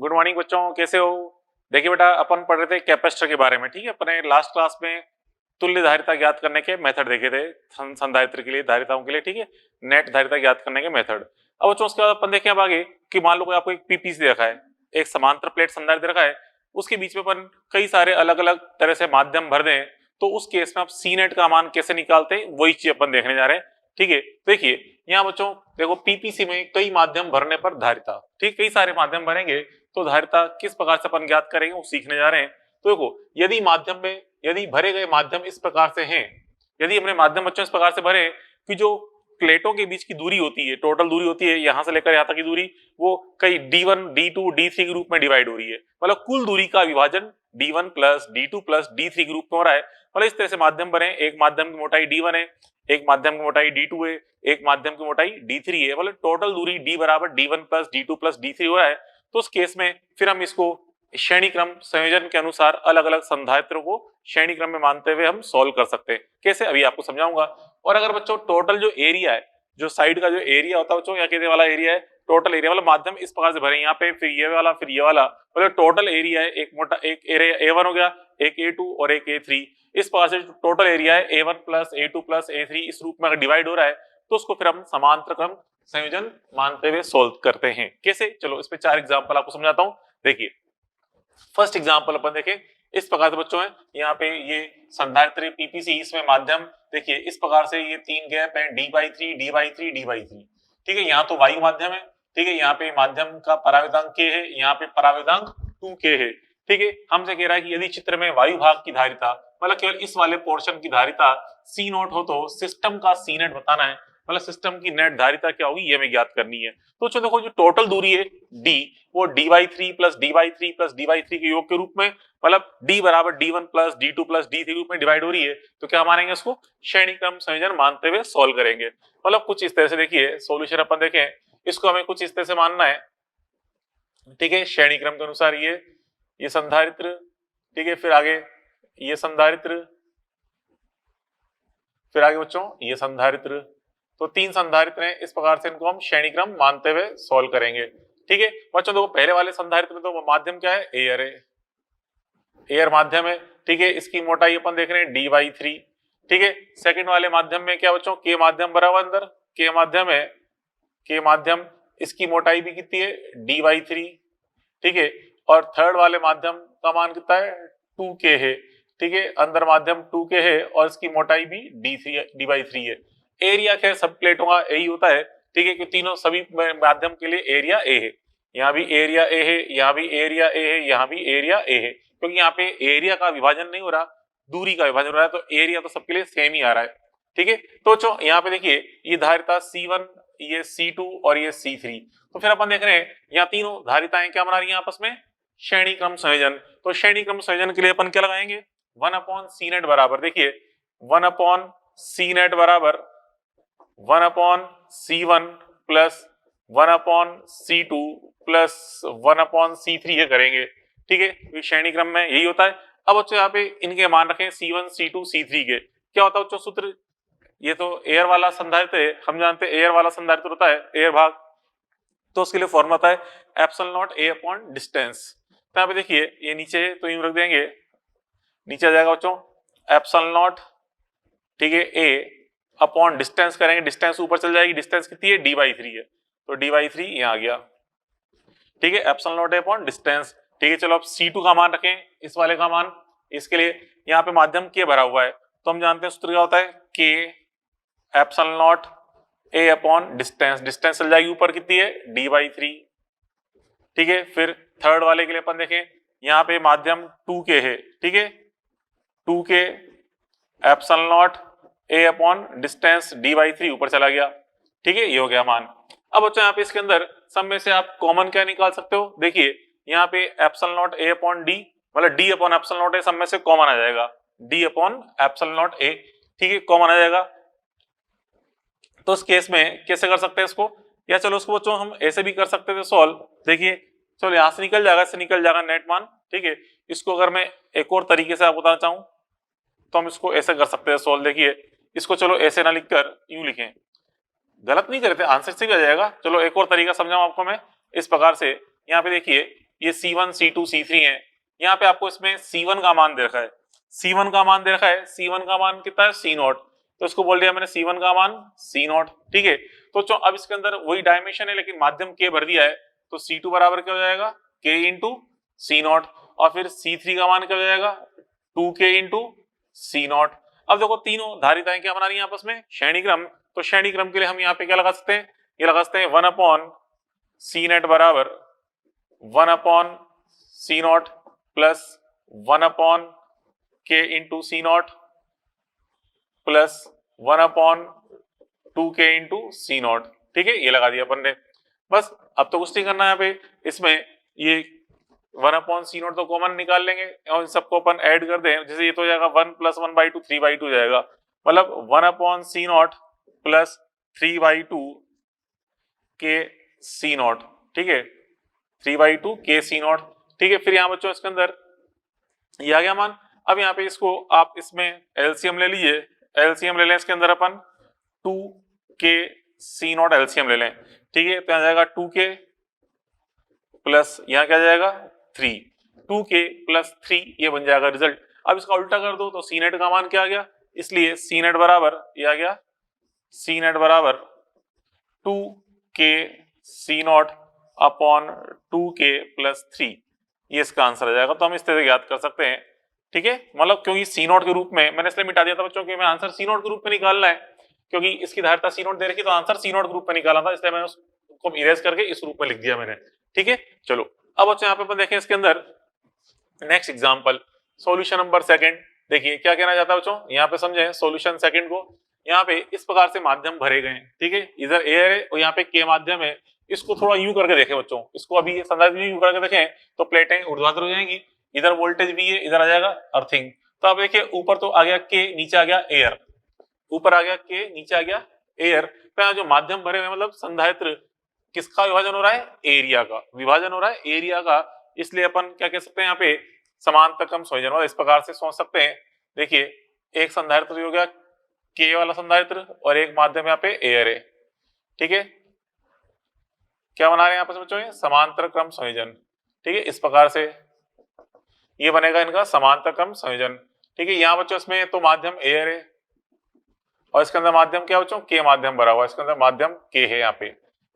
Good morning बच्चों, कैसे हो? देखिए बेटा, अपन पढ़ रहे थे कैपेसिटर के बारे में। ठीक है, अपने लास्ट क्लास में तुल्य धारिता ज्ञात करने के मेथड देखे थे संधारित्र के लिए, धारिताओं के लिए। ठीक है, नेट धारिता ज्ञात करने के मेथड। अब बच्चों उसके बाद अपन देखें अब आगे कि मान लो कोई आपको एक पीपीसी दे रखा है, एक समांतर प्लेट संधारित्र रखा है, उसके बीच में अपन कई सारे अलग अलग तरह से माध्यम भर दें, तो उस केस में आप सी नेट का मान कैसे निकालते हैं, वही चीज अपन देखने जा रहे हैं। ठीक है, देखिए यहाँ बच्चों देखो, पीपीसी में कई माध्यम भरने पर धारिता, ठीक, कई सारे माध्यम भरेंगे तो धारिता किस प्रकार से अपन ज्ञात करेंगे वो सीखने जा रहे हैं। तो देखो, यदि माध्यम में यदि भरे गए माध्यम इस प्रकार से हैं, यदि हमने माध्यम बच्चों इस प्रकार से भरे कि जो प्लेटों के बीच की दूरी होती है, टोटल दूरी होती है यहां से लेकर यहां तक की दूरी, वो कई D1 D2 D3 के रूप में डिवाइड हो रही है। मतलब कुल दूरी का विभाजन D1 plus D2 plus D3 के रूप में हो रहा है। मतलब इस तरह से माध्यम बने, एक माध्यम की मोटाई D1 है, एक माध्यम की मोटाई D2 है, एक माध्यम की मोटाई D3 है। मतलब टोटल दूरी D बराबर D1 plus D2 plus D3 हो रहा है। तो उस केस में फिर हम इसको श्रेणी क्रम संयोजन के अनुसार अलग अलग संधारित्रों को श्रेणी क्रम में मानते हुए हम सॉल्व कर सकते हैं। कैसे, अभी आपको समझाऊंगा। और अगर बच्चों टोटल जो एरिया है, जो साइड का जो एरिया होता है बच्चों, या कहने वाला एरिया है टोटल एरिया, मतलब माध्यम इस प्रकार से भरे यहाँ पे, फिर ये वाला, फिर ये वाला, मतलब टोटल एरिया है एक मोटा, एक एरिया A1 हो गया, एक A2 और एक A3। इस प्रकार से टोटल एरिया है A1 plus A2 plus A3, इस रूप में अगर डिवाइड हो रहा है तो उसको फिर हम समांतर क्रम संयोजन मानते हुए सोल्व करते हैं। कैसे, चलो इस पे 4 एग्जांपल आपको समझाता हूं। देखिए फर्स्ट एग्जांपल अपन देखें, इस प्रकार से बच्चों है, यहाँ पे ये संधारित्र पीपीसी, इसमें माध्यम देखिए इस प्रकार से ये 3 गैप है D/3 D/3 D/3। ठीक है, यहाँ तो वायु माध्यम है। ठीक है, यहाँ पे माध्यम का परावर्तनांक K है, यहाँ पे परावर्तनांक 2K है। ठीक है, हमसे कह रहा है कि यदि चित्र में वायु भाग की धारिता, मतलब केवल इस वाले पोर्शन की धारिता C0 हो तो सिस्टम का C नेट बताना है। मतलब सिस्टम की नेट धारिता क्या होगी ये हमें ज्ञात करनी है। तो चलो देखो, जो टोटल दूरी है D, वो D/3 plus D/3 plus D/3 के योग के रूप में, मतलब D बराबर D1 plus D2 plus D3 के रूप में डिवाइड हो रही है। तो क्या मानेंगे इसको, श्रेणी क्रम संयोजन मानते हुए सॉल्व करेंगे। मतलब कुछ इस तरह से देखिए सॉल्यूशन अपन देखें, इसको हमें कुछ इस तरह से मानना है। ठीक है, श्रेणी क्रम के अनुसार ये संधारित्र, ठीक है, फिर आगे ये संधारित्र, फिर आगे बच्चों ये संधारित्र। तो 3 संधारित्र हैं, इस प्रकार से इनको हम श्रेणी क्रम मानते हुए सॉल्व करेंगे। ठीक है बच्चों, देखो पहले वाले संधारित्र में तो माध्यम क्या है, एयर है, एयर माध्यम है। ठीक है, इसकी मोटाई अपन देख रहे हैं D/3। ठीक है, सेकंड वाले माध्यम में क्या बच्चों, K माध्यम भरा हुआ अंदर, K माध्यम है, K माध्यम, इसकी मोटाई भी कितनी है, D/3। ठीक है, और थर्ड वाले माध्यम का मान कितना है, 2K है। ठीक है, अंदर माध्यम 2K है और इसकी मोटाई भी D/3 है। एरिया खैर सब प्लेटों का यही होता है। ठीक है, कि तीनों सभी माध्यम के लिए एरिया A है। यहाँ भी एरिया A है, यहाँ भी एरिया A है, यहाँ भी एरिया A है, क्योंकि यहाँ पे एरिया का विभाजन नहीं हो रहा, दूरी का विभाजन हो रहा है, तो एरिया तो सबके लिए सेम ही आ रहा है। ठीक है, तो यहाँ पे देखिए ये धारिता C1, ये C2 और ये C3। तो फिर अपन देख रहे हैं यहाँ तीनों धारिताएं क्या बना रही हैं आपस में, श्रेणी क्रम संयोजन। तो श्रेणी क्रम संयोजन के लिए अपन क्या लगाएंगे, 1/C नेट बराबर, देखिए 1/C नेट बराबर 1/C1 plus 1/C2 plus 1/C3 ये करेंगे। ठीक है, श्रेणी क्रम में यही होता है। अब बच्चों यहाँ पे इनके मान रखें C1 C2 C3 के, क्या होता है बच्चों सूत्र, ये तो एयर वाला संधारित्र है, हम जानते हैं एयर वाला संधारित्र होता है एयर भाग, तो उसके लिए फॉर्मूला होता है epsilon not A upon distance. तो यहाँ पे देखिए ये नीचे है तो यूं रख देंगे, नीचे आ जाएगा बच्चों एप्सिलॉन नॉट, ठीक है, A अपॉन डिस्टेंस करेंगे, डिस्टेंस ऊपर चल जाएगी, डिस्टेंस कितनी है, D/3 है, तो D/3 यहाँ आ गया। ठीक है, epsilon not A upon distance. ठीक है, चलो अब C2 का मान रखें, इस वाले का मान, इसके लिए यहाँ पे माध्यम K भरा हुआ है, तो हम जानते हैं सूत्र क्या होता है, K epsilon not A upon distance, distance चल जाएगी ऊपर कितनी है, D/3। ठीक है, फिर थर्ड वाले के लिए अपन देखें, यहाँ पे माध्यम 2K है। ठीक है, 2K epsilon not A upon distance D/3 ऊपर चला गया। ठीक है, ये हो गया मान। अब बच्चों यहाँ पे इसके अंदर सब में से आप कॉमन क्या निकाल सकते हो, देखिए यहाँ पे epsilon not A upon D, मतलब D upon epsilon not A सब में से कॉमन आ जाएगा, D upon epsilon not A। ठीक है, कॉमन आ जाएगा। तो इस केस में कैसे कर सकते हैं इसको, या चलो उसको बच्चों हम ऐसे भी कर सकते थे सॉल्व। देखिए चलो यहाँ से निकल जाएगा, इससे निकल जाएगा नेट मान। ठीक है, इसको अगर मैं एक और तरीके से आपको बताना चाहूँ तो हम इसको ऐसे कर सकते हैं सॉल्व। देखिए इसको चलो ऐसे ना लिखकर यूं लिखें, गलत नहीं करते, आंसर से भी आ जाएगा। चलो एक और तरीका समझाऊं आपको मैं, इस प्रकार से यहाँ पे देखिए ये C1 C2 C3 है। यहाँ पे आपको इसमें C1 का मान दे रखा है, C1 का मान दे रखा है, C1 का मान कितना है C0, तो इसको बोल दिया मैंने C1 का मान C0, ठीक है। तो अब इसके अंदर वही डायमेंशन है लेकिन माध्यम K भर दिया है, तो C2 बराबर क्या हो जाएगा K इंटू C0, और फिर C3 का मान क्या हो जाएगा 2K इंटू C0। अब देखो तीनों धारिताएं क्या बना रही है आपस में, श्रेणी क्रम, तो श्रेणी क्रम के लिए हम यहाँ पे क्या लगा सकते हैं, ये लगा सकते हैं 1 अपॉन C नेट बराबर 1 upon C0 plus 1 upon K into C0 plus 1 upon 2K into C0, ठीक है, ये लगा दिया अपन ने। बस अब तो कुछ नहीं करना है यहाँ पे, इसमें ये 1 अपॉन C0 तो कॉमन निकाल लेंगे और इन सबको अपन ऐड कर दें, जैसे ये तो हो जाएगा 1 प्लस 1/2 3/2 जाएगा, मतलब 1 upon C0 plus 3/2 K C0, ठीक है, 3/2 K C0, ठीक है। फिर यहाँ बच्चों इसके अंदर ये आ गया मान। अब यहाँ पे इसको आप इसमें एलसीएम ले लीजिए, एलसीएम ले लें इसके अंदर अपन 2K C0 एलसीएम ले लें, ठीक है, तो यहाँ जाएगा 2K प्लस यहाँ क्या जाएगा 3, 2K प्लस 3, ये बन जाएगा रिजल्ट। अब इसका उल्टा कर दो तो सी नेट का मान क्या आ गया, इसलिए सी नेट बराबर ये आ गया सी नेट बराबर 2K C0 upon 2K plus 3, ये इसका आंसर आ जाएगा। तो हम इस तरह से याद कर सकते हैं, ठीक है, मतलब क्योंकि C0 के रूप में मैंने इसलिए मिटा दिया था बच्चों कि मैं आंसर C0 के रूप में निकालना है, क्योंकि इसकी धारिता C0 दे रखी तो आंसर C0 के रूप में निकालना था, इसलिए मैंने उसको इरेज करके इस रूप में लिख दिया मैंने, ठीक है। चलो अब बच्चों यहाँ पे अपन देखें इसके अंदर next example, solution number second. देखिए क्या कहना चाहता है बच्चों, यहाँ पे समझे सॉल्यूशन सेकंड को, यहाँ पे इस प्रकार से माध्यम भरे गए हैं, ठीक है, इधर एयर है और यहाँ पे के माध्यम है। इसको थोड़ा यूं करके देखें बच्चों, इसको अभी संदर्भ में यूं करके देखें तो प्लेटें ऊर्ध्वाधर हो जाएंगी, इधर वोल्टेज भी है, इधर आ जाएगा अर्थिंग। तो आप देखिए ऊपर तो आ गया के, नीचे आ गया एयर, ऊपर आ गया के, नीचे आ गया एयर। तो यहाँ जो माध्यम भरे हुए मतलब संधारित्र किसका विभाजन हो रहा है, एरिया का विभाजन हो रहा है, एरिया का, इसलिए अपन क्या कह सकते हैं यहाँ पे समांतर क्रम संयोजन, और इस प्रकार से सोच सकते हैं। देखिए एक संधारित्र हो गया के वाला संधारित्र और एक माध्यम यहाँ पे एयर है, ठीक है, क्या बना रहे हैं यहाँ पे बच्चों, समांतर क्रम संयोजन, ठीक है, इस प्रकार से ये बनेगा इनका समांतर क्रम संयोजन, ठीक है। यहाँ बच्चों इसमें तो माध्यम एयर है और इसके अंदर माध्यम क्या बच्चों, के माध्यम भरा हुआ है, इसके अंदर माध्यम के है यहाँ पे,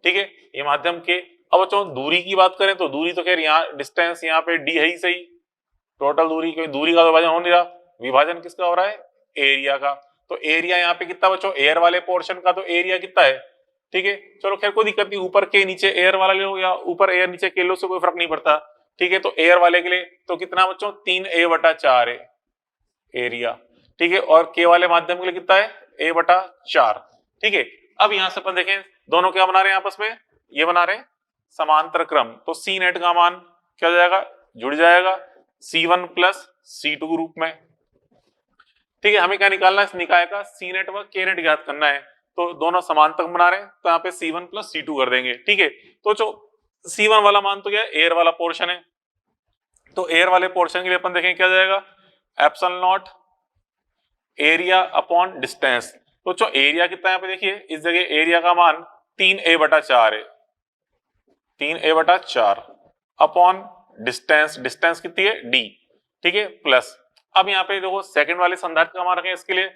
ठीक है, ये माध्यम के। अब बच्चों दूरी की बात करें तो दूरी तो खैर यहाँ डिस्टेंस यहाँ पे डी है ही सही, टोटल दूरी, क्योंकि दूरी का विभाजन हो नहीं रहा, विभाजन किसका हो रहा है, एरिया का। तो एरिया यहाँ पे कितना बच्चों, एयर वाले पोर्शन का तो एरिया कितना है, ठीक है। चलो खैर कोई दिक्कत नहीं, ऊपर के नीचे एयर वाला ले लो या ऊपर एयर नीचे के लो, से कोई फर्क नहीं पड़ता, ठीक है। तो एयर वाले के लिए तो कितना बच्चों 3A/4 है एरिया, ठीक है, और के वाले माध्यम के लिए कितना है A/4, ठीक है। अब यहां से अपन देखें दोनों क्या बना रहे हैं आपस में, ये बना रहे हैं समांतर क्रम, तो सी नेट का मान क्या हो जाएगा, जुड़ जाएगा C1 प्लस C2 के रूप में, ठीक है। हमें क्या निकालना है इस निकाय का, सी नेट व के नेट ज्ञात करना है, तो दोनों समांतर बना रहे हैं तो यहाँ पे C1 प्लस C2 कर देंगे, ठीक है। तो जो C1 वाला मान तो क्या है, एयर वाला पोर्शन है, तो एयर वाले पोर्शन के लिए अपन देखें क्या जाएगा, epsilon not area upon distance. तो जो एरिया कितना है यहाँ पे देखिए, इस जगह एरिया का मान 3A/4 है, 3A/4 अपॉन डिस्टेंस, डिस्टेंस कितनी है D, ठीक है, प्लस। अब यहाँ पे देखो सेकंड वाले संधारित्र का मान रखें इसके लिए,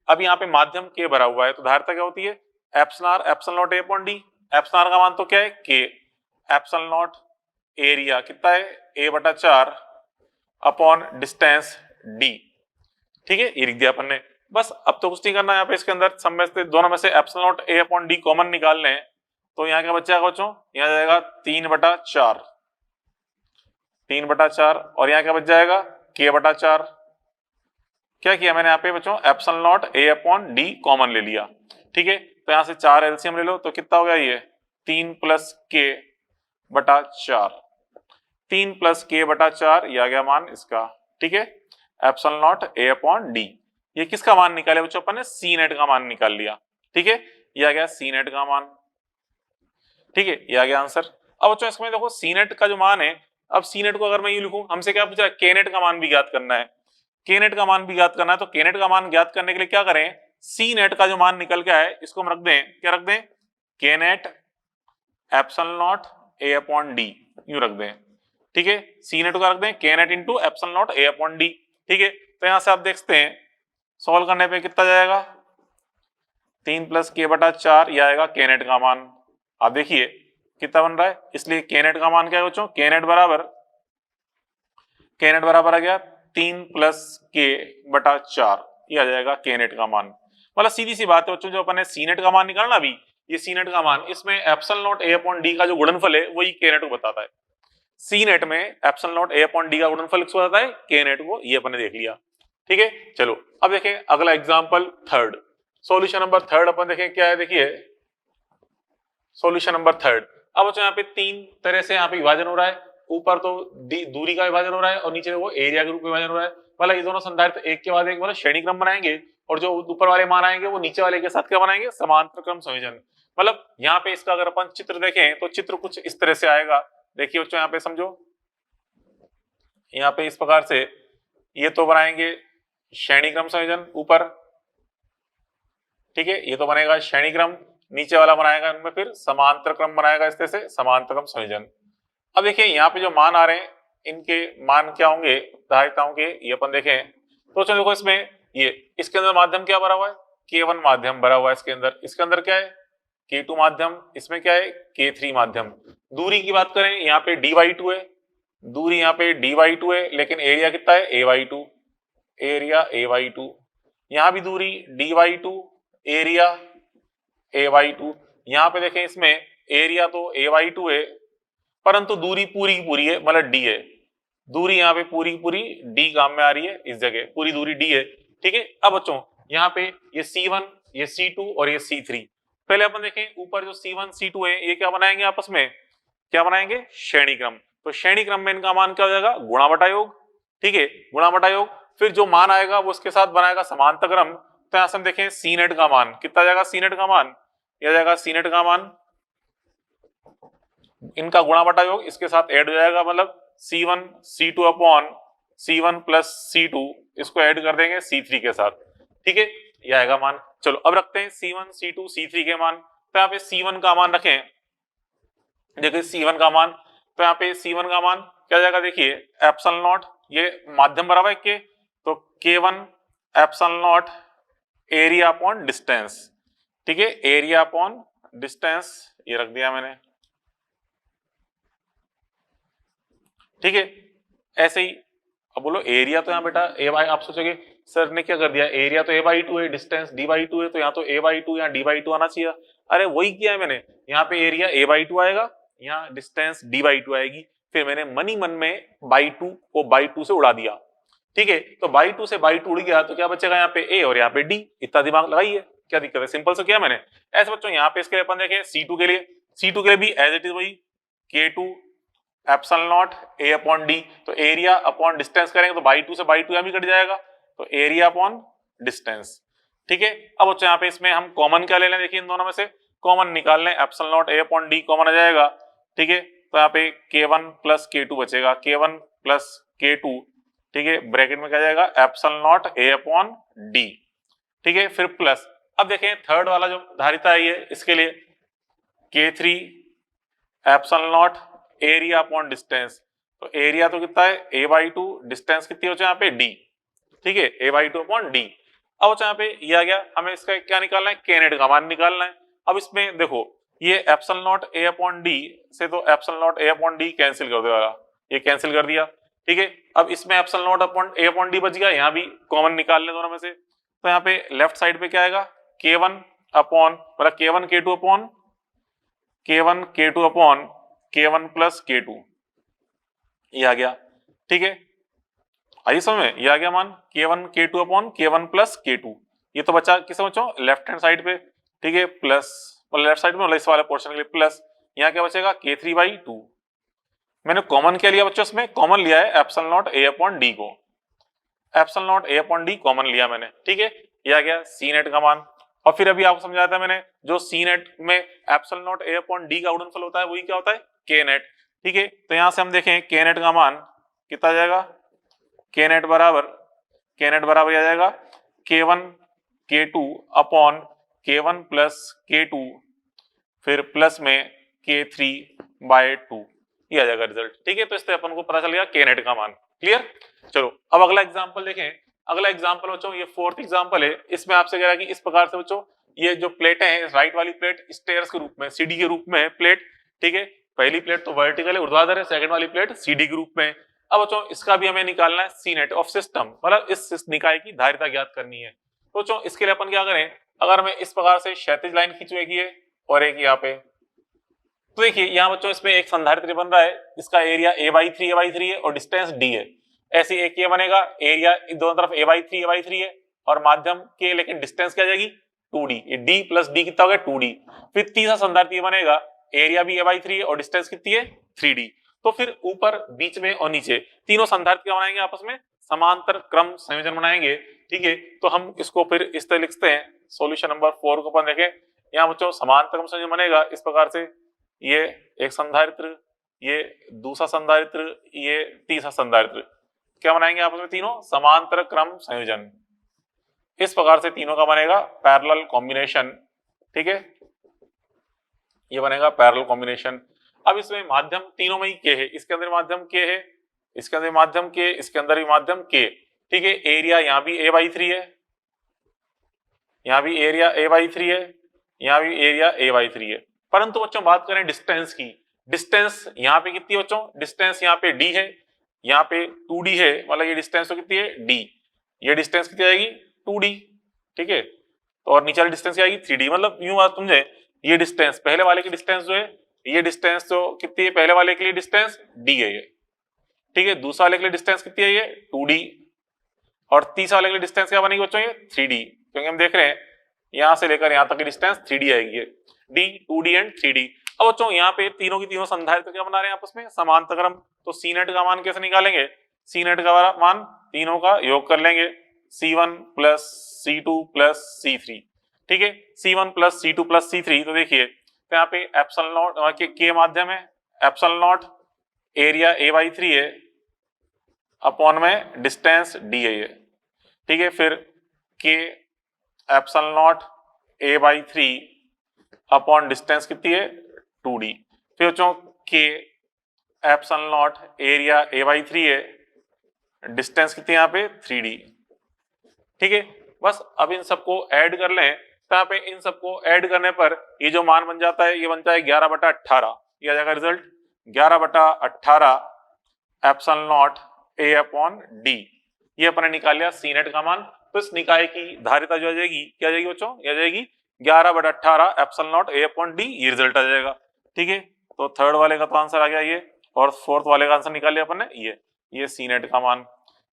अब यहाँ पे माध्यम के भरा हुआ है तो धारिता क्या होती है, epsilon not A upon D, epsilon का मान तो क्या है के, एप्सिलॉन नॉट एरिया कितना है A/4 अपॉन डिस्टेंस D, ठीक है, ये लिख दिया अपन ने। बस अब तो कुछ नहीं करना है यहाँ पे, इसके अंदर सब में से दोनों में से epsilon not A upon D common निकालने हैं, तो यहाँ क्या बचेगा बच्चों, यहाँ जाएगा 3/4, 3/4, और यहाँ क्या बच जाएगा K/4। क्या किया मैंने यहाँ पे बच्चों, epsilon not A upon D common ले लिया, ठीक है। तो यहाँ से 4 एलसीएम ले लो तो कितना हो गया, ये 3 प्लस K/4, 3 प्लस K/4, ये आ गया मान इसका, ठीक है, epsilon not A upon D। ये किसका मान निकाले बच्चों, अपन ने सी नेट का मान निकाल लिया, ठीक है, ये आ गया सी नेट का मान, ठीक है, ये आ गया आंसर। अब बच्चों इसमें देखो सी नेट का जो मान है, अब सी नेट को अगर मैं ये लिखूं, हमसे क्या पूछा, के नेट का मान भी ज्ञात करना है, के नेट का मान भी ज्ञात करना है, तो के नेट का मान ज्ञात करने के लिए क्या करें, सी नेट का जो मान निकल के आए इसको हम रख दें, क्या रख दें, के net epsilon not A upon D यूं रख दें, ठीक है, सी नेट को रख दें के net into epsilon naught a upon D. ठीक है, तो यहां से आप देखते हैं सॉल्व करने पे कितना जाएगा, 3 प्लस के बटा 4, यह आएगा के नेट का मान। आप देखिए कितना बन रहा है, इसलिए के नेट का मान क्या है बच्चों, के नेट बराबर आ गया 3 प्लस के बटा 4, ये आ जाएगा के नेट का मान। मतलब सीधी सी बात है बच्चों, जो अपन ने सी नेट का मान निकालना अभी, ये सी नेट का मान, इसमें epsilon naught a upon D का जो गुणनफल है वही के नेट को बताता है। सी नेट में epsilon naught a upon D का गुणनफल किसको बताता है, के नेट को। ये अपन ने देख लिया। ठीक है, चलो अब देखें अगला example third, solution number third अपन देखें क्या है। देखिए सॉल्यूशन नंबर थर्ड, अब बच्चों यहाँ पे 3 तरह से यहाँ पे विभाजन हो रहा है। ऊपर तो दूरी का विभाजन हो रहा है और नीचे वो एरिया के रूप में विभाजन हो रहा है। मतलब ये दोनों संधारित्र एक के बाद एक मतलब श्रेणी क्रम बनाएंगे, और जो ऊपर वाले मान आएंगे वो नीचे वाले के साथ क्या बनाएंगे, समांतर क्रम संयोजन। मतलब यहाँ पे इसका अगर अपन चित्र देखें तो चित्र कुछ इस तरह से आएगा। देखिए बच्चों यहाँ पे समझो, यहाँ पे इस प्रकार से ये तो बनाएंगे श्रेणी क्रम संयोजन ऊपर, ठीक है, ये तो बनेगा श्रेणी क्रम, नीचे वाला बनाएगा इनमें फिर समांतर क्रम बनाएगा, इस तरह से समांतर क्रम संयोजन। अब देखिए यहाँ पे जो मान आ रहे हैं इनके मान क्या होंगे धारिताओं के, ये अपन देखें तो चलो देखो इसमें ये इसके अंदर माध्यम क्या भरा हुआ है, K1 माध्यम भरा हुआ है इसके अंदर। इसके अंदर क्या है, K2 माध्यम, इसमें क्या है K3 माध्यम। दूरी की बात करें यहाँ पे dy2 है, दूरी यहाँ पे dy2 है, लेकिन एरिया कितना है ay2, एरिया ay2। यहाँ भी दूरी dy2, एरिया ay2। यहाँ पे देखें इसमें एरिया तो ay2 है, परंतु दूरी पूरी की पूरी है, मतलब d है। दूरी यहाँ पे पूरी की पूरी d काम में आ रही है, इस जगह पूरी दूरी d है। ठीक है, अब बच्चों यहाँ पे ये C1, ये C2 और ये C3। पहले अपन देखें ऊपर जो C1 C2 है ये क्या बनाएंगे आपस में, क्या बनाएंगे, श्रेणी क्रम। तो श्रेणी क्रम में इनका मान क्या हो जाएगा, गुणा बटा योग। ठीक है, गुणा बटा योग, फिर जो मान आएगा वो उसके साथ बनाएगा समांतर क्रम। तो यहाँ से हम देखें सी नेट का मान कितना जाएगा, सी नेट का मान यह जाएगा, सी नेट का मान इनका गुणा बटा योग इसके साथ ऐड हो जाएगा, मतलब C1 C2 upon C1 plus C2, इसको ऐड कर देंगे C3 के साथ। ठीक है, ये आएगा मान। चलो अब रखते हैं C1 C2 C3 के मान। तो यहाँ पे C1 का मान रखें, देखिए C1 का मान, तो यहाँ पे C1 का मान क्या जाएगा, देखिए एप्सिलॉन नॉट, ये माध्यम बराबर है के, तो K1 epsilon not area upon distance. ठीक है, एरिया अपॉन डिस्टेंस ये रख दिया मैंने। ठीक है, ऐसे ही अब बोलो एरिया तो यहाँ बेटा ए बाई, आप सोचोगे सर ने क्या कर दिया, एरिया तो a/2 है, डिस्टेंस d/2 है, तो यहाँ तो a/2 यहाँ d/2 आना चाहिए। अरे वही किया है मैंने, यहाँ पे एरिया a/2 आएगा, यहाँ डिस्टेंस d/2 आएगी, फिर मैंने मनी मन में बाई 2 को बाई 2 से उड़ा दिया। ठीक है, तो बाई 2 से बाई 2 उड़ गया तो क्या बचेगा, यहाँ पे a और यहाँ पे d। इतना दिमाग लगाइए, क्या दिक्कत है, सिंपल से किया मैंने। ऐसे बच्चों यहाँ पे इसके लिए अपन देखें C2 के लिए, C2 के लिए भी एज इट इज वही K2 epsilon naught a upon D. तो एरिया अपॉन डिस्टेंस करेंगे तो बाई 2 से बाई 2 यहाँ भी कट जाएगा, तो एरिया अपॉन डिस्टेंस। ठीक है, अब बच्चों यहाँ पे इसमें हम कॉमन क्या ले लें, देखिए इन दोनों में से कॉमन निकाल लें, epsilon naught a upon d common आ जाएगा। ठीक है, तो यहाँ पे K1 प्लस K2 बचेगा, K1 प्लस K2। ठीक है, ब्रैकेट में क्या जाएगा, epsilon naught a upon D. ठीक है, फिर प्लस, अब देखें थर्ड वाला जो धारिता है ये, इसके लिए K3 epsilon not area upon distance. तो एरिया तो कितना है a/2, डिस्टेंस कितनी हो जाए यहाँ पे d। ठीक है, a/2 अपॉन d। अब यहाँ पे ये आ गया, हमें इसका क्या निकालना है, के नेट का मान निकालना है। अब इसमें देखो ये epsilon not a upon d से तो epsilon not a upon d cancel कर देगा, ये कैंसिल कर दिया। ठीक है, अब इसमें epsilon not upon a upon d बच गया, यहाँ भी कॉमन निकाल लें दोनों में से। तो यहाँ पे लेफ्ट साइड पे क्या आएगा, K1 अपॉन मतलब K1 K2 upon K1 plus K2, ये आ गया। ठीक है, आइए समझ में, ये आ गया मान K1 K2 upon K1 plus K2। ये तो बचा किस बच्चों, लेफ्ट हैंड साइड पे। ठीक है, प्लस मतलब लेफ्ट साइड में मतलब इस वाले पोर्शन के लिए प्लस, यहाँ क्या बचेगा K3/2। मैंने कॉमन क्या लिया बच्चों, इसमें कॉमन लिया है epsilon not a upon d को, epsilon not a upon d common लिया मैंने। ठीक है, ये आ गया सी नेट का मान। और फिर अभी आपको समझाया था मैंने, जो सी नेट में epsilon not a upon d का गुणनफल होता है वही क्या होता है, के नेट। ठीक है, तो यहां से हम देखें के नेट का मान कितना जाएगा, के नेट बराबर आ जाएगा K1 K2 upon K1 plus K2 फिर प्लस में K3/2। ये आ जाएगा रिजल्ट। ठीक है, तो इससे अपन को पता चल गया के नेट का मान। क्लियर। चलो अब अगला एग्जांपल देखें। अगला एग्जांपल बच्चों ये फोर्थ एग्जांपल है। इसमें आपसे कह रहा है कि इस प्रकार से बच्चों ये जो प्लेटें हैं, राइट वाली प्लेट स्टेयर्स के रूप में, सीढ़ी के रूप में है प्लेट। ठीक है, पहली प्लेट तो वर्टिकल है, ऊर्ध्वाधर है, सेकंड वाली प्लेट सीढ़ी के रूप में है। अब बच्चों इसका भी हमें निकालना है सी नेट ऑफ सिस्टम, मतलब इस निकाय की धारिता ज्ञात करनी है। तो बच्चों इसके लिए अपन क्या करें, अगर मैं इस प्रकार से क्षैतिज लाइन खींचूंगी है और एक यहाँ पे, तो देखिए यहाँ बच्चों इसमें एक संधारित्र बन रहा है, इसका एरिया a/3 है और डिस्टेंस d है। ऐसे एक ये बनेगा, एरिया दोनों तरफ a/3 है और माध्यम के, लेकिन डिस्टेंस क्या जाएगी 2d, ये d प्लस d कितना हो गया 2d। फिर तीसरा संधारित्र बनेगा, एरिया भी a/3 है और डिस्टेंस कितनी है 3d। तो फिर ऊपर, बीच में और नीचे तीनों संधारित्र क्या बनाएंगे, आपस में समांतर क्रम संयोजन बनाएंगे। ठीक है, तो हम इसको फिर इस तरह लिखते हैं। सॉल्यूशन नंबर 4 को अपन देखें। यहाँ बच्चों समांतर क्रम संयोजन बनेगा इस प्रकार से, ये एक संधारित्र, ये दूसरा संधारित्र, ये तीसरा संधारित्र, क्या बनाएंगे आपस में तीनों समांतर क्रम संयोजन। इस प्रकार से तीनों का बनेगा पैरेलल कॉम्बिनेशन। ठीक है, ये बनेगा पैरेलल कॉम्बिनेशन। अब इसमें माध्यम तीनों में ही के है, इसके अंदर माध्यम के है, इसके अंदर माध्यम के, इसके अंदर भी माध्यम के। ठीक है, एरिया यहाँ भी a/3 है, यहाँ भी एरिया a/3 है, यहाँ भी एरिया a/3 है। परंतु बच्चों बात करें डिस्टेंस की, डिस्टेंस यहाँ पे कितनी है बच्चों, डिस्टेंस यहाँ पे d है, यहाँ पे 2d है, मतलब ये डिस्टेंस तो कितनी है d, ये डिस्टेंस कितनी आएगी 2d। ठीक है, और नीचे वाली डिस्टेंस आएगी 3d। मतलब यूं बात समझे, ये डिस्टेंस पहले वाले की डिस्टेंस जो है, ये डिस्टेंस जो कितनी है पहले वाले के लिए डिस्टेंस d है ये। ठीक है, दूसरा वाले के लिए डिस्टेंस कितनी है ये 2d, और तीसरा वाले के लिए डिस्टेंस क्या बनेगी बच्चों ये 3d, क्योंकि हम देख रहे हैं यहां से लेकर यहां तक की डिस्टेंस 3d आएगी, d 2d एंड 3d। अब बच्चों यहाँ पे तीनों की तीनों संधारित्र क्या बना रहे हैं आपस में समांतर क्रम। तो सी नेट का मान कैसे निकालेंगे, सी नेट का मान तीनों का योग कर लेंगे, C1 plus C2 plus C3। ठीक है, C1 plus C2 plus C3। तो देखिए तो यहाँ पे एप्सिलॉन नॉट के माध्यम है, एप्सिलॉन नॉट एरिया a/3 है अपॉन में डिस्टेंस d है ये। ठीक है, फिर के epsilon not a/3 upon distance कितनी है 2d। फिर बच्चों के एप्सिलॉन नॉट एरिया a/3 है, डिस्टेंस कितनी है यहाँ पे 3d। ठीक है, बस अब इन सबको ऐड कर लें। तो यहाँ पे इन सबको ऐड करने पर ये जो मान बन जाता है, ये बनता है 11/18। ये आ जाएगा result 11/18 epsilon not a upon d। ये अपने निकाल लिया सी नेट का मान। तो इस निकाय की धारिता जो आ जाएगी, क्या आ जाएगी बच्चों, ये आ जाएगी 11/18 epsilon not a upon d। ये रिजल्ट आ जाएगा। ठीक है, तो थर्ड वाले का तो आंसर आ गया ये, और फोर्थ वाले का आंसर निकाल लिया अपन ने, ये सी नेट का मान।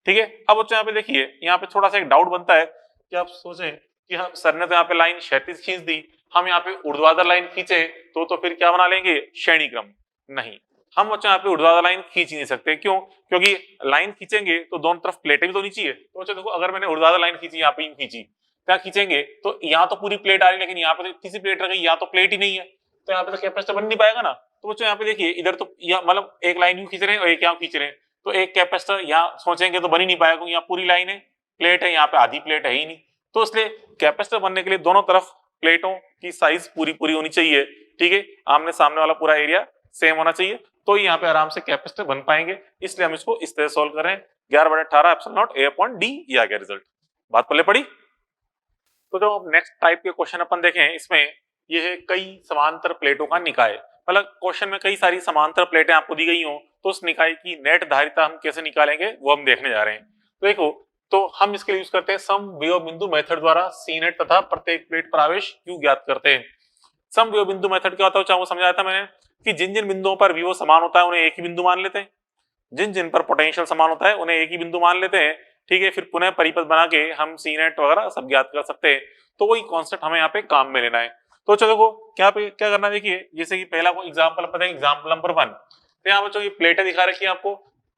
ठीक है, अब बच्चों यहाँ पे देखिए, यहाँ पे थोड़ा सा एक डाउट बनता है कि आप सोचें कि हम सर ने तो यहाँ पे लाइन क्षैतिज खींच दी, हम यहाँ पे ऊर्ध्वाधर लाइन खींचे तो फिर क्या बना लेंगे श्रेणी क्रम। नहीं, हम बच्चों यहाँ पे ऊर्ध्वाधर लाइन खींच नहीं सकते। क्यों, क्योंकि लाइन खींचेंगे तो दोनों तरफ प्लेटें भी तो नीचे है। तो बच्चों देखो, अगर मैंने ऊर्ध्वाधर लाइन खींची, यहाँ पे खींची, क्या खींचेंगे तो यहाँ तो पूरी प्लेट आ रही है, लेकिन यहाँ पे तो किसी प्लेट रह गई, यहाँ तो प्लेट ही नहीं है, तो यहाँ पे तो कैपेसिटर बन नहीं पाएगा ना। तो बच्चों यहाँ पे देखिए, इधर तो मतलब एक लाइन यूं खींच रहे हैं और एक यहाँ खींच रहे हैं, तो एक कैपेसिटर यहाँ सोचेंगे तो बन ही नहीं पाएगा, क्योंकि यहाँ पूरी लाइन है, प्लेट है, यहाँ पे आधी प्लेट है ही नहीं। तो इसलिए कैपेसिटर बनने के लिए दोनों तरफ प्लेटों की साइज पूरी होनी चाहिए। ठीक है, आमने सामने वाला पूरा एरिया सेम होना चाहिए, तो यहाँ पे आराम से कैपेसिटर बन पाएंगे। इसलिए हम इसको इस तरह सॉल्व कर रहे हैं। 11/18 epsilon not a upon d, ये आ गया रिजल्ट। बात पल्ले पड़ी। तो जो नेक्स्ट टाइप के क्वेश्चन अपन देखें, इसमें ये है कई समांतर प्लेटों का निकाय। मतलब क्वेश्चन में कई सारी समांतर प्लेटें आपको दी गई हो, तो उस निकाय की नेट धारिता हम कैसे निकालेंगे वो हम देखने जा रहे हैं। तो देखो, तो हम इसके लिए यूज करते हैं सम विभव बिंदु मेथड द्वारा सी नेट तथा प्रत्येक प्लेट पर आवेश Q ज्ञात करते हैं। सम विभव बिंदु मेथड क्या होता है, वो समझाया था मैंने कि जिन जिन बिंदुओं पर विभव समान होता है उन्हें एक ही बिंदु मान लेते हैं, जिन जिन पर पोटेंशियल समान होता है उन्हें एक ही बिंदु मान लेते हैं। ठीक है, फिर पुनः परिपथ बना के हम सी नेट वगैरह सब ज्ञात कर सकते हैं। तो वही कॉन्सेप्ट हमें यहाँ पे काम में लेना है। तो चलो देखो क्या करना है, देखिए जैसे कि पहला एग्जाम्पल पता है, एग्जाम्पल नंबर 1। तो यहाँ बच्चों ये प्लेटें दिखा रखी है आपको।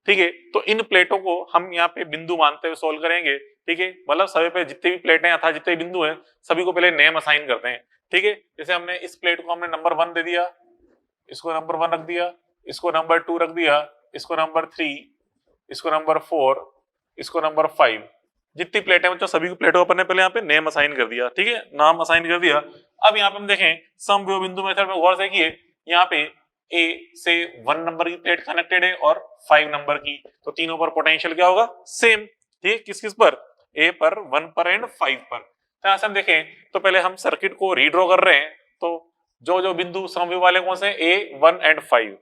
ठीक है, तो इन प्लेटों को हम यहाँ पे बिंदु मानते हुए सोल्व करेंगे। ठीक है, मतलब सभी पे जितने भी प्लेटें अर्थात जितने भी बिंदु हैं सभी को पहले नेम असाइन करते हैं। ठीक है, जैसे हमने इस प्लेट को हमने नंबर 1 दे दिया, इसको नंबर 1 रख दिया, इसको नंबर 2 रख दिया, इसको नंबर 3, इसको नंबर 4, इसको नंबर 5। जितनी प्लेटें बच्चों सभी प्लेटों पर पहले यहाँ पे नेम असाइन कर दिया। ठीक है, नाम असाइन कर दिया। अब यहाँ पे हम देखें सम विभव बिंदु मेथड में गौर से किए, यहाँ पे ए से 1 नंबर की प्लेट कनेक्टेड है और 5 नंबर की, तो तीनों पर पोटेंशियल क्या होगा, सेम। ठीक, किस किस पर, ए पर, 1 पर एंड 5 पर। तो यहां से हम देखें तो पहले हम सर्किट को रीड्रॉ कर रहे हैं, तो जो जो बिंदु समविभव वाले कौन से, ए 1 एंड 5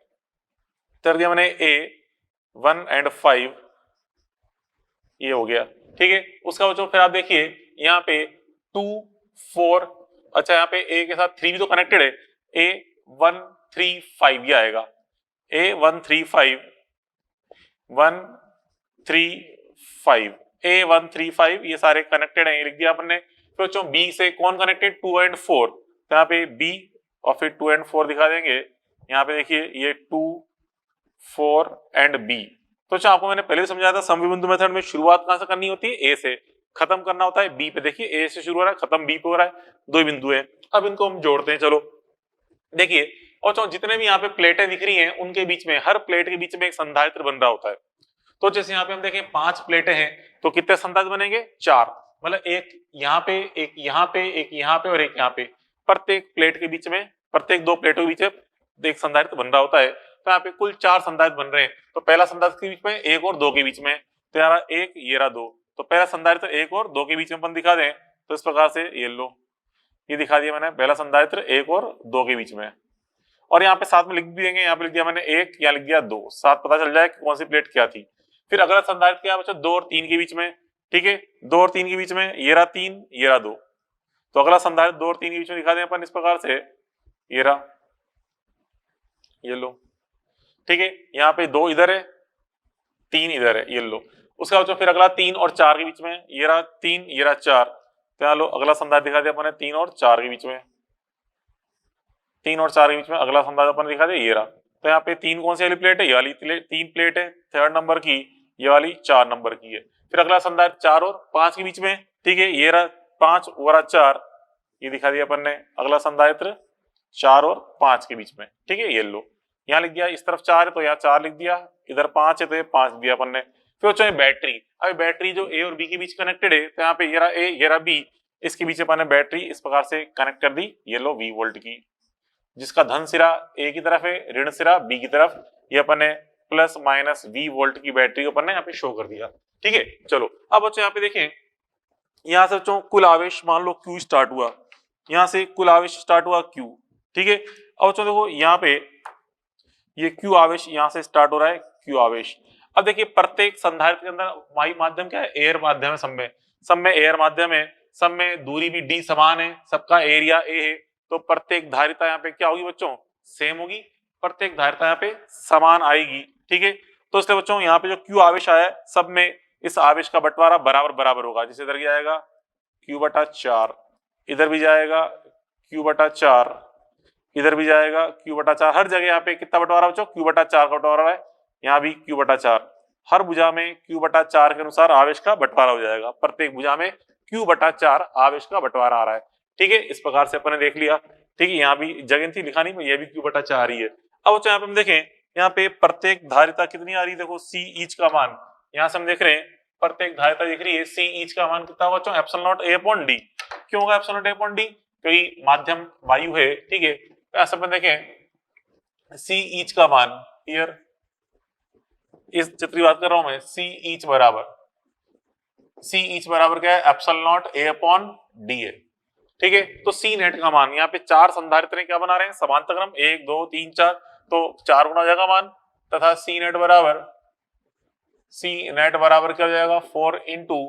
कर दिया मैंने, ए 1 एंड 5 ये हो गया। ठीक है, उसका बच्चों फिर आप देखिए यहाँ पे 2 4, अच्छा यहाँ पे ए के साथ 3 भी तो कनेक्टेड है, ए 1 3 5 ये आएगा, ए 1 3 5 1 3 5, ए 1 3 5 ये सारे कनेक्टेड हैं, ये लिख दिया आपने। फिर बच्चों बी से कौन कनेक्टेड, 2 एंड 4, तो यहाँ पे बी और फिर 2 एंड 4 दिखा देंगे। यहाँ पे देखिए ये 2 4 एंड बी। तो अच्छा आपको मैंने पहले भी समझाया था समविबिंदु मेथड में शुरुआत कहां से करनी होती है, ए से, खत्म करना होता है बी पे। देखिए ए से शुरू हो रहा है, खत्म बी पे हो रहा है, दो ही बिंदु है। अब इनको हम जोड़ते हैं, चलो देखिए। और जितने भी यहाँ पे प्लेटें दिख रही हैं उनके बीच में, हर प्लेट के बीच में एक संधारित्र बन रहा होता है। तो जैसे यहाँ पे हम देखें 5 प्लेटें हैं, तो कितने संधारित्र बनेंगे, 4, मतलब एक यहाँ पे, एक यहाँ पे, एक यहाँ पे और एक यहाँ पे। प्रत्येक प्लेट के बीच में, प्रत्येक 2 प्लेटों के बीच में एक संधारित्र बन रहा होता है। तो यहाँ पे कुल 4 संधारित्र बन रहे हैं। तो पहला संधारित्र के बीच में 1 और 2 के बीच में, तो यारा 1 ये रहा 2, तो पहला संधारित्र 1 और 2 के बीच में अपन दिखा दें, तो इस प्रकार से ये लो, ये दिखा दिया मैंने, पहला संधारित्र 1 और 2 के बीच में। और यहाँ पे साथ में लिख भी देंगे, यहाँ पे लिख दिया मैंने 1, यहाँ लिख दिया 2, साथ पता चल जाए कौन सी प्लेट क्या थी। फिर अगला संधारित्र क्या बच्चा, 2 और 3 के बीच में। ठीक है, 2 और 3 के बीच में, ये रहा 3, ये रहा 2, तो अगला संधारित्र 2 और 3 के बीच में दिखा दें अपन इस प्रकार से, ये रहा, ये लो। ठीक है, यहाँ पे 2 इधर है, 3 इधर है, ये लो। उसका बच्चों फिर अगला 3 और 4 के बीच में, ये रहा 3, ये रहा 4, तो यहाँ लो अगला संधारित्र दिखा दिया अपन ने 3 और 4 के बीच में, 3 और 4 के बीच में अगला संधारित्र अपन दिखा दिया, ये रहा। तो यहाँ पे 3 कौन सी वाली प्लेट है, ये वाली 3 प्लेट है 3rd नंबर की, ये वाली 4 नंबर की है। फिर अगला संधारित्र 4 और 5 के बीच में, ठीक है, ये रहा 5 वो रहा 4, ये दिखा दिया अपन ने। अगला संधारित्र 4 और 5 के बीच में, ठीक है, ये लो, यहाँ लिख दिया, इस तरफ 4 है तो यहाँ 4 लिख दिया, इधर 5 है तो ये 5 दिया अपन ने। फिर बच्चों बैटरी, अब बैटरी जो ए और बी के बीच कनेक्टेड है, तो यहाँ पे ये रहा ए, ये रहा बी, इसके बीच अपन ने बैटरी इस प्रकार से कनेक्ट कर दी, ये लो V वोल्ट की, जिसका धन सिरा ए की तरफ है, ऋण सिरा बी की तरफ, ये अपन ने प्लस माइनस V वोल्ट की बैटरी को अपन ने यहाँ पे शो कर दिया। ठीक है, चलो अब बच्चों यहाँ पे देखें, यहाँ से बच्चों कुल आवेश मान लो Q स्टार्ट हुआ, यहाँ से कुल आवेश स्टार्ट हुआ Q। ठीक है, अब बच्चों देखो यहाँ पे ये Q आवेश यहाँ से स्टार्ट हो रहा है, Q आवेश। अब देखिए प्रत्येक संधारित्र के अंदर वायु माध्यम क्या है, एयर माध्यम है, सब में एयर माध्यम है, सब में दूरी भी d समान है, सबका एरिया a है, तो प्रत्येक धारिता यहाँ पे क्या होगी बच्चों, सेम होगी, प्रत्येक धारिता यहाँ पे समान आएगी। ठीक है, तो इसलिए बच्चों यहाँ पे जो Q आवेश आया है, सब में इस आवेश का बंटवारा बराबर बराबर होगा। जैसे इधर जाएगा Q/4, इधर भी जाएगा Q/4, इधर भी जाएगा Q/4, हर जगह यहाँ पे कितना बंटवारा बच्चों, Q/4 का बंटवारा है, यहाँ भी Q/4, हर भुजा में Q/4 के अनुसार आवेश का बंटवारा हो जाएगा, प्रत्येक भुजा में Q/4 आवेश का बंटवारा आ रहा है। ठीक है, इस प्रकार से अपन ने देख लिया। ठीक है, यहाँ भी जगह थी लिखानी में, ये भी Q/4 ही है। अब यहाँ पे हम देखें, यहाँ पे प्रत्येक धारिता कितनी आ रही है, देखो C ईच का मान, यहाँ से हम देख रहे हैं प्रत्येक धारिता दिख रही है, C ईच का मान कितना होगा बच्चों, ε0 A/d। क्यों होगा ε0 A/d, क्योंकि माध्यम वायु है। ठीक है, ऐसा अपन देखें C ईच का मान, हियर इस चित्र की बात कर रहा हूं मैं, C ईच बराबर क्या है, ε0 A/d है। ठीक है, तो C नेट का मान, यहाँ पे 4 संधारित्र क्या बना रहे हैं, समांतर क्रम 1 2 3 4, तो 4 गुना हो जाएगा मान, तथा C नेट बराबर क्या हो जाएगा, 4 इंटू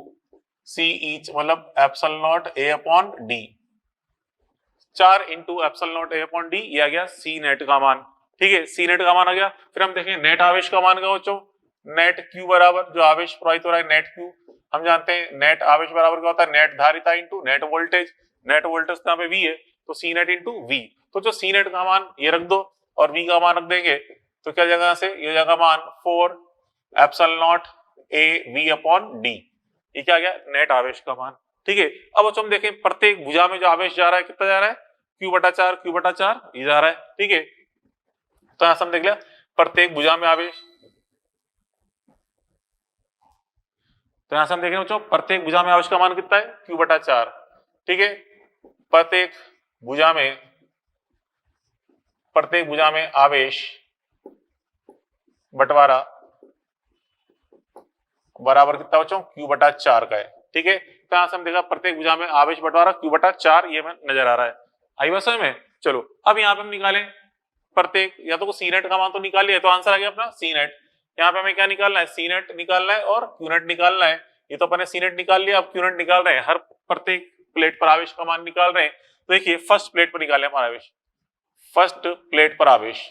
C ईच, मतलब ε0 A/d, 4 इंटू ε0 A/d, ये आ गया C नेट का मान। ठीक है, C नेट का मान आ गया। फिर हम देखें नेट आवेश का मान क्या बच्चों, नेट Q बराबर, जो आवेश प्रवाहित हो रहा है नेट Q, हम जानते हैं नेट आवेश बराबर क्या होता है, नेट धारिता into net voltage, net voltage यहाँ पे V है, तो C नेट इंटू V। तो जो C नेट का मान ये रख दो और V का मान रख देंगे, तो क्या जगह से ये जगह मान 4 ε0 AV/d, ये क्या गया, नेट आवेश का मान। ठीक है, अब हम देखें प्रत्येक भुजा में जो आवेश जा रहा है कितना जा रहा है, Q/4 ये जा रहा है। ठीक है, तो यहां से हम देख लिया प्रत्येक भुजा में आवेश, तो यहां से हम देख रहे हैं बच्चों प्रत्येक भुजा में आवेश का मान कितना है, Q/4। ठीक है, प्रत्येक भुजा में प्रत्येक भुजा में आवेश बंटवारा बराबर कितना बच्चों Q/4 का है। ठीक है, तो यहां से हम देखा प्रत्येक भुजा में आवेश बंटवारा Q/4 ये नजर आ रहा है। आई बात समझ में? चलो अब यहाँ पे हम निकालें प्रत्येक, या तो सी नेट का मान तो निकाल लिया, तो आंसर आ गया अपना सी नेट। यहाँ पे हमें क्या निकालना है? सी नेट निकालना है और क्यू नेट निकालना है। ये तो अपने सी नेट निकाल लिया, अब क्यू नेट निकाल रहे हैं, हर प्रत्येक प्लेट पर आवेश का मान निकाल रहे हैं। तो देखिए फर्स्ट प्लेट पर निकाले हमारा आवेश, फर्स्ट प्लेट पर आवेश,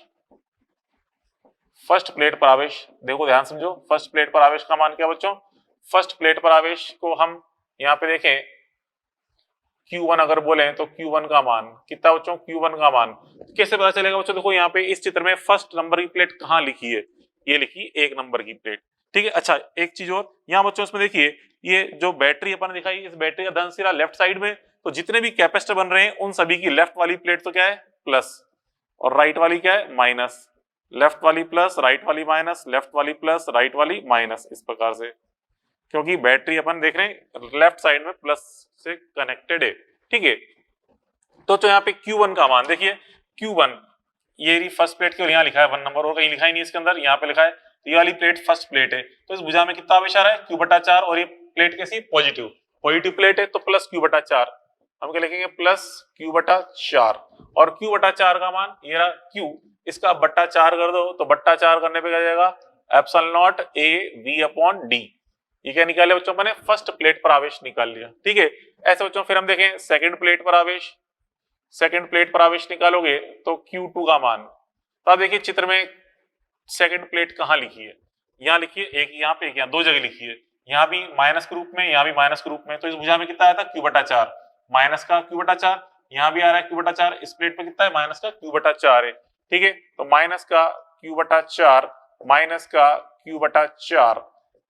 फर्स्ट प्लेट पर आवेश, देखो ध्यान समझो, फर्स्ट प्लेट पर आवेश का मान क्या बच्चों? फर्स्ट प्लेट पर आवेश को हम यहाँ पे देखें Q1 अगर बोले तो Q1 का मान कितना बच्चों? Q1 का मान कैसे पता चलेगा बच्चों? देखो यहाँ पे इस चित्र में फर्स्ट नंबर की प्लेट कहाँ लिखी है? ये लिखी 1 नंबर की प्लेट। ठीक है, अच्छा एक चीज और यहाँ बच्चों इसमें देखिए, ये जो बैटरी अपन ने दिखाई, इस बैटरी का धन सिरा लेफ्ट साइड में, तो जितने भी कैपेसिटर बन रहे हैं उन सभी की लेफ्ट वाली प्लेट तो क्या है? प्लस, और राइट वाली क्या है? माइनस। लेफ्ट वाली प्लस, राइट वाली माइनस, लेफ्ट वाली प्लस, राइट वाली माइनस, इस प्रकार से, क्योंकि बैटरी अपन देख रहे हैं लेफ्ट साइड में प्लस से कनेक्टेड है। ठीक है, तो यहाँ पे Q1 का मान देखिए, Q1 ये फर्स्ट प्लेट के यहाँ लिखा है 1 नंबर, और कहीं लिखा ही नहीं इसके अंदर, यहाँ पे लिखा है। ये वाली प्लेट फर्स्ट प्लेट है, तो इस भुजा में कितना आवेश आ रहा है? Q/4, और ये प्लेट कैसी? पॉजिटिव, पॉजिटिव प्लेट है तो प्लस Q/4, हम क्या लिखेंगे? प्लस Q/4, और Q/4 का मान ये रहा Q, इसका बट्टा 4 कर दो, तो बट्टा 4 करने पे क्या जाएगा? Epsilon A V/D। ये क्या निकाले बच्चों? मैंने फर्स्ट प्लेट पर आवेश निकाल लिया। ठीक है, ऐसे बच्चों फिर हम देखें सेकंड प्लेट पर आवेश, सेकंड प्लेट पर आवेश निकालोगे तो Q2 का मान, तो आप देखिए चित्र में सेकंड प्लेट कहाँ लिखी है? यहाँ लिखी है, एक यहाँ पे, एक यहाँ, दो जगह लिखी है, यहाँ भी माइनस के रूप में, यहाँ भी माइनस के रूप में। तो इस भुजा में कितना आया था? Q/4, माइनस का Q/4, यहाँ भी आ रहा है Q/4, इस प्लेट पे कितना है? माइनस का Q/4 है। ठीक है, तो माइनस का Q/4, माइनस का Q/4,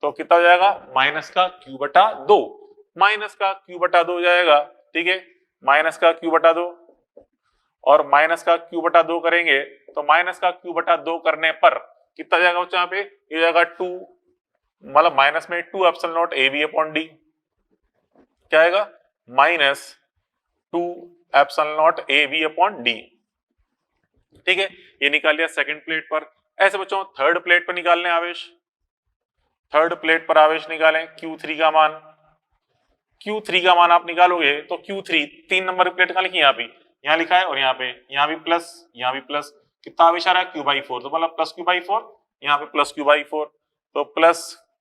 तो कितना हो जाएगा? माइनस का Q/2, माइनस का Q/2 हो जाएगा। ठीक है, माइनस का Q/2, और माइनस का Q/2 करेंगे तो माइनस का Q/2 करने पर कितना जाएगा बच्चों? यहाँ पे ये जाएगा 2, मतलब माइनस में 2 एप्सिलॉन A V/D, क्या आएगा? Minus 2 epsilon A V/D। ठीक है, ये निकाल लिया सेकंड प्लेट पर। ऐसे बच्चों थर्ड प्लेट पर निकालने आवेश, थर्ड प्लेट पर आवेश निकालें Q3 का मान, Q3 का मान आप निकालोगे तो Q3 3 नंबर की प्लेट कहाँ लिखी? यहाँ पे, यहाँ लिखा है, और यहाँ भी प्लस, यहाँ भी प्लस, कितना आवेश आ रहा है? Q/4, तो मतलब प्लस Q/4, यहाँ पे प्लस Q/4, तो प्लस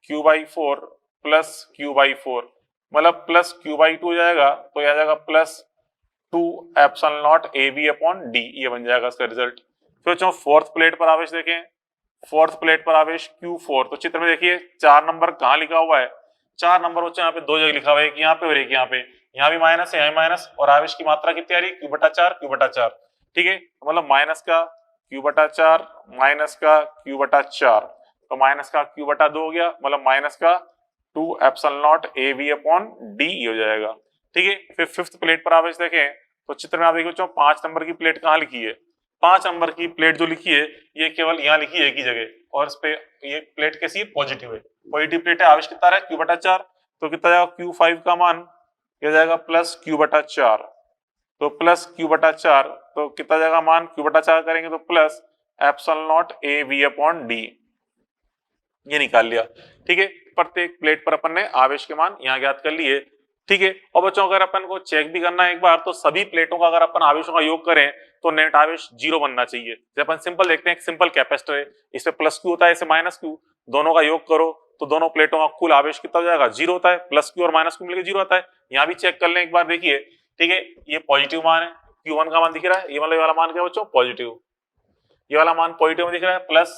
Q/4 प्लस Q/4, मतलब प्लस Q/2 हो जाएगा, तो यह आ जाएगा प्लस 2 एप्सिलॉन A V/D, ये बन जाएगा इसका रिजल्ट। फिर बच्चों फोर्थ प्लेट पर आवेश देखें, फोर्थ प्लेट पर आवेश Q4, तो चित्र में देखिए 4 नंबर कहाँ लिखा हुआ है? 4 नंबर बच्चों यहाँ पे दो जगह लिखा हुआ है, एक यहाँ पे और एक यहाँ पे, यहाँ भी माइनस है, यहाँ भी माइनस, और आवेश की मात्रा कितनी आ रही है? Q/4, Q/4। ठीक है, मतलब माइनस का Q/4, माइनस का Q/4, तो माइनस का Q/2 हो गया, मतलब माइनस का 2 एप्सिलॉन A V/D हो जाएगा। ठीक है, फिर फिफ्थ प्लेट पर आवेश देखें तो चित्र में आप देखिए बच्चों 5 नंबर की प्लेट कहाँ लिखी है? 5 नंबर की प्लेट जो लिखी है ये केवल यहाँ लिखी है एक ही जगह, और इस पे ये प्लेट कैसी है? पॉजिटिव है, पॉजिटिव प्लेट है, आवेश कितना है? Q/4, तो कितना जाएगा? Q5 का मान क्या जाएगा? प्लस Q/4, तो प्लस Q/4, तो कितना जाएगा मान? Q/4 करेंगे तो प्लस एप्सिलॉन A V/D, ये निकाल लिया। ठीक है, प्रत्येक प्लेट पर अपन ने आवेश के मान यहाँ ज्ञात कर लिए। ठीक है, और बच्चों अगर अपन को चेक भी करना है एक बार, तो सभी प्लेटों का अगर अपन आवेशों का योग करें तो नेट आवेश 0 बनना चाहिए। जब अपन सिंपल देखते हैं, एक सिंपल कैपेसिटर है, इस पे प्लस Q होता है, इसे माइनस Q, दोनों का योग करो तो दोनों प्लेटों का कुल आवेश कितना हो जाएगा? 0 होता है, प्लस Q और माइनस Q मिलकर 0 आता है। यहाँ भी चेक कर लें एक बार, देखिए। ठीक है, ये पॉजिटिव मान है, Q1 का मान दिख रहा है, ये मतलब वाला मान क्या बच्चों? पॉजिटिव, ये वाला मान पॉजिटिव में दिख रहा है, प्लस।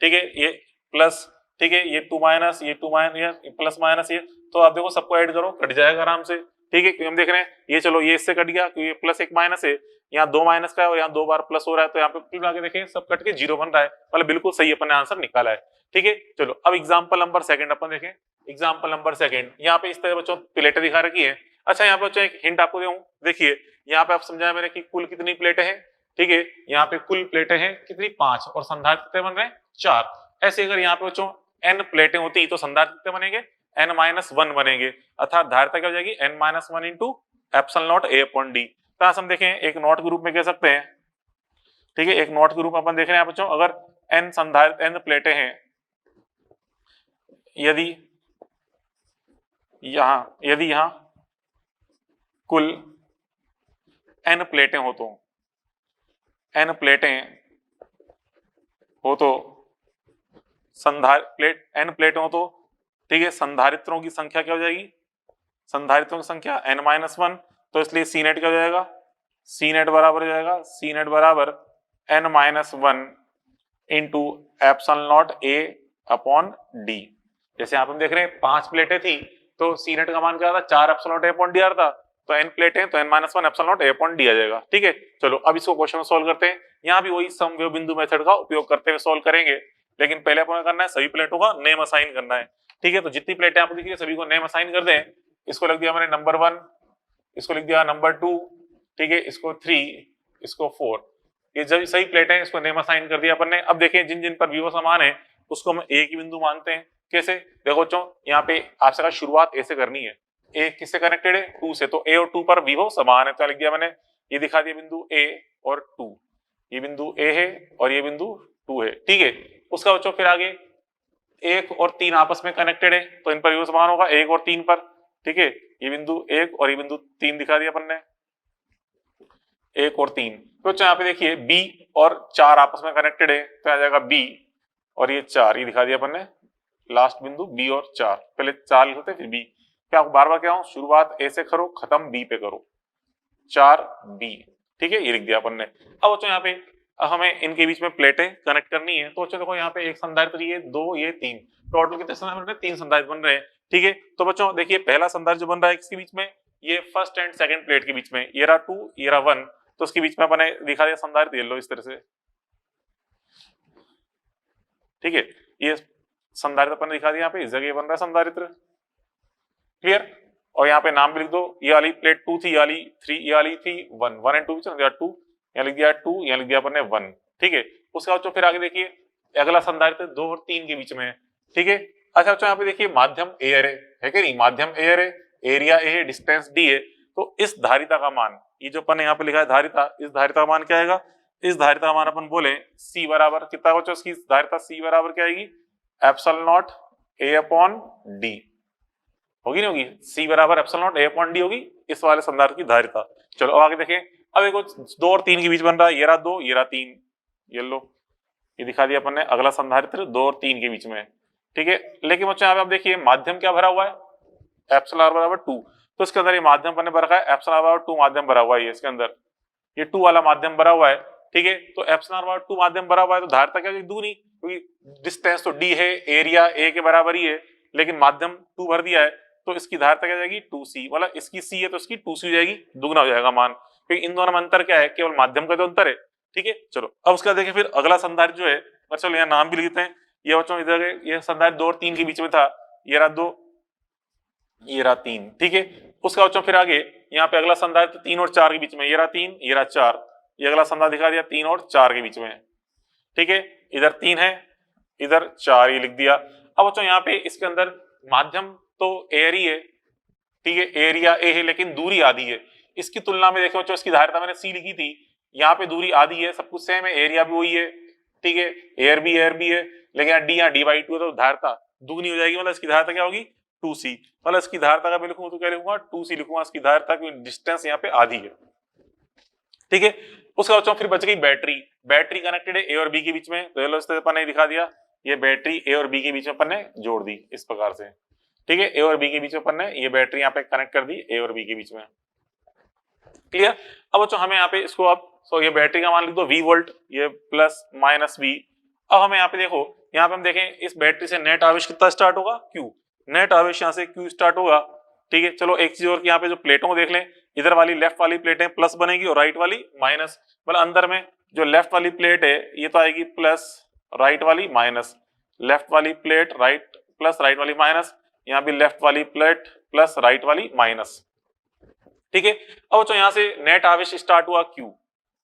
ठीक है, ये प्लस, ठीक है, ये 2 माइनस, ये 2 माइनस, ये प्लस माइनस, ये, तो आप देखो सबको ऐड करो, कट जाएगा आराम से। ठीक है, हम देख रहे हैं ये, चलो ये इससे कट गया क्योंकि ये प्लस एक माइनस है, यहाँ 2 माइनस का है और यहाँ 2 बार प्लस हो रहा है, तो यहाँ पे कुल मिला के देखें सब कट के 0 बन रहा है, मतलब बिल्कुल सही अपन ने आंसर निकाला है। ठीक है, चलो अब एग्जाम्पल नंबर सेकंड अपन देखें। एग्जाम्पल नंबर सेकंड, यहाँ पे इस तरह बच्चों प्लेटें दिखा रखी है। अच्छा, यहाँ पे बच्चों एक हिंट आपको दूं, देखिए यहाँ पे आप समझाया मैंने कि कुल कितनी प्लेटें हैं। ठीक है, यहाँ पे कुल प्लेटें हैं कितनी? 5, और संधारित्र कितने बन रहे हैं? 4। ऐसे अगर यहाँ पे बच्चों n प्लेटें होती तो संधारित्र कितने बनेंगे? n-1 बनेंगे, अर्थात धारिता क्या हो जाएगी? n-1 into epsilon A/D। तो हम देखें एक नोट के रूप में कह सकते हैं, ठीक है, एक नोट के रूप में अपन देख रहे हैं बच्चों, अगर n संधारित्र n प्लेटें हैं, यदि यहां कुल n प्लेटें हो तो n प्लेटें हो तो n प्लेटें हो तो ठीक है, संधारित्रों की संख्या क्या हो जाएगी, संधारित्रों की संख्या n-1, तो इसलिए सी नेट क्या हो जाएगा, सी नेट बराबर हो जाएगा सी नेट बराबर n-1 into epsilon not a upon d। जैसे यहाँ पे हम देख रहे हैं 5 प्लेटें थी तो सी नेट का मान क्या था, 4 epsilon not a upon d आ रहा था, तो n प्लेटें तो n-1 epsilon not a upon d आ जाएगा। ठीक है, चलो अब इसको क्वेश्चन में सोल्व करते हैं। यहाँ भी वही समव्यय बिंदु मेथड का उपयोग करते हुए सोल्व करेंगे, लेकिन पहले अपन करना है सभी प्लेटों का नेम असाइन करना है। ठीक है, तो जितनी प्लेटें आपको दिख रही है सभी को नेम असाइन कर दें। इसको लिख दिया मैंने नंबर 1, इसको लिख दिया नंबर 2, ठीक है, इसको 3, इसको 4। ये जब सही प्लेटें हैं इसको नेम असाइन कर दिया अपन ने। अब देखें जिन जिन पर विभव समान है उसको हम एक ही बिंदु मानते हैं। कैसे, देखो बच्चों यहाँ पे आपसे कहा शुरुआत ए से करनी है, ए किससे कनेक्टेड है, 2 से, तो ए और 2 पर विभव समान है, तो लिख दिया मैंने, ये दिखा दिया बिंदु ए और 2, ये बिंदु ए है और ये बिंदु 2 है। ठीक है, उसका बच्चों फिर आगे 1 और 3 आपस में कनेक्टेड है तो इन पर विभव समान होगा 1 और 3 पर। ठीक है, ये बिंदु 1 और ये बिंदु 3 दिखा दिया अपन ने, 1 और 3। तो यहाँ पे देखिए b और 4 आपस में कनेक्टेड है तो आ जाएगा b और ये 4, ये दिखा दिया अपन ने लास्ट बिंदु b और 4, पहले 4 लिखते फिर b। क्या आपको बार बार क्या हूं, शुरुआत a से करो खत्म b पे करो, 4b। ठीक है, ये लिख दिया अपन ने। अब बच्चों यहाँ पे हमें इनके बीच में प्लेटें कनेक्ट करनी है, तो बच्चों देखो यहाँ पे एक संधारित्र, ये 2 ये 3, टोटल कितने संधारित्र, 3 संधारित्र बन रहे हैं। ठीक है, तो बच्चों देखिए पहला संधारित्र जो बन रहा है किसके बीच में, ये फर्स्ट एंड सेकंड प्लेट के बीच में, ये रहा 2 ये रहा 1, तो उसके बीच में अपने दिखा दिया संधारित्र, ये लो इस तरह से। ठीक है, ये संधारित्र अपन ने दिखा दिया, यहाँ पे इस जगह बन रहा है संधारित्र, क्लियर। और यहाँ पे नाम भी लिख दो, ये वाली प्लेट 2 थी, ये वाली 3, ये वाली थी 1, 1 एंड 2 दिया 2, यहाँ लिख दिया 2, यहाँ लिख दिया अपन ने 1। ठीक है, उसके बाद फिर आगे देखिए अगला संधारित्र 2 और 3 के बीच में है। ठीक है, अच्छा बच्चों यहाँ पे देखिए माध्यम एयर है कि नहीं, माध्यम एयर है, एरिया ए है, डिस्टेंस डी है, तो इस धारिता का मान, ये जो अपन ने यहाँ पे लिखा है धारिता, इस धारिता का मान क्या आएगा, इस धारिता का मान अपन बोले सी बराबर कितना बच्चों, इसकी धारिता सी बराबर क्या आएगी, epsilon naught a upon D होगी, नहीं होगी, सी बराबर epsilon naught a upon D होगी इस वाले संधारित्र की धारिता। चलो अब आगे देखें, अब देखो 2 और 3 के बीच बन रहा है, ये रहा 2 ये रहा 3, ये लो ये दिखा दिया अपन ने अगला संधारित्र 2 और 3 के बीच में। ठीक है, लेकिन बच्चों यहाँ पे आप देखिए माध्यम क्या भरा हुआ है, एप्सिलॉन आर बराबर 2, तो इसके अंदर ये माध्यम अपन ने भरा है एप्सिलॉन आर बराबर 2 माध्यम भरा हुआ है, इसके अंदर ये 2 वाला माध्यम भरा हुआ है। ठीक है, तो एप्सिलॉन आर बराबर 2 माध्यम भरा हुआ है तो धारिता क्या होगी, दूनी, क्योंकि डिस्टेंस तो डी है, एरिया ए के बराबर ही है, लेकिन माध्यम 2 भर दिया है तो इसकी धारिता क्या जाएगी 2c, मतलब इसकी c है तो इसकी 2c हो जाएगी, दुगना हो जाएगा मान, क्योंकि इन दोनों में अंतर क्या है, केवल माध्यम का तो अंतर है। ठीक है, चलो अब उसका देखिए फिर अगला संधारित्र जो है, चलो यहाँ नाम भी लिखते हैं, ये बच्चों इधर ये संधारित्र 2 और 3 के बीच में था, ये रहा 2 ये रहा 3। ठीक है, उसका बच्चों फिर आगे यहाँ पे अगला संधारित्र 3 और 4 के बीच में, ये रहा 3 ये रहा 4, ये अगला संधारित्र दिखा दिया 3 और 4 के बीच में। ठीक है, इधर 3 है इधर 4, ये लिख दिया। अब बच्चों यहाँ पे इसके अंदर माध्यम तो एयर ही है, ठीक है, एरिया ए है लेकिन दूरी आधी है, इसकी तुलना में देखो बच्चों इसकी धारिता मैंने सी लिखी थी, यहाँ पे दूरी आधी है, सब कुछ सेम है, एरिया भी वही है, ठीक है, एयर भी है, लेकिन यहाँ d/2 है तो धारिता दुगनी हो जाएगी, मतलब इसकी धारिता क्या होगी 2c, मतलब इसकी धारिता का मैं लिखूंगा तो क्या लिखूंगा 2c लिखूंगा, इसकी धारिता की डिस्टेंस यहाँ पे आधी है। ठीक है, उसका बच्चों फिर बच गई बैटरी, बैटरी कनेक्टेड है ए और बी के बीच में, तो इस तरह अपन ने दिखा दिया, ये बैटरी ए और बी के बीच में अपन ने जोड़ दी इस प्रकार से। ठीक है, ए और बी के बीच में अपन ने ये बैटरी यहाँ पे कनेक्ट कर दी ए और बी के बीच में, क्लियर। अब बच्चों हमें यहाँ पे इसको अब ये बैटरी का मान लिख दो V वोल्ट, ये प्लस माइनस V। अब हमें यहाँ पे देखो, यहाँ पे हम देखें इस बैटरी से नेट आवेश कितना स्टार्ट होगा Q, नेट आवेश यहाँ से Q स्टार्ट होगा। ठीक है, चलो एक चीज और, यहाँ पे जो प्लेटों को देख लें, इधर वाली लेफ्ट वाली प्लेटें प्लस बनेगी और राइट वाली माइनस, मतलब अंदर में जो लेफ्ट वाली प्लेट है ये तो आएगी प्लस, राइट वाली माइनस, लेफ्ट वाली प्लेट राइट प्लस राइट वाली माइनस, यहाँ भी लेफ्ट वाली प्लेट प्लस राइट वाली माइनस। ठीक है, अब बच्चों यहाँ से नेट आवेश स्टार्ट हुआ Q,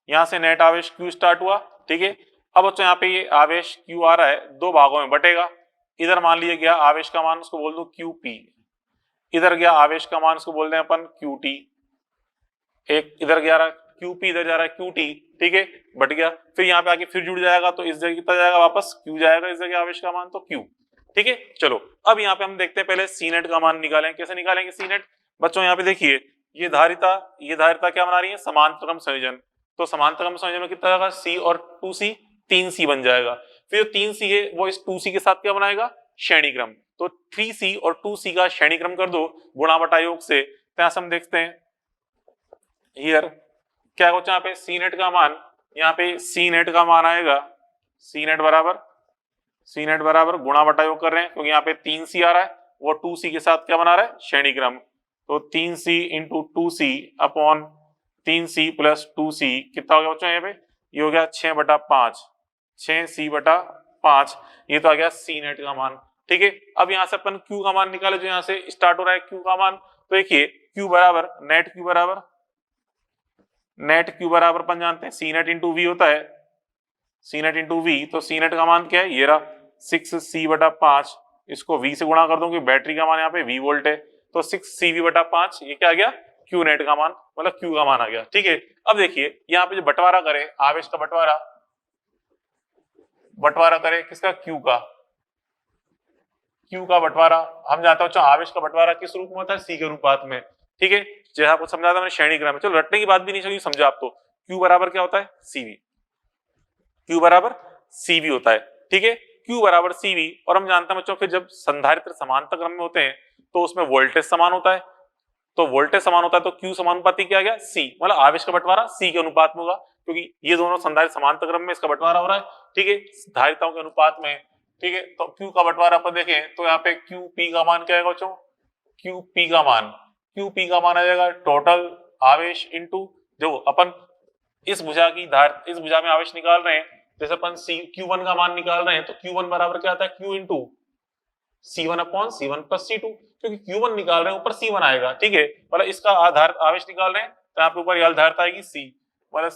यहाँ से नेट आवेश Q स्टार्ट हुआ। ठीक है, अब बच्चों यहाँ पे ये आवेश Q आ रहा है, 2 भागों में बटेगा, इधर मान लिया गया आवेश का मान उसको बोल दो QP, इधर गया आवेश का मान उसको बोल दें अपन QT, एक इधर गया QP इधर जा रहा है QT, ठीक है, बट गया, फिर यहाँ पे आके फिर जुड़ जाएगा, तो इस जगह कितना जाएगा, वापस Q जाएगा इस जगह आवेश का मान, तो Q। ठीक है, चलो अब यहाँ पे हम देखते हैं पहले सी नेट का मान निकालें। कैसे निकालेंगे सी नेट? बच्चों यहाँ पे देखिए, ये धारिता क्या बना रही है, समांतरक्रम संयोजन। तो समांतरक्रम संयोजन में कितना जाएगा, C और 2C, 3C बन जाएगा। फिर 3C है वो इस 2C के साथ क्या बनाएगा, श्रेणी क्रम। तो 3C और 2C का श्रेणी क्रम कर दो गुणा बटा योग से। तो यहाँ से हम देखते हैं हियर क्या होता है, यहाँ पे सी नेट का मान, यहाँ पे सी नेट का मान आएगा, सी नेट बराबर गुणा बटा योग कर रहे हैं क्योंकि यहाँ पे 3C आ रहा है, वो 2C के साथ क्या बना रहा है, श्रेणी क्रम। तो 3C into 2C upon 3C plus 2C कितना हो गया बच्चों, यहाँ पे ये हो गया 6/5, 6C/5, ये तो आ गया सी नेट का मान। ठीक है, अब यहाँ से अपन Q का मान निकाले, जो यहाँ से स्टार्ट हो रहा है Q का मान। तो देखिए Q बराबर नेट Q बराबर अपन जानते हैं सी नेट इंटू वी होता है, सी नेट इंटू वी। तो सी नेट का मान क्या है, ये रहा 6C/5, इसको V से गुणा कर दूं कि बैटरी का मान यहाँ पे V वोल्ट है, तो 6CV/5 ये क्या आ गया, Q नेट का मान, मतलब Q का मान आ गया। ठीक है, अब देखिए यहाँ पे जो बंटवारा करे, आवेश का बंटवारा करे किसका, Q का बंटवारा। हम जानते हैं आवेश का बंटवारा किस रूप में होता है, C के अनुपात में। ठीक है, जैसा आपको समझा था मैंने श्रेणी क्रम में, चलो रटने की बात भी नहीं चाहिए, समझा आप तो। Q बराबर क्या होता है, CV, Q बराबर CV होता है। ठीक है, Q बराबर CV, और हम जानते हैं बच्चों फिर जब संधारित्र समांतर क्रम में होते हैं तो उसमें वोल्टेज समान होता है, तो वोल्टेज समान होता है तो Q समानुपाती क्या आ गया, C, मतलब आवेश का बंटवारा C के अनुपात में होगा क्योंकि ये दोनों संधारित्र समांतर क्रम में इसका बंटवारा हो रहा है। ठीक है, धारिताओं के अनुपात में। ठीक है, तो Q का बंटवारा अपन देखें तो यहाँ पे QP का मान क्या आएगा बच्चों, QP का मान आ जाएगा टोटल आवेश इंटू जो अपन इस भुजा में आवेश निकाल रहे हैं, जैसे अपन Q1 का मान निकाल रहे हैं तो Q1 बराबर क्या आता है, Q into C1/C1 plus C2, क्योंकि Q1 निकाल रहे हैं ऊपर C1 आएगा। ठीक है, मतलब इसका आधार आवेश निकाल रहे हैं तो यहाँ पे ऊपर ये धारिता आएगी C, मतलब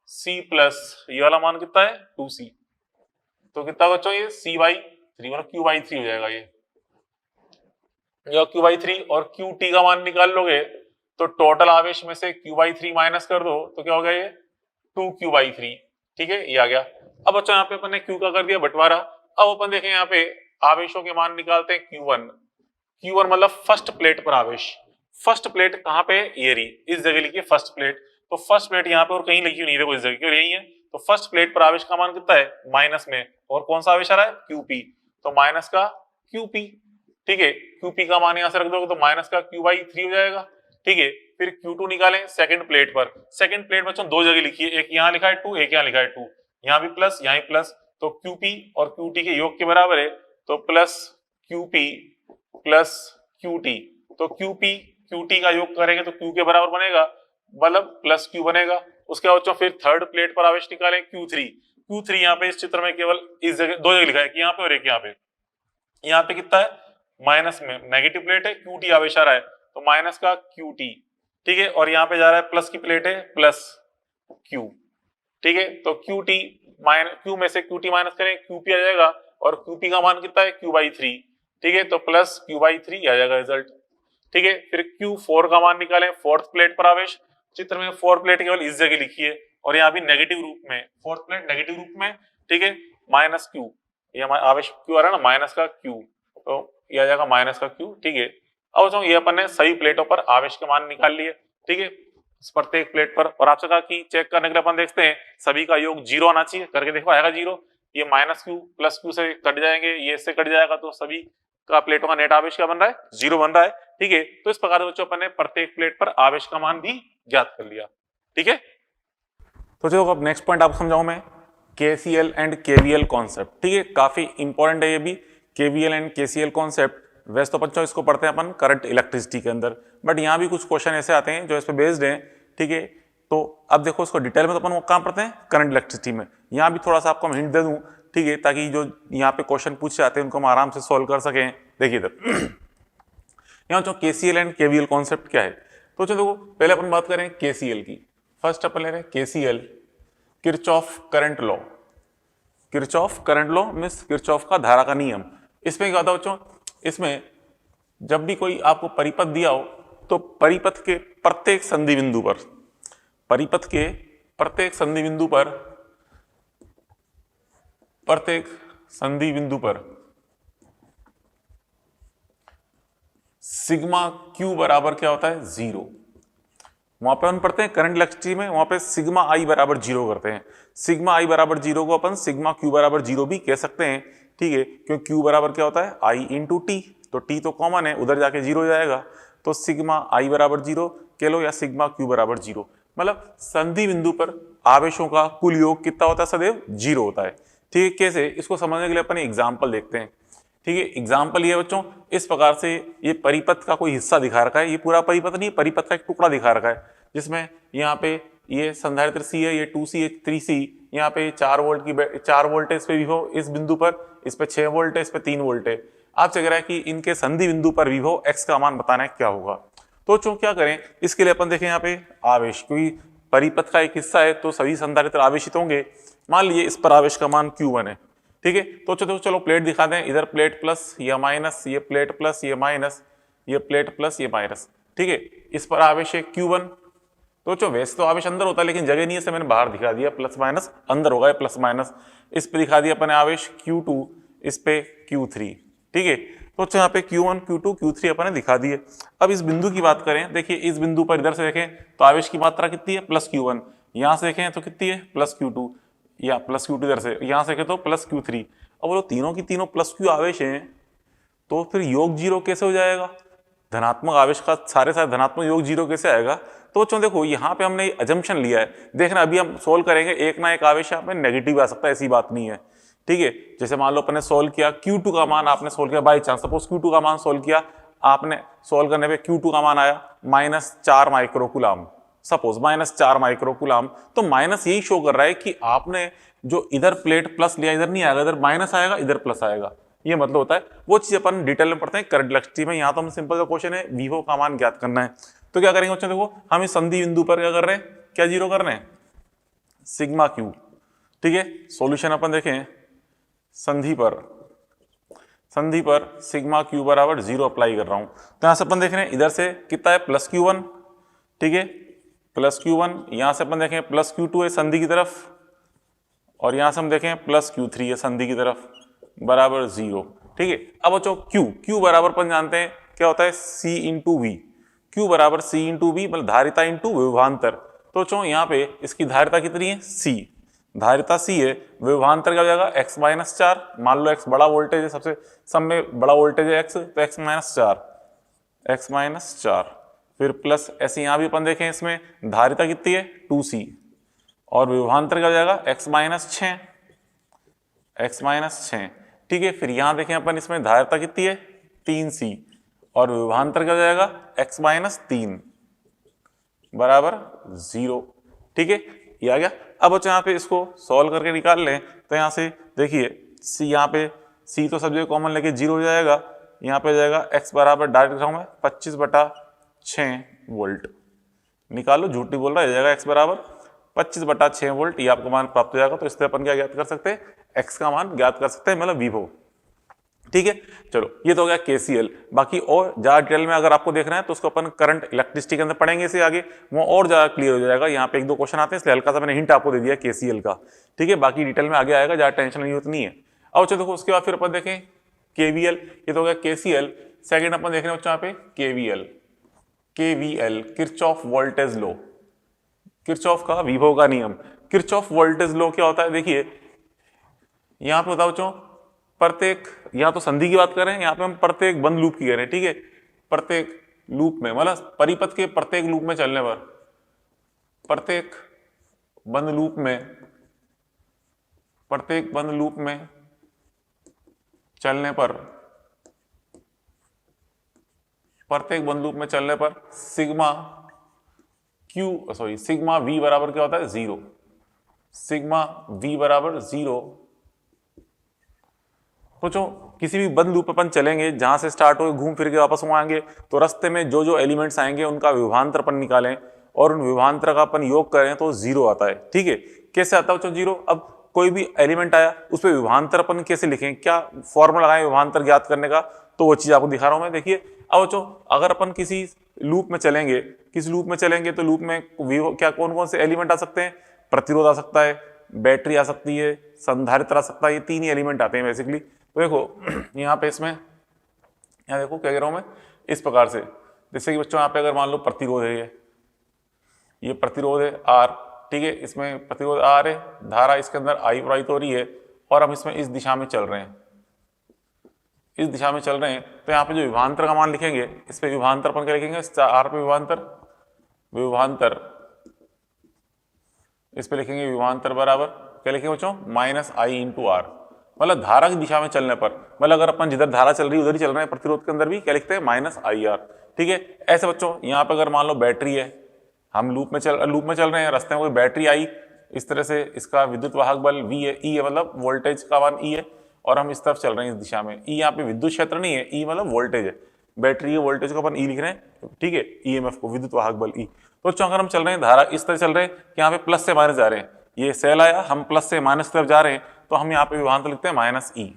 C/C प्लस ये वाला मान कितना है 2C, तो कितना बच्चों ये C/3, मतलब Q/3 हो जाएगा ये Q/3। और QT का मान निकाल लोगे तो टोटल आवेश में से Q/3 माइनस कर दो तो क्या हो गया, ये 2Q/3। ठीक है, ये आ गया। अब बच्चों यहाँ पे अपन ने Q का कर दिया बंटवारा। अब अपन देखें यहाँ पे आवेशों के मान निकालते हैं Q1 मतलब फर्स्ट प्लेट पर आवेश। फर्स्ट प्लेट कहाँ पे, ये रही, इस जगह लिखिए फर्स्ट प्लेट। तो फर्स्ट प्लेट यहाँ पे और कहीं लिखी नहीं, देखो इस जगह क्यों यही है। तो फर्स्ट प्लेट पर आवेश का मान कितना है, माइनस में, और कौन सा आवेश आ रहा है, QP, तो माइनस का QP। ठीक है, QP का मान यहाँ से रख दोगे तो माइनस का Q/3 हो जाएगा। ठीक है, फिर Q2 निकालें सेकंड प्लेट पर। सेकंड प्लेट बच्चों दो जगह लिखिए, एक यहाँ लिखा है 2, एक यहाँ लिखा है 2, यहाँ भी प्लस यहाँ भी प्लस, तो QP और QT के योग के बराबर है, तो प्लस QP प्लस QT, तो QP QT का योग करेंगे तो Q के बराबर बनेगा, मतलब प्लस Q बनेगा। उसके बाद बच्चों फिर थर्ड प्लेट पर आवेश निकालें Q3 यहाँ पे इस चित्र में केवल इस जगह दो जगह लिखा है, कि यहाँ पे और एक यहाँ पे कितना है, माइनस में, नेगेटिव प्लेट है, QT आवेश आ रहा है तो माइनस का QT। ठीक है, और यहाँ पे जा रहा है प्लस की प्लेट है, प्लस Q। ठीक है, तो Q में से QT माइनस करें, QP आ जाएगा, और QP का मान कितना है, Q/3। ठीक है, तो प्लस Q/3 आ जाएगा रिजल्ट। ठीक है, फिर Q4 का मान निकालें, फोर्थ प्लेट पर आवेश। चित्र में फोर्थ प्लेट केवल इस जगह लिखिए, और यहाँ भी नेगेटिव रूप में, फोर्थ प्लेट नेगेटिव रूप में। ठीक है, माइनस Q, ये आवेश Q आ रहा है ना, माइनस का Q, तो ये आ जाएगा माइनस का Q। ठीक है, अब ये अपन ने सभी प्लेटों पर आवेश के मान निकाल लिए। ठीक है, प्रत्येक प्लेट पर, और आपसे कहा कि चेक करने के लिए अपन देखते हैं सभी का योग 0 आना चाहिए, करके देखो आएगा 0। ये माइनस Q प्लस Q से कट जाएंगे, ये इससे कट जाएगा, तो सभी का प्लेटों का नेट आवेश क्या बन रहा है, 0 बन रहा है। ठीक है, तो इस प्रकार बच्चों अपन ने प्रत्येक प्लेट पर आवेश का मान भी ज्ञात कर लिया। ठीक है, तो चलो अब नेक्स्ट पॉइंट आपको समझाऊं मैं, KCL एंड KVL कॉन्सेप्ट। ठीक है, काफी इंपॉर्टेंट है ये भी, KVL एंड KCL कॉन्सेप्ट। वैसे तो बच्चों इसको पढ़ते हैं अपन करंट इलेक्ट्रिसिटी के अंदर, बट यहाँ भी कुछ क्वेश्चन ऐसे आते हैं जो इस पे बेस्ड हैं। ठीक है, तो अब देखो इसको डिटेल में तो अपन कहाँ पढ़ते हैं, करंट इलेक्ट्रिसिटी में। यहाँ भी थोड़ा सा आपको हिंट दे दूं, ठीक है, ताकि जो यहाँ पे क्वेश्चन पूछे जाते हैं उनको हम आराम से सॉल्व कर सकें। देखिए इधर यहाँ जो KCL एंड KVL कॉन्सेप्ट क्या है, तो चलो पहले अपन बात करें KCL की। फर्स्ट अपन ले रहे हैं KCL, Kirchhoff current law. Kirchhoff current law means Kirchhoff का धारा का नियम। इसमें क्या होता है बच्चों, इसमें जब भी कोई आपको परिपथ दिया हो तो परिपथ के प्रत्येक संधि बिंदु पर, परिपथ के प्रत्येक संधि बिंदु पर सिग्मा क्यू बराबर क्या होता है 0। वहां पे हम पढ़ते हैं करंट इलेक्ट्रिसिटी में, वहां पे सिग्मा आई बराबर 0 करते हैं। सिग्मा आई बराबर 0 को अपन सिग्मा क्यू बराबर 0 भी कह सकते हैं, ठीक है, क्योंकि क्यू बराबर क्या होता है आई इंटू टी, तो टी तो कॉमन है, उधर जाके 0 जाएगा, तो सिग्मा आई बराबर 0 कह लो या सिग्मा क्यू बराबर 0। मतलब संधि बिंदु पर आवेशों का कुल योग कितना होता है, सदैव 0 होता है। ठीक है, कैसे, इसको समझने के लिए अपन एग्जाम्पल देखते हैं। ठीक है, एग्जाम्पल ये बच्चों इस प्रकार से, ये परिपथ का कोई हिस्सा दिखा रखा है, ये पूरा परिपथ नहीं, परिपथ का एक टुकड़ा दिखा रखा है, जिसमें यहाँ पे ये संधारित्र C है, ये 2C 3C, यहाँ पे 4 वोल्ट की 4 वोल्ट है इस पे विभव, इस बिंदु पर इस पे 6 वोल्ट है, इस पे 3 वोल्ट है। आपसे कह रहा है कि इनके संधि बिंदु पर विभव x का मान बताना है क्या होगा। तो चूं क्या करें, इसके लिए अपन देखें यहाँ पे आवेश, क्योंकि परिपथ का एक हिस्सा है तो सभी संधारित्र आवेशित होंगे। मान लीजिए इस पर आवेश का मान Q1 है, ठीक है, तो चलो प्लेट दिखा दें, इधर प्लेट प्लस या माइनस, ये प्लेट प्लस ये माइनस, ये प्लेट प्लस ये माइनस, ठीक है, इस पर आवेश है Q1। तो वैसे तो आवेश अंदर होता है, लेकिन जगह नहीं है, मैंने बाहर दिखा दिया, प्लस माइनस अंदर होगा प्लस माइनस। इस पे दिखा दिया अपने आवेश Q2, इस पे Q3, ठीक है, तो यहाँ पे Q1 Q2 Q3 अपने दिखा दिए। अब इस बिंदु की बात करें, देखिए इस बिंदु पर इधर से देखें तो आवेश की मात्रा कितनी है, प्लस Q1, यहाँ से देखें तो कितनी है, प्लस Q2, या प्लस Q2 इधर से, यहाँ से देखें तो प्लस Q3। अब वो तीनों की तीनों प्लस Q आवेश हैं, तो फिर योग 0 कैसे हो जाएगा, धनात्मक आवेश का सारे धनात्मक योग 0 कैसे आएगा। तो बच्चों देखो यहाँ पे हमने अजम्पशन लिया है, देखना अभी हम सोल्व करेंगे, एक ना एक आवेश यहाँ पे नेगेटिव आ सकता है, ऐसी बात नहीं है, ठीक है। जैसे मान लो अपने सोल्व किया Q2 का मान, आपने सोल्व किया बाई चांस, सपोज Q2 का मान सोल्व किया आपने, सोल्व करने पे Q2 का मान आया -4 माइक्रोकुलाम, सपोज -4 माइक्रोकुलाम, तो माइनस यही शो कर रहा है कि आपने जो इधर प्लेट प्लस लिया, इधर नहीं आएगा, इधर माइनस आएगा, इधर प्लस आएगा, ये मतलब होता है। वो चीज अपन डिटेल में पढ़ते हैं करंट इलेक्ट्रिसिटी में। यहाँ तो हम सिंपल सा क्वेश्चन है, विभव का मान ज्ञात करना है। तो क्या करेंगे बच्चों, देखो हम इस संधि बिंदु पर क्या कर रहे हैं, क्या 0 कर रहे हैं, सिग्मा क्यू, ठीक है। सॉल्यूशन अपन देखें, संधि पर सिग्मा क्यू बराबर 0 अप्लाई कर रहा हूं, तो यहां से अपन देख रहे हैं इधर से कितना है प्लस Q1, ठीक है, प्लस Q1, यहां से अपन देखें प्लस Q2 है संधि की तरफ, और यहां से हम देखें प्लस Q3 है संधि की तरफ, बराबर 0, ठीक है। अब बच्चों Q बराबर अपन जानते हैं क्या होता है, C इंटू वी, Q बराबर C इंटू वी, मतलब धारिता इंटू विभवांतर। तो बच्चों यहाँ पे इसकी धारिता कितनी है, C, धारिता C है, विभवांतर क्या हो जाएगा x-4, मान लो x बड़ा वोल्टेज है, सबसे सब में बड़ा वोल्टेज है x, तो x-4, फिर प्लस ऐसे यहाँ भी अपन देखें, इसमें धारिता कितनी है 2C, और विभवांतर क्या हो जाएगा x-6, ठीक है। फिर यहाँ देखें अपन, इसमें धारिता कितनी है 3C, और विभवांतर क्या हो जाएगा x-3 बराबर 0, ठीक है, ये आ गया। अब बच्चों यहाँ पे इसको सॉल्व करके निकाल लें, तो यहाँ से देखिए C, यहाँ पे C तो सब जगह कॉमन लेके 0 हो जाएगा, यहाँ पे जाएगा x बराबर डायरेक्ट लिखा हूं मैं 25/6 वोल्ट, निकालो झूठ नहीं बोल रहा है, जाएगा x बराबर 25/6 वोल्ट, ये आपका मान प्राप्त हो जाएगा। तो इससे अपन क्या ज्ञात कर सकते हैं, x का मान ज्ञात कर सकते हैं, मतलब विभव, ठीक है। चलो ये तो हो गया KCL। बाकी और ज्यादा डिटेल में अगर आपको देखना है तो उसको अपन करंट इलेक्ट्रिसिटी के अंदर पढ़ेंगे, इसे आगे वो और ज्यादा क्लियर हो जाएगा। यहाँ पे 1-2 क्वेश्चन आते हैं, इसलिए हल्का सा मैंने हिंट आपको दे दिया KCL का, ठीक है। बाकी डिटेल में आगे आएगा, ज्यादा टेंशन नहीं होती नहीं है। अब चलो देखो उसके बाद फिर अपन देखें KVL, ये तो हो गया KCL। सेकेंड अपन देख रहे हैं बच्चों यहाँ पे KVL, Kirchhoff voltage law, Kirchhoff का विभव का नियम। किरचॉफ वोल्टेज लॉ क्या होता है, देखिए यहाँ पे बताओ बच्चों, प्रत्येक, यहाँ तो संधि की बात कर रहे हैं, यहाँ पे हम प्रत्येक बंद लूप की कह रहे हैं, ठीक है। प्रत्येक लूप में मतलब परिपथ के प्रत्येक लूप में चलने पर, प्रत्येक बंद लूप में चलने पर, प्रत्येक बंद लूप में चलने पर सिग्मा V बराबर क्या होता है 0, सिग्मा V बराबर 0। सोचो किसी भी बंद लूप अपन चलेंगे, जहां से स्टार्ट हो घूम फिर के वापस वहां आएंगे, तो रास्ते में जो जो एलिमेंट्स आएंगे उनका विभवांतर अपन निकालें और उन विभवांतर का अपन योग करें तो 0 आता है, ठीक है। कैसे आता है 0? अब कोई भी एलिमेंट आया उस पर विभवांतर अपन कैसे लिखें, क्या फॉर्मूला लगाएं विभवांतर ज्ञात करने का, तो वो चीज आपको दिखा रहा हूं मैं। देखिए अब बच्चों अगर अपन किसी लूप में चलेंगे, तो लूप में क्या कौन कौन से एलिमेंट आ सकते हैं, प्रतिरोध आ सकता है, बैटरी आ सकती है, संधारित्र आ सकता है, ये 3 ही एलिमेंट आते हैं बेसिकली। तो देखो यहाँ पे इसमें, यहाँ देखो क्या कह रहा हूँ मैं, इस प्रकार से, जैसे कि बच्चों यहाँ पे अगर मान लो प्रतिरोध है, ये प्रतिरोध है R, ठीक है, इसमें प्रतिरोध R है, धारा इसके अंदर I प्रवाहित हो रही है, और हम इसमें इस दिशा में चल रहे हैं, इस दिशा में चल रहे हैं। तो यहाँ पे जो विभवांतर का मान लिखेंगे, इस पे विभवांतर अपन क्या लिखेंगे, R पे विभवांतर, विभवांतर इस पे लिखेंगे विभवांतर बराबर क्या लिखेंगे बच्चों, -I इंटू R, मतलब धारा की दिशा में चलने पर, मतलब अगर अपन जिधर धारा चल रही है उधर ही चल रहे हैं, प्रतिरोध के अंदर भी क्या लिखते हैं, -IR, ठीक है। ऐसे बच्चों यहाँ पे अगर मान लो बैटरी है, हम लूप में चल रहे हैं, रास्ते में कोई बैटरी आई, इस तरह से इसका विद्युत वाहक बल V है, E है मतलब वोल्टेज का मान E है, और हम इस तरफ चल रहे हैं इस दिशा में। E यहाँ पे विद्युत क्षेत्र नहीं है, E मतलब वोल्टेज है, बैटरी के वोल्टेज को अपन E लिख रहे हैं, ठीक है, EMF को, विद्युत वाहक बल E। तो अगर हम चल रहे हैं, धारा इस तरह चल रहे हैं कि यहाँ पे प्लस से माइनस जा रहे हैं, ये सेल आया, हम प्लस से माइनस तरफ जा रहे हैं, तो हम यहाँ पे विभवांतर लिखते हैं -E,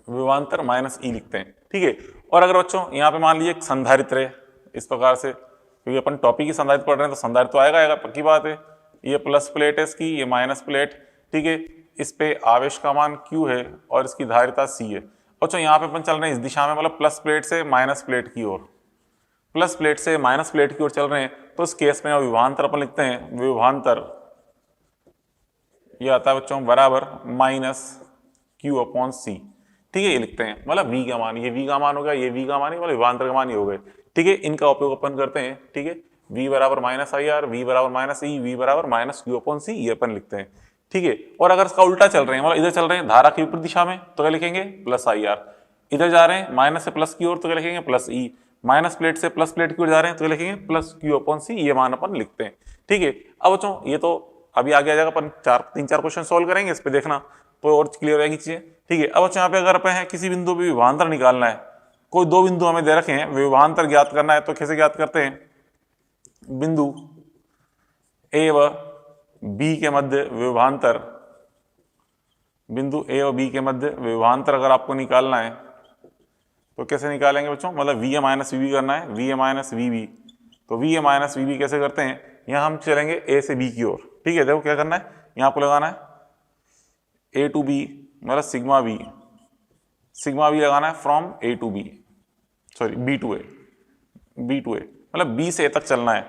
विभवांतर -E लिखते हैं, ठीक है। और अगर बच्चों यहाँ पे मान लीजिए एक संधारित्र है, इस प्रकार से, क्योंकि अपन टॉपिक ही संधारित्र पढ़ रहे हैं तो संधारित्र तो आएगा पक्की बात है। ये प्लस प्लेट है इसकी, ये माइनस प्लेट, ठीक है, इस पे आवेश का मान Q है और इसकी धारिता C है। बच्चों यहाँ पे अपन चल रहे हैं इस दिशा में, मतलब प्लस प्लेट से माइनस प्लेट की ओर, प्लस प्लेट से माइनस प्लेट की ओर चल रहे हैं। तो इस केस में विभवांतर अपन लिखते हैं, विभवांतर ये आता है बच्चों बराबर -Q/C, ठीक है, ये लिखते हैं, मतलब V का मान, ये V का मान हो गया, ये V का मान ही, मतलब विभवांतर का मान ही हो गए, ठीक है। इनका उपयोग अपन करते हैं, ठीक है, V बराबर -IR, V बराबर -E, V बराबर -Q/C, ये अपन लिखते हैं, ठीक है। और अगर इसका उल्टा चल रहे हैं, मतलब इधर चल रहे हैं धारा की विपरीत दिशा में, तो क्या लिखेंगे, +IR, इधर जा रहे हैं माइनस से प्लस की ओर, तो क्या लिखेंगे, +E, माइनस प्लेट से प्लस प्लेट की ओर जा रहे हैं, तो क्या लिखेंगे, +Q/C, ये मान अपन लिखते हैं, ठीक है। अब बच्चों ये तो अभी आगे आ जाएगा, अपन 3-4 क्वेश्चन सोल्व करेंगे, इस पे देखना तो और क्लियर रहेगी चीजें, ठीक है। अब बच्चों यहाँ पे अगर अपन है किसी बिंदु पे विभवांतर निकालना है, कोई 2 बिंदु हमें दे रखे हैं, विभवांतर ज्ञात करना है, तो कैसे ज्ञात करते हैं, बिंदु A व B के मध्य विभवांतर, बिंदु A और B के मध्य विभवांतर अगर आपको निकालना है तो कैसे निकालेंगे बच्चों, मतलब VA - VB करना है, VA - VB, तो VA - VB कैसे करते हैं, यहाँ हम चलेंगे A से B की ओर, ठीक है। देखो क्या करना है, यहाँ आपको लगाना है A to B, मतलब सिग्मा B लगाना है from A to B, sorry B to A, मतलब B से A तक चलना है।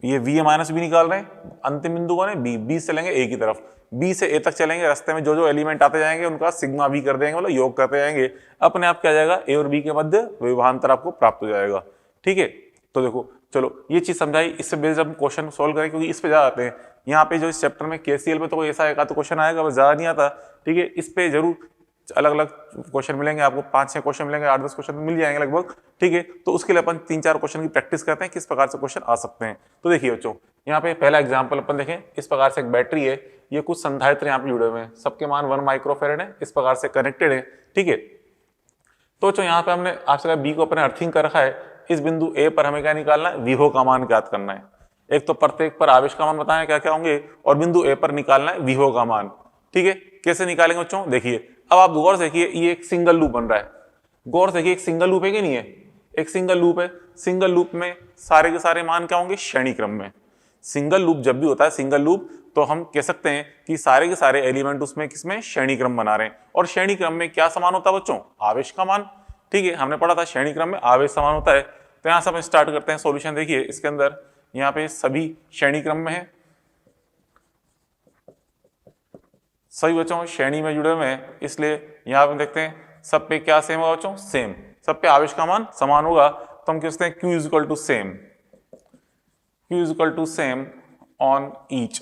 ये VA - VB निकाल रहे हैं, अंतिम बिंदु कौन है, B से चलेंगे A की तरफ, B से A तक चलेंगे, रास्ते में जो जो एलिमेंट आते जाएंगे उनका सिग्मा B कर देंगे, मतलब योग करते जाएंगे, अपने आप क्या आ जाएगा, A और B के मध्य विभवांतर आपको प्राप्त हो जाएगा, ठीक है। तो देखो चलो ये चीज समझाई, इससे बेस्ड हम क्वेश्चन सोल्व करें, क्योंकि इस पे ज्यादा आते हैं। यहाँ पे जो इस चैप्टर में KCL पे तो कोई ऐसा एक आधा क्वेश्चन आएगा, बस ज्यादा नहीं आता, ठीक है। इस पे जरूर अलग अलग क्वेश्चन मिलेंगे आपको, 5-6 क्वेश्चन मिलेंगे, 8-10 क्वेश्चन मिल जाएंगे लगभग, ठीक है। तो उसके लिए अपन 3-4 क्वेश्चन की प्रैक्टिस करते हैं, किस प्रकार से क्वेश्चन आ सकते हैं। तो देखिए बच्चों यहाँ पे पहला एग्जाम्पल अपन देखें, इस प्रकार से एक बैटरी है, ये कुछ संधारित्र यहाँ पे जुड़े हुए हैं, सबके मान 1 माइक्रोफेरेड है, इस प्रकार से कनेक्टेड है, ठीक है। तो बच्चों यहाँ पे हमने आपसे कहा B को अपने अर्थिंग कर रखा है, इस बिंदु A पर हमें क्या निकालना है, विभव का मान ज्ञात करना है। एक तो प्रत्येक पर आवेश का मान बताएं क्या क्या होंगे, और बिंदु A पर निकालना है विभव का मान, ठीक है। कैसे निकालेंगे बच्चों, देखिए अब आप गौर से देखिए, ये एक सिंगल लूप बन रहा है, गौर से देखिए एक सिंगल लूप है कि नहीं है, एक सिंगल लूप है, सिंगल लूप में सारे के सारे मान क्या होंगे, श्रेणी क्रम में। सिंगल लूप जब भी होता है सिंगल लूप, तो हम कह सकते हैं कि सारे के सारे एलिमेंट उसमें किसमें, श्रेणी क्रम बना रहे हैं। और श्रेणी क्रम में क्या समान होता है बच्चों, आवेश का मान, ठीक है, हमने पढ़ा था श्रेणी क्रम में आवेश समान होता है। तो यहां से हम स्टार्ट करते हैं सॉल्यूशन। देखिए इसके अंदर यहाँ पे सभी श्रेणी क्रम में है, सभी बच्चों श्रेणी में जुड़े हुए हैं, इसलिए यहाँ पे देखते हैं सब पे क्या सेम होगा बच्चों, सेम, सब पे आवेश का मान समान होगा, तो हम कहते हैं Q is equal to same on each,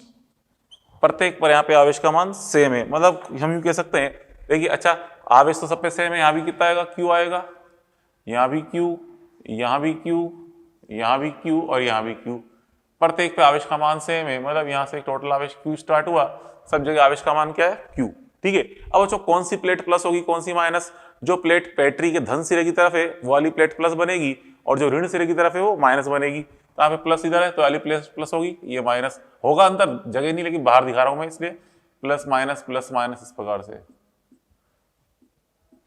प्रत्येक पर यहाँ पे आवेश का मान सेम है, मतलब हम यूं कह सकते हैं, देखिए अच्छा आवेश तो सब पे सेम है, यहाँ भी कितना आएगा, Q आएगा, यहाँ भी Q, यहाँ भी Q, यहाँ भी Q और यहाँ भी Q, प्रत्येक पे आवेश का मान सेम है, मतलब यहाँ से टोटल आवेश Q स्टार्ट हुआ, सब जगह आवेश का मान क्या है, Q, ठीक है। अब बच्चों कौन सी प्लेट प्लस होगी, कौन सी माइनस, जो प्लेट बैटरी के धन सिरे की तरफ है वो वाली प्लेट प्लस बनेगी, और जो ऋण सिरे की तरफ है वो माइनस बनेगी। तो यहाँ पे प्लस इधर है तो वाली प्लस प्लस होगी, ये माइनस होगा, अंदर जगह नहीं लेकिन बाहर दिखा रहा हूं मैं, इसलिए प्लस माइनस इस प्रकार से,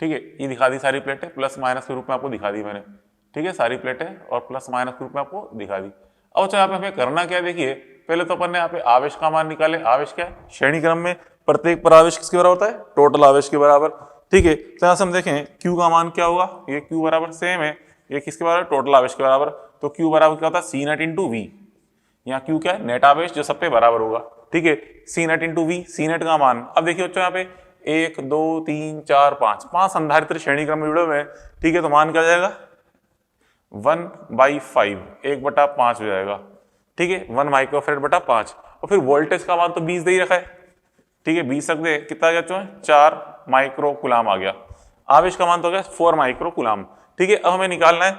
ठीक है। ये दिखा दी सारी प्लेटें प्लस माइनस के रूप में आपको दिखा दी मैंने, ठीक है, सारी प्लेटें और प्लस माइनस के रूप में आपको दिखा दी। अब तो यहाँ पे हमें करना क्या है, देखिए पहले तो अपन ने यहाँ पे आवेश का मान निकाले। आवेश क्या है, श्रेणी क्रम में प्रत्येक पर आवेश किसके बराबर होता है, टोटल आवेश के बराबर। ठीक है, तो यहाँ से हम देखें Q का मान क्या होगा, ये Q बराबर सेम है, ये किसके बराबर, टोटल आवेश के बराबर। तो Q बराबर क्या होता है, सी नेट इंटू वी। यहाँ Q क्या है, नेट आवेश जो सब पे बराबर होगा। ठीक है, C net into V, C net का मान। अब देखिए बच्चों यहाँ पे 1 2 3 4 5 5 संधारित्र श्रेणी क्रम में जुड़े हुए हैं। ठीक है, तो मान क्या हो जाएगा 1/5, 1/5 हो जाएगा। ठीक है, 1 माइक्रोफेरेड बटा 5। और फिर वोल्टेज का मान तो 20 दे ही रखा है। ठीक है, 20 रख दे, कितना आ गया बच्चों, 4 माइक्रो कुलाम आ गया। आवेश का मान तो हो गया 4 माइक्रो कुलाम। ठीक है, अब हमें निकालना है,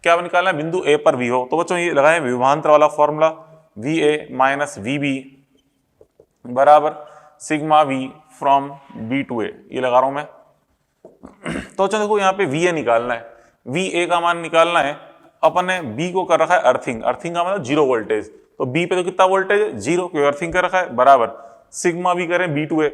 क्या निकालना है, बिंदु ए पर वी हो। तो बच्चों ये लगाए विभवांतर वाला formula, V A minus V B बराबर sigma V from B to A, ये लगा रहा हूं मैं। तो बच्चों देखो यहाँ पे वी ए निकालना है, वी ए का मान निकालना है। अपन ने बी को कर रखा है अर्थिंग, अर्थिंग का मतलब 0 वोल्टेज। तो बी पे तो कितना वोल्टेज है, 0, क्योंकि अर्थिंग कर रखा है, बराबर सिग्मा बी करें बी टू ए।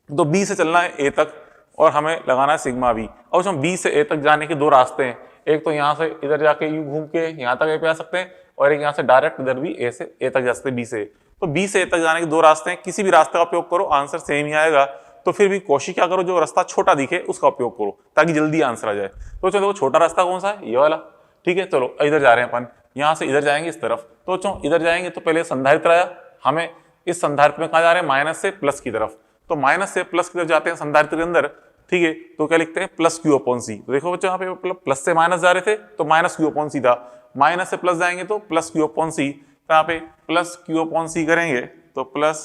तो बी से चलना है ए तक और हमें लगाना है सिग्मा बी। और उसमें बी से ए तक जाने के 2 रास्ते हैं, एक तो यहाँ से इधर जाके यू घूम के यहाँ तक ए पे आ सकते हैं, और एक यहाँ से डायरेक्ट इधर भी ए से ए तक जा सकते हैं, बी से। तो बी से ए तक जाने के 2 रास्ते हैं, किसी भी रास्ते का उपयोग करो, आंसर सेम ही आएगा। तो फिर भी कोशिश क्या करो, जो रास्ता छोटा दिखे उसका उपयोग करो ताकि जल्दी आंसर आ जाए। तो चलो छोटा रास्ता कौन सा है, ये वाला। ठीक है, चलो इधर जा रहे हैं अपन, यहाँ से इधर जाएंगे इस तरफ। तो चलो इधर जाएंगे तो पहले संधारित्र आया, हमें इस संधारित्र में कहा जा रहे हैं माइनस से प्लस की तरफ। तो माइनस से प्लस की तरफ जाते हैं संधारित्र के अंदर। ठीक है, तो क्या लिखते हैं, प्लस क्यू अपॉन सी। तो देखो बच्चों यहाँ पे प्लस से माइनस जा रहे थे तो माइनस क्यू अपॉन सी था, माइनस से प्लस जाएंगे तो प्लस क्यू अपॉन सी। तो यहाँ पे प्लस क्यू अपॉन सी करेंगे तो प्लस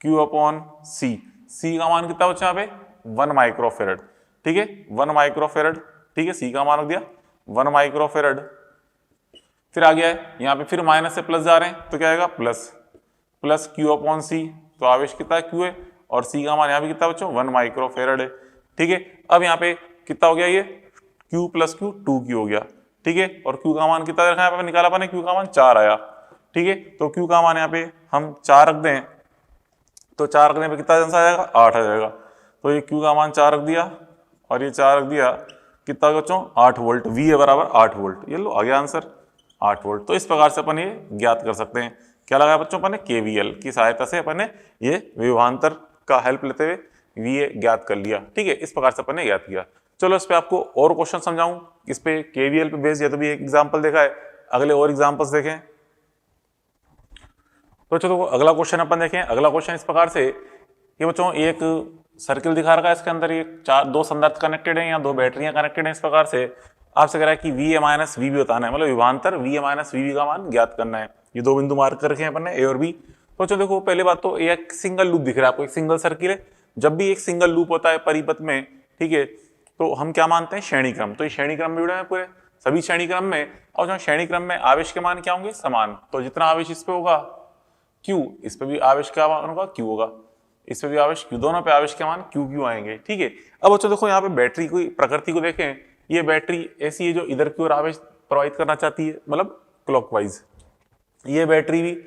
क्यू अपॉन सी। सी का मान कितना बच्चा यहाँ पे 1 माइक्रोफेरेड। ठीक है, 1 माइक्रोफेरेड। ठीक है, सी का मान रख दिया 1 माइक्रोफेरेड। फिर आ गया है यहाँ पे फिर माइनस से प्लस जा रहे हैं तो क्या आएगा, प्लस क्यू अपॉन सी। तो आवेश कितना है, क्यू है, और सी का मान यहाँ पे कितना बच्चों 1 माइक्रोफेरेड है। ठीक है, अब यहाँ पे कितना हो गया, ये क्यू प्लस क्यू 2Q हो गया। ठीक है, और क्यू का मान कितना रखा है, यहाँ पे निकाला अपने, क्यू का मान 4 आया। ठीक है, तो क्यू का मान यहाँ पे हम 4 रख दें तो 4 रखने पे कितना आंसर आ जाएगा, 8 आ जाएगा। तो ये क्यू का मान 4 रख दिया और ये 4 रख दिया, कितना बच्चों 8 वोल्ट। वी है बराबर 8 वोल्ट, ये लो आ गया आंसर 8 वोल्ट। तो इस प्रकार से अपन ये ज्ञात कर सकते हैं। क्या लगाया बच्चों अपन ने, केवीएल की सहायता से अपन ने ये विभवांतर का हेल्प लेते हुए वीए ज्ञात कर लिया। ठीक है, इस प्रकार से अपन ने ज्ञात किया। चलो इस पे आपको और क्वेश्चन समझाऊं, इस पे केवीएल पे बेस्ड है तो भी एक एग्जांपल देखा है, अगले और एग्जांपल्स देखें। तो चलो अगला क्वेश्चन अपन देखें। अगला क्वेश्चन इस प्रकार से, ये बच्चों एक सर्किल दिखा रखा है, इसके अंदर ये 2 संधारित्र कनेक्टेड है या 2 बैटरियां कनेक्टेड है। इस प्रकार से आपसे कह रहा है कि V A minus V B बताना है, मतलब विभवांतर V A minus V B का मान ज्ञात करना है। ये 2 बिंदु मार्क कर रखे हैं अपन ने, ए और बी। तो चलो देखो पहले बात तो एक सिंगल लूप दिख रहा है आपको, एक सिंगल सर्किल है। जब भी एक सिंगल लूप होता है परिपथ में, ठीक है, तो हम क्या मानते हैं, श्रेणी क्रम। तो ये श्रेणी क्रम में जुड़े हैं पूरे, सभी श्रेणी क्रम में। और जो श्रेणी क्रम में आवेश के मान क्या होंगे, समान। तो जितना आवेश इस पे होगा Q, इस पे भी आवेश क्या मान होगा, Q होगा। इस पे भी आवेश Q, दोनों पे आवेश के मान Q आएंगे। ठीक है, अब बच्चों देखो यहाँ पे बैटरी की प्रकृति को देखें। ये बैटरी ऐसी है जो इधर की ओर आवेश प्रवाहित करना चाहती है, मतलब क्लॉकवाइज। ये बैटरी भी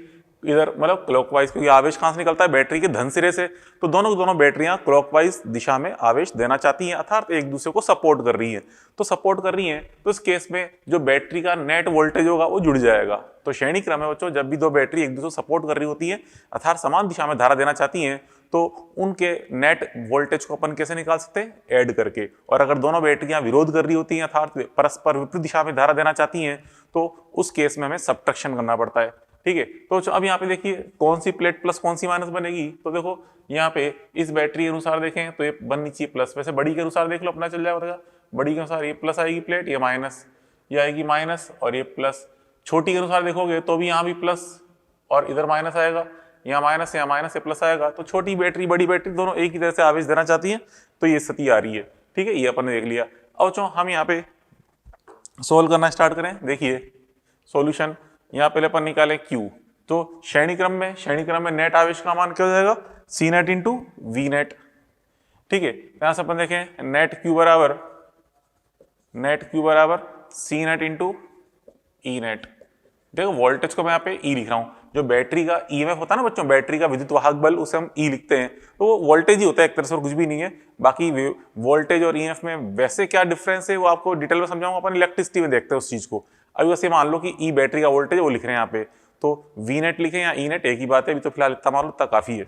इधर मतलब क्लॉकवाइज, क्योंकि आवेश कहां से निकलता है, बैटरी के धन सिरे से। तो दोनों बैटरियां क्लॉकवाइज दिशा में आवेश देना चाहती हैं, अर्थात एक दूसरे को सपोर्ट कर रही हैं। तो सपोर्ट कर रही हैं तो इस केस में जो बैटरी का नेट वोल्टेज होगा वो जुड़ जाएगा। तो श्रेणी क्रम है बच्चों, जब भी 2 बैटरी एक दूसरे को सपोर्ट कर रही होती है, अर्थात समान दिशा में धारा देना चाहती हैं, तो उनके नेट वोल्टेज को अपन कैसे निकाल सकते हैं, ऐड करके। और अगर दोनों बैटरियां विरोध कर रही होती हैं, अर्थात परस्पर विपरीत दिशा में धारा देना चाहती हैं, तो उस केस में हमें सबट्रैक्शन करना पड़ता है। ठीक है, तो अब यहाँ पे देखिए कौन सी प्लेट प्लस कौन सी माइनस बनेगी। तो देखो यहाँ पे इस बैटरी के अनुसार देखें तो ये बननी चाहिए प्लस, वैसे बड़ी के अनुसार देख लो अपना चल जाएगा। बड़ी के अनुसार ये प्लस आएगी प्लेट, ये माइनस, ये आएगी माइनस और ये प्लस। छोटी के अनुसार देखोगे तो भी यहाँ भी प्लस और इधर माइनस आएगा, यहाँ माइनस से प्लस आएगा। तो छोटी बैटरी बड़ी बैटरी दोनों एक ही तरह से आवेश देना चाहती है, तो ये स्थिति आ रही है। ठीक है, ये अपन ने देख लिया। अब हम यहाँ पे सोल्व करना स्टार्ट करें। देखिए सॉल्यूशन, यहाँ पहले अपन निकाले Q। तो श्रेणी क्रम में नेट आवेश का मान क्या हो जाएगा, सी नेट इंटू वी नेट। ठीक है, यहां से अपन देखें नेट Q बराबर सी नेट इंटू ई नेट। देखो वोल्टेज को मैं यहाँ पे E लिख रहा हूँ। जो बैटरी का ईएमएफ होता है ना बच्चों, बैटरी का विद्युत वाहक बल, उसे हम E लिखते हैं। तो वो वोल्टेज ही होता है एक तरह से, और कुछ भी नहीं है। बाकी वोल्टेज और ईएमएफ में वैसे क्या डिफरेंस है वो आपको डिटेल में समझाऊंगा, अपन इलेक्ट्रिसिटी में देखते हैं उस चीज को। अभी बस ये मान लो कि ई बैटरी का वोल्टेज वो लिख रहे हैं यहाँ पे, तो वी नेट लिखें या ई नेट एक ही बात है, अभी तो फिलहाल इतना मान लो इतना काफी है।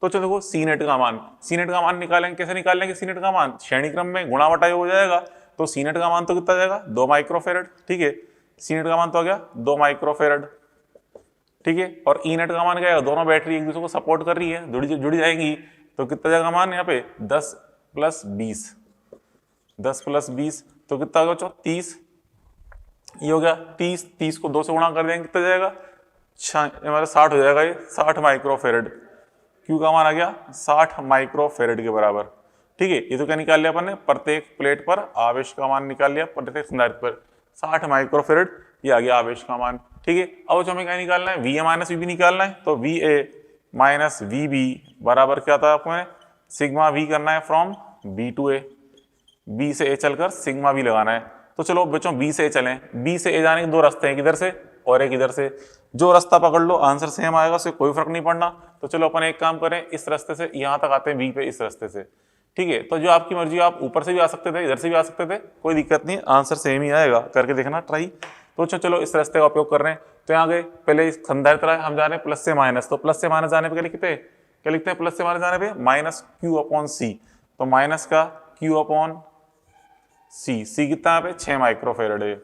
तो चलो देखो सी नेट का मान निकालेंगे, कैसे निकालेंगे सी नेट का मान, श्रेणी क्रम में गुणा बटा हो जाएगा, तो सी नेट का मान तो कितना जाएगा 2 माइक्रोफेरेड, ठीक है, सी नेट का मान तो आ गया 2 माइक्रोफेरेड, ठीक है, और ई नेट का मान क्या है, दोनों बैटरी एक दूसरे को सपोर्ट कर रही है, जुड़ी जाएंगी, तो कितना जाएगा मान यहाँ पे 10 + 20, 10 + 20 तो कितना होगा 30, ये हो गया 30, 30 को 2 से गुणा कर देंगे कितना जाएगा, हमारा 60 हो जाएगा, ये 60 माइक्रोफेरेड, क्यू का मान आ गया 60 माइक्रोफेरेड के बराबर, ठीक है। ये तो क्या निकाल लिया अपन ने, प्रत्येक प्लेट पर आवेश का मान निकाल लिया, प्रत्येक संधारित्र पर 60 माइक्रोफेरेड, ये आ गया आवेश का मान, ठीक है। अब जो हमें क्या निकालना है, VA माइनस VB निकालना है, तो VA माइनस VB बराबर क्या था आपको, सिग्मा V करना है from B to A, B से A चलकर सिग्मा V लगाना है। तो चलो बच्चों B से A चलें, B से A जाने के 2 रास्ते हैं, एक इधर से और एक इधर से, जो रास्ता पकड़ लो आंसर सेम आएगा, उससे कोई फर्क नहीं पड़ना। तो चलो अपन एक काम करें, इस रास्ते से यहाँ तक आते हैं B पे, इस रास्ते से, ठीक है। तो जो आपकी मर्जी, आप ऊपर से भी आ सकते थे, इधर से भी आ सकते थे, कोई दिक्कत नहीं, आंसर सेम ही आएगा, करके देखना ट्राई। तो चलो इस रास्ते का उपयोग कर रहे हैं, तो यहाँ गए, पहले संधारित्र हम जा रहे हैं प्लस से माइनस, तो प्लस से माइनस जाने पे क्या लिखते हैं प्लस से माइनस जाने पे -Q/C, तो माइनस का Q/C, C कितना यहाँ पे 6 माइक्रोफेरेड है,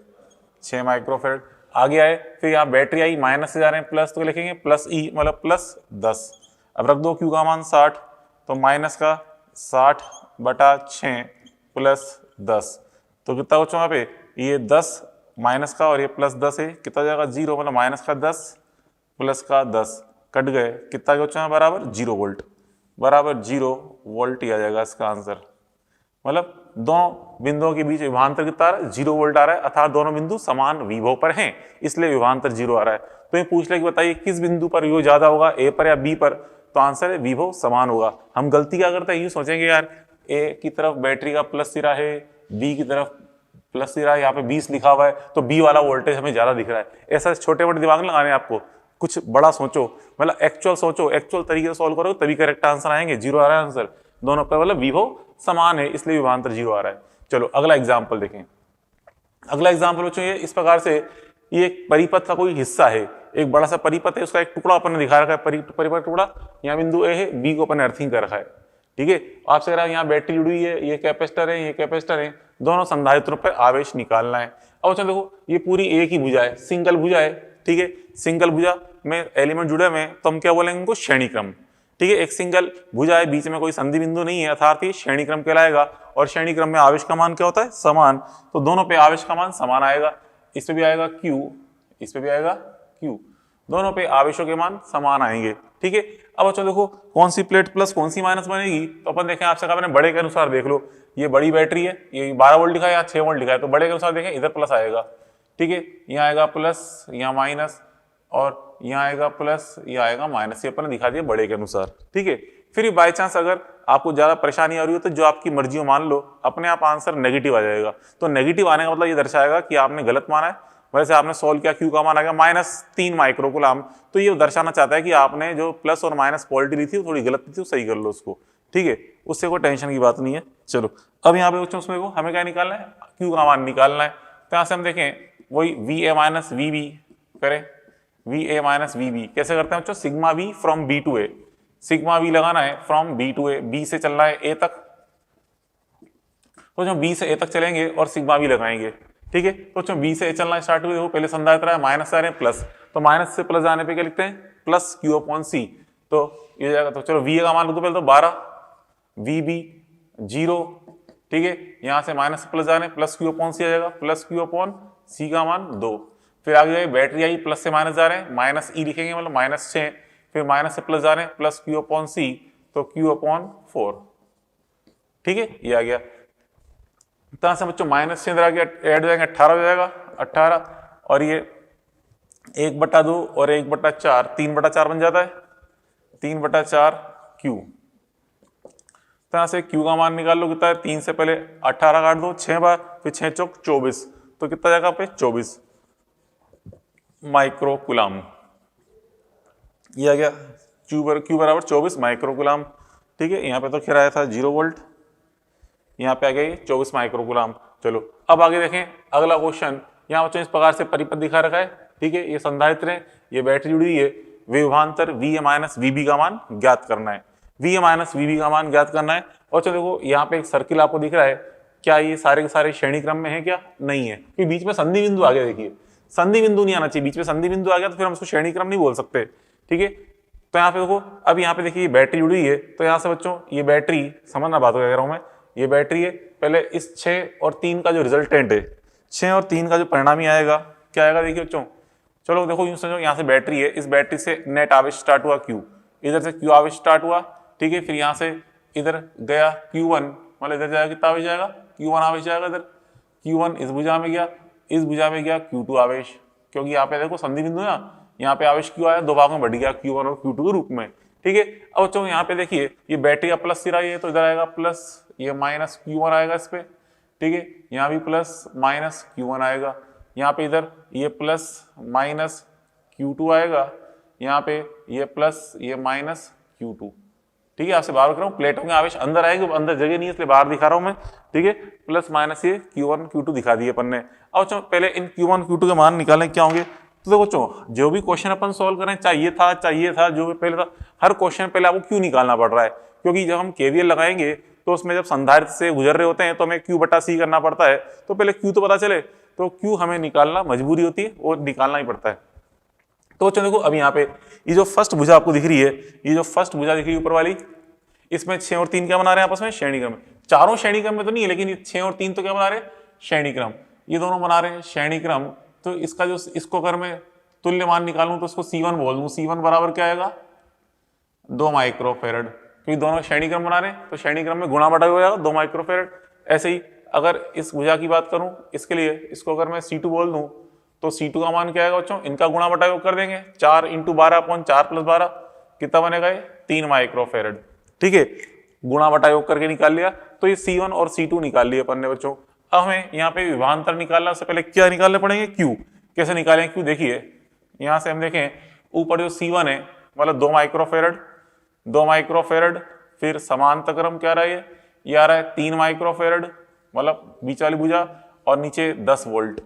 6 माइक्रोफेरेड। आगे आए, फिर यहाँ बैटरी आई, माइनस से जा रहे हैं प्लस, तो लिखेंगे +E मतलब +10, अब रख दो Q का मान 60, तो माइनस का 60/6 + 10, तो कितना बच्चों यहाँ पे, ये 10 माइनस का और ये +10 है, कितना जाएगा 0, मतलब माइनस का 10 प्लस का 10 कट गए, कितना बच्चों बराबर 0 वोल्ट, बराबर 0 वोल्ट ही आ जाएगा इसका आंसर। मतलब दोनों बिंदुओं के बीच विभवांतर कितना आ रहा है, 0 वोल्ट आ रहा है, अर्थात दोनों बिंदु समान विभव पर हैं, इसलिए विभवांतर 0 आ रहा है। तो ये पूछ ले कि बताइए किस बिंदु पर विभव ज्यादा होगा, ए पर या बी पर, तो आंसर है विभव समान होगा। हम गलती क्या करते हैं, यूं सोचेंगे यार ए की तरफ बैटरी का प्लस सिरा है, बी की तरफ प्लस सिरा है, यहाँ पे 20 लिखा हुआ है, तो बी वाला वोल्टेज हमें ज्यादा दिख रहा है। ऐसा छोटे मोटे दिमाग लगाने आपको, कुछ बड़ा सोचो, मतलब एक्चुअल सोचो, एक्चुअल तरीके से सॉल्व करो तभी करेक्ट आंसर आएंगे। 0 आ रहा है आंसर, दोनों पर मतलब विभव समान है, इसलिए विभवांतर 0 आ रहा है। चलो अगला एग्जाम्पल देखें। अगला एग्जाम्पल बच्चों ये इस प्रकार से, ये एक परिपथ का कोई हिस्सा है, एक बड़ा सा परिपथ है, उसका एक टुकड़ा अपन ने दिखा रखा है, परिपथ टुकड़ा, यहाँ बिंदु ए है, बी को अपन ने अर्थिंग कर रखा है, ठीक है। आपसे कह रहा है यहाँ बैटरी जुड़ी है, ये कैपेसिटर है, ये कैपेसिटर है, दोनों संधारित्रों पर आवेश निकालना है। अब अच्छा देखो, ये पूरी एक ही भुजा है, सिंगल भुजा है, ठीक है, सिंगल भुजा में एलिमेंट जुड़े हुए, तो हम क्या बोलेंगे इनको, श्रेणी क्रम, ठीक है। एक सिंगल भुजा है, बीच में कोई संधि बिंदु नहीं है, अर्थात ये श्रेणी क्रम कहलाएगा, और श्रेणी क्रम में आवेश का मान क्या होता है, समान, तो दोनों पे आवेश का मान समान आएगा, इस पे भी आएगा Q, इस पे भी आएगा Q, दोनों पे आवेशों के मान समान आएंगे, ठीक है। अब अच्छा देखो कौन सी प्लेट प्लस कौन सी माइनस बनेगी, तो अपन देखें, आपसे कहा मैंने बड़े के अनुसार देख लो, ये बड़ी बैटरी है, ये 12 वोल्ट लिखा है, यहाँ 6 वोल्ट लिखा है, तो बड़े के अनुसार देखें, इधर प्लस आएगा, ठीक है, यहाँ आएगा प्लस, यहाँ माइनस, और यहाँ आएगा प्लस, ये आएगा माइनस, ये अपन ने दिखा दिया बड़े के अनुसार, ठीक है। फिर बाई चांस अगर आपको ज्यादा परेशानी आ रही हो, तो जो आपकी मर्जी हो मान लो, अपने आप आंसर नेगेटिव आ जाएगा, तो नेगेटिव आने का मतलब ये दर्शाएगा कि आपने गलत माना है। वैसे आपने सोल्व किया, Q का मान आ गया -3 माइक्रोकूलम, तो ये दर्शाना चाहता है कि आपने जो प्लस और माइनस क्वालिटी ली थी वो थोड़ी गलत थी, सही कर लो उसको, ठीक है, उससे कोई टेंशन की बात नहीं है। चलो अब यहाँ पे बच्चों उसमें को हमें क्या निकालना है, Q का मान निकालना है, तो यहाँ से हम देखें वही VA माइनस VB करें, VA माइनस VB कैसे करते हैं बच्चों, sigma V from B to A, sigma V लगाना है from B to A, B से चलना है A तक, तो जो B से A तक चलेंगे और सिग्मा V लगाएंगे, ठीक है। तो जो B से A चलना स्टार्ट हुए, देखो पहले संधारित्र है, माइनस आ रहे हैं प्लस, तो माइनस से प्लस जाने पे क्या लिखते हैं, प्लस Q/C, तो ये जाएगा, तो चलो VA का मान लिख दो पहले, तो 12, VB 0, ठीक है, यहाँ से माइनस से प्लस जाने प्लस Q/C आ जाएगा, प्लस Q/C का मान 2, फिर आगे जाए बैटरी आई, प्लस से माइनस जा रहे हैं, माइनस E लिखेंगे मतलब -6, फिर माइनस से प्लस जा रहे हैं प्लस Q/C, तो Q/4, ठीक है, ये आ गया। तरह से बच्चों माइनस ऐड हो जाएंगे, 18 हो जाएगा, 18, और ये 1/2 और 1/4, 3/4 बन जाता है, 3/4 Q। तरह से Q का मान निकाल लो, कितना है, 3 से पहले 18 काट दो 6 बार, फिर 6 चौक 24, तो कितना जाएगा पे 24 माइक्रोकूलम, ये आ गया Q बराबर 24 माइक्रोकूलम, ठीक है। यहाँ पे तो खैर आया था 0 वोल्ट, यहाँ पे आ गया 24 माइक्रोकूलम। चलो अब आगे देखें अगला क्वेश्चन, यहाँ बच्चों इस प्रकार से परिपथ दिखा रखा है, ठीक है। ये संधारित्र है, ये बैटरी जुड़ी हुई है, विभवांतर VA माइनस VB का मान ज्ञात करना है, VA माइनस VB का मान ज्ञात करना है। और चलो देखो यहाँ पे एक सर्किल आपको दिख रहा है, क्या ये सारे के सारे श्रेणी क्रम में है? क्या नहीं है, क्योंकि बीच में संधि बिंदु आ गया। देखिए संधि बिंदु नहीं आना चाहिए, बीच में संधि बिंदु आ गया तो फिर हम उसको श्रेणी क्रम नहीं बोल सकते, ठीक है। तो यहाँ पे देखो, अब यहाँ पे देखिए बैटरी जुड़ी हुई है, तो यहाँ से बच्चों ये बैटरी, समझना बात को कह रहा हूँ मैं, ये बैटरी है। पहले इस 6 और 3 का जो रिजल्टेंट है, 6 और 3 का जो परिणामी आएगा, क्या आएगा देखिए बच्चों। चलो देखो यूं समझो, यहाँ से बैटरी है, इस बैटरी से नेट आवेश स्टार्ट हुआ Q, इधर से Q आवेश स्टार्ट हुआ, ठीक है। फिर यहाँ से इधर गया Q1, मतलब इधर जाएगा कितना आवेश जाएगा, Q1 आवेश जाएगा इधर, Q1 इस भुजा में गया, इस भुजा में गया Q2 आवेश, क्योंकि यहाँ पे देखो संधि बिंदु है, यहाँ पे आवेश Q आया, दो भागों में बढ़ गया Q1 और Q2 के रूप में, ठीक है। अब बच्चों यहाँ पे देखिए ये बैटरी का प्लस सिरा है, तो इधर आएगा प्लस, ये माइनस Q1 आएगा इस पे, ठीक है। यहाँ भी प्लस माइनस Q1 आएगा, यहाँ पे इधर ये प्लस माइनस Q2 आएगा, यहाँ पे ये प्लस ये माइनस Q2, ठीक है। आपसे बार कर रहा हूँ, प्लेटों के आवेश अंदर आएंगे, अंदर जगह नहीं है इसलिए बाहर दिखा रहा हूँ मैं, ठीक है। प्लस माइनस ये Q1 Q2 दिखा दिए अपन ने। अब बच्चों पहले इन Q1 Q2 के मान निकालने क्या होंगे, तो देखो बच्चों जो भी क्वेश्चन अपन सोल्व करें, चाहिए था जो भी पहले था, हर क्वेश्चन पहले आपको क्यों निकालना पड़ रहा है, क्योंकि जब हम KVL लगाएंगे तो उसमें जब संधारित्र से गुजर रहे होते हैं तो हमें Q/C करना पड़ता है, तो पहले Q तो पता चले, तो Q हमें निकालना मजबूरी होती है, वो निकालना ही पड़ता है। तो बच्चों देखो अब यहाँ पे ये जो फर्स्ट भुजा आपको दिख रही है, ये जो फर्स्ट भुजा दिख रही है ऊपर वाली, इसमें 6 और 3 क्या बना रहे हैं आपस में, श्रेणी क्रम। चारों श्रेणी क्रम में तो नहीं है, लेकिन ये 6 और 3 तो क्या बना रहे हैं, श्रेणी क्रम। ये दोनों बना रहे हैं श्रेणी क्रम, तो इसका जो, इसको अगर मैं तुल्य मान निकालूं तो इसको C1 बोल दूं, C1 बराबर क्या आएगा, 2 माइक्रोफेरेड, क्योंकि दोनों श्रेणी क्रम बना रहे हैं तो श्रेणी क्रम में गुणा बटा हो जाएगा 2 माइक्रोफेरेड। ऐसे ही अगर इस भुजा की बात करूं, इसके लिए इसको अगर मैं C2 बोल दूं तो C2 का मान क्या आएगा बच्चों, इनका गुणा बटा योग कर देंगे, 4 × 12/4 + 12 कितना बनेगा, ये 3 माइक्रोफेरेड, ठीक है। गुणा बटा योग करके निकाल लिया, तो ये C1 और C2 निकाल लिए अपन ने बच्चों। अब हमें यहाँ पे विभवांतर निकालना, से पहले क्या निकालने पड़ेंगे, Q। कैसे निकालें Q, देखिए यहाँ से हम देखें, ऊपर जो C1 है मतलब 2 माइक्रोफेरेड, 2 माइक्रोफेरेड, फिर समांतर क्रम क्या रहा है, ये आ रहा है 3 माइक्रोफेरेड, मतलब बीच वाली भुजा, और नीचे 10 वोल्ट।